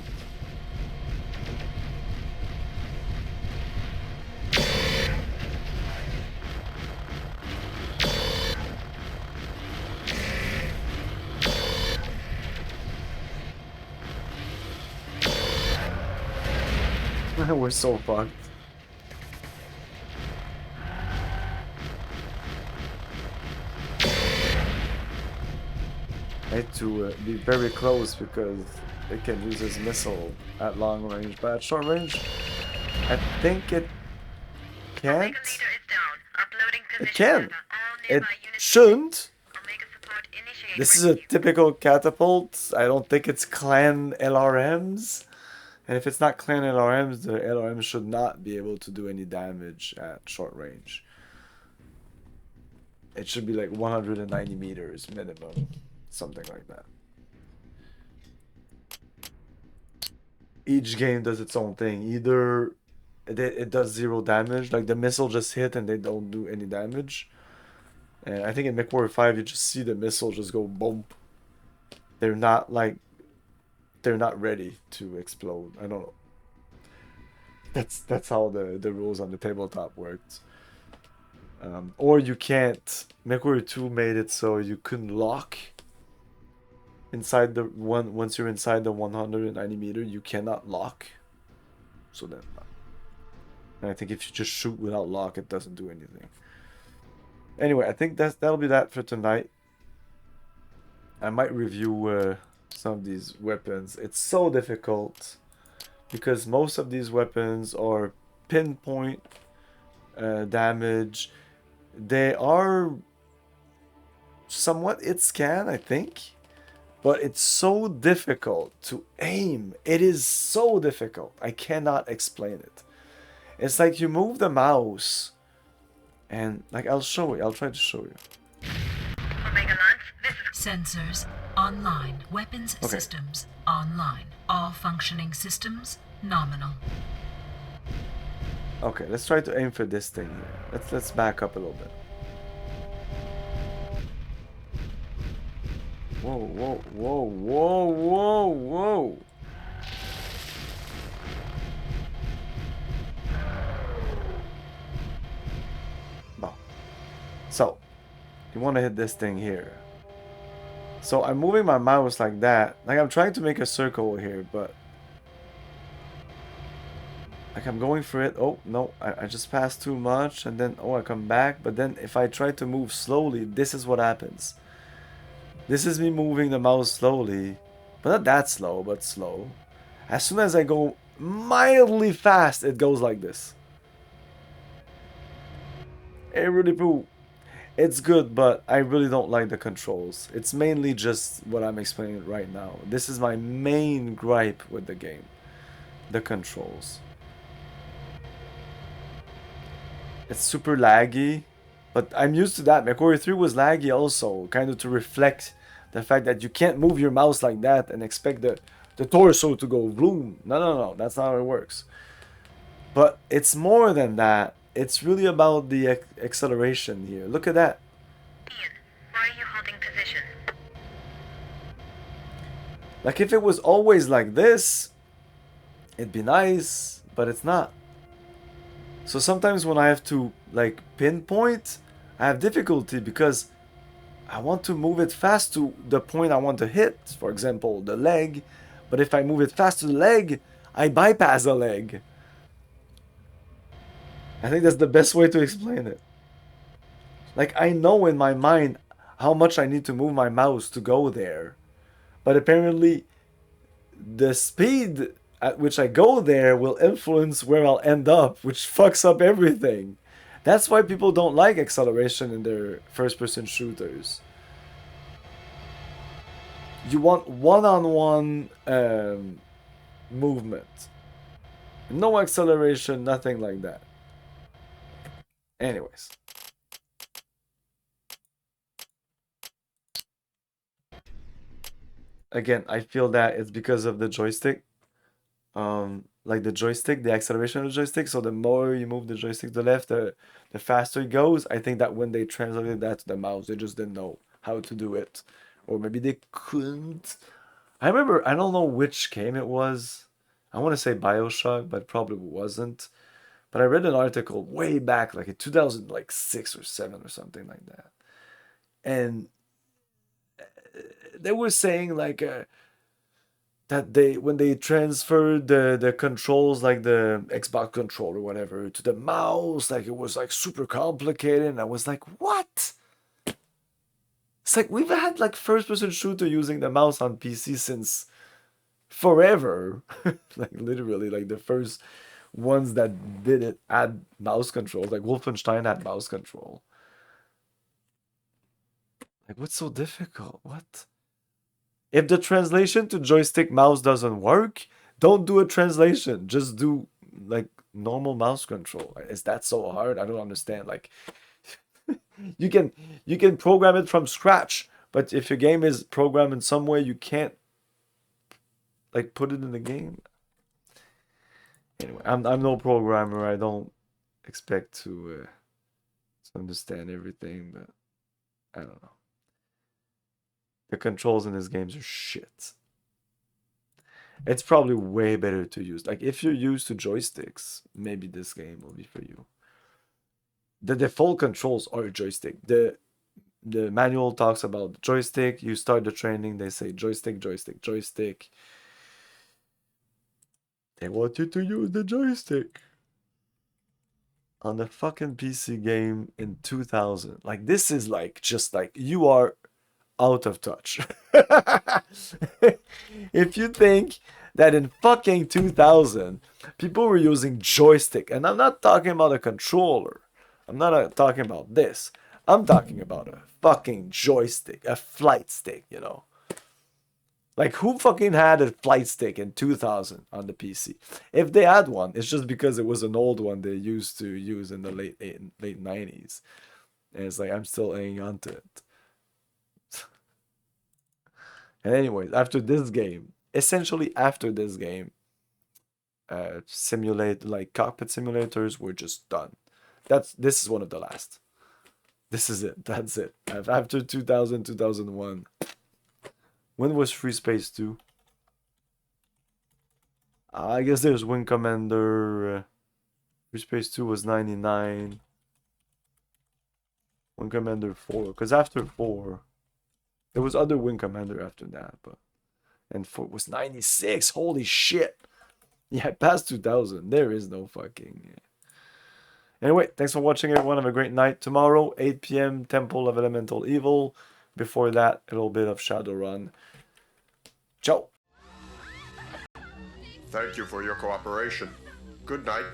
We're so fucked. I had to be very close because it can use his missile at long range, but at short range, I think it can't. It can. It shouldn't. This is a typical catapult. I don't think it's clan LRMs. And if it's not clan LRMs, the LRM should not be able to do any damage at short range. It should be like 190 meters minimum. Something like that. Each game does its own thing. Either it does 0 damage, like the missile just hit and they don't do any damage. And I think in MechWarrior 5 you just see the missile just go boom. They're not ready to explode. I don't know. That's how the rules on the tabletop worked. Or you can't. MechWarrior 2 made it so you couldn't lock inside the one. Once you're inside the 190 meter, you cannot lock. So then, and I think if you just shoot without lock, it doesn't do anything. Anyway, I think that'll be that for tonight. I might review some of these weapons. It's so difficult because most of these weapons are pinpoint damage. They are somewhat hit scan, I think, but it's so difficult to aim. It is so difficult. I cannot explain it. It's like you move the mouse and like I'll show you. I'll try to show you. Sensors online. Weapons systems online. All functioning systems nominal. Okay, let's try to aim for this thing here. Let's back up a little bit. Whoa, whoa, whoa, whoa, whoa, whoa. Bon. So, you want to hit this thing here. So I'm moving my mouse like that. Like I'm trying to make a circle here, but like I'm going for it. Oh, no, I just passed too much. And then, oh, I come back. But then if I try to move slowly, this is what happens. This is me moving the mouse slowly. But not that slow, but slow. As soon as I go mildly fast, it goes like this. Hey, Rudy Poo. It's good, but I really don't like the controls. It's mainly just what I'm explaining right now. This is my main gripe with the game. The controls. It's super laggy, but I'm used to that. MechWarrior 3 was laggy also, kind of to reflect the fact that you can't move your mouse like that and expect the torso to go bloom. No, that's not how it works. But it's more than that. It's really about the acceleration here. Look at that. Ian, why are you holding position? Like if it was always like this, it'd be nice, but it's not. So sometimes when I have to like pinpoint, I have difficulty because I want to move it fast to the point I want to hit, for example, the leg. But if I move it fast to the leg, I bypass the leg. I think that's the best way to explain it. Like I know in my mind how much I need to move my mouse to go there. But apparently the speed at which I go there will influence where I'll end up, which fucks up everything. That's why people don't like acceleration in their first-person shooters. You want one-on-one movement. No acceleration, nothing like that. Anyways. Again, I feel that it's because of the joystick. Like the joystick, the acceleration of the joystick. So the more you move the joystick to the left, the faster it goes. I think that when they translated that to the mouse, they just didn't know how to do it. Or maybe they couldn't. I remember, I don't know which game it was. I want to say BioShock, but probably wasn't. But I read an article way back, like in 2006 or 7 or something like that. And they were saying like that when they transferred the controls, like the Xbox controller or whatever, to the mouse, like it was like super complicated. And I was like, what? It's like we've had like first-person shooter using the mouse on PC since forever. Like literally, like the first ones that did it had mouse controls. Like Wolfenstein had mouse control. Like what's so difficult? What? If the translation to joystick mouse doesn't work, don't do a translation. Just do like normal mouse control. Is that so hard? I don't understand. Like you can program it from scratch, but if your game is programmed in some way, you can't like put it in the game. Anyway, I'm no programmer. I don't expect to understand everything, but I don't know. The controls in these games are shit. It's probably way better to use. Like if you're used to joysticks, maybe this game will be for you. The default controls are joystick. The manual talks about joystick. You start the training, they say joystick, joystick, joystick. They want you to use the joystick. On the fucking PC game in 2000. Like this is like just like you are out of touch. If you think that in fucking 2000 people were using joystick, and I'm not talking about a controller, I'm not talking about this, I'm talking about a fucking joystick, a flight stick, you know. Like who fucking had a flight stick in 2000 on the PC? If they had one, it's just because it was an old one they used to use in the late 90s. And it's like I'm still hanging on to it. And anyways, after this game, essentially after this game, like cockpit simulators were just done. This is one of the last. This is it. That's it. After 2000, 2001. When was Free Space 2? I guess there's Wing Commander. Free Space 2 was 99. Wing Commander 4. Because after 4, there was other Wing Commander after that. And 4 was 96. Holy shit. Yeah, past 2000. There is no fucking... Anyway, thanks for watching, everyone. Have a great night. Tomorrow, 8 p.m., Temple of Elemental Evil. Before that, a little bit of Shadowrun. Ciao. Thank you for your cooperation. Good night.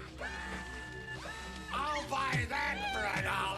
I'll buy that for $1.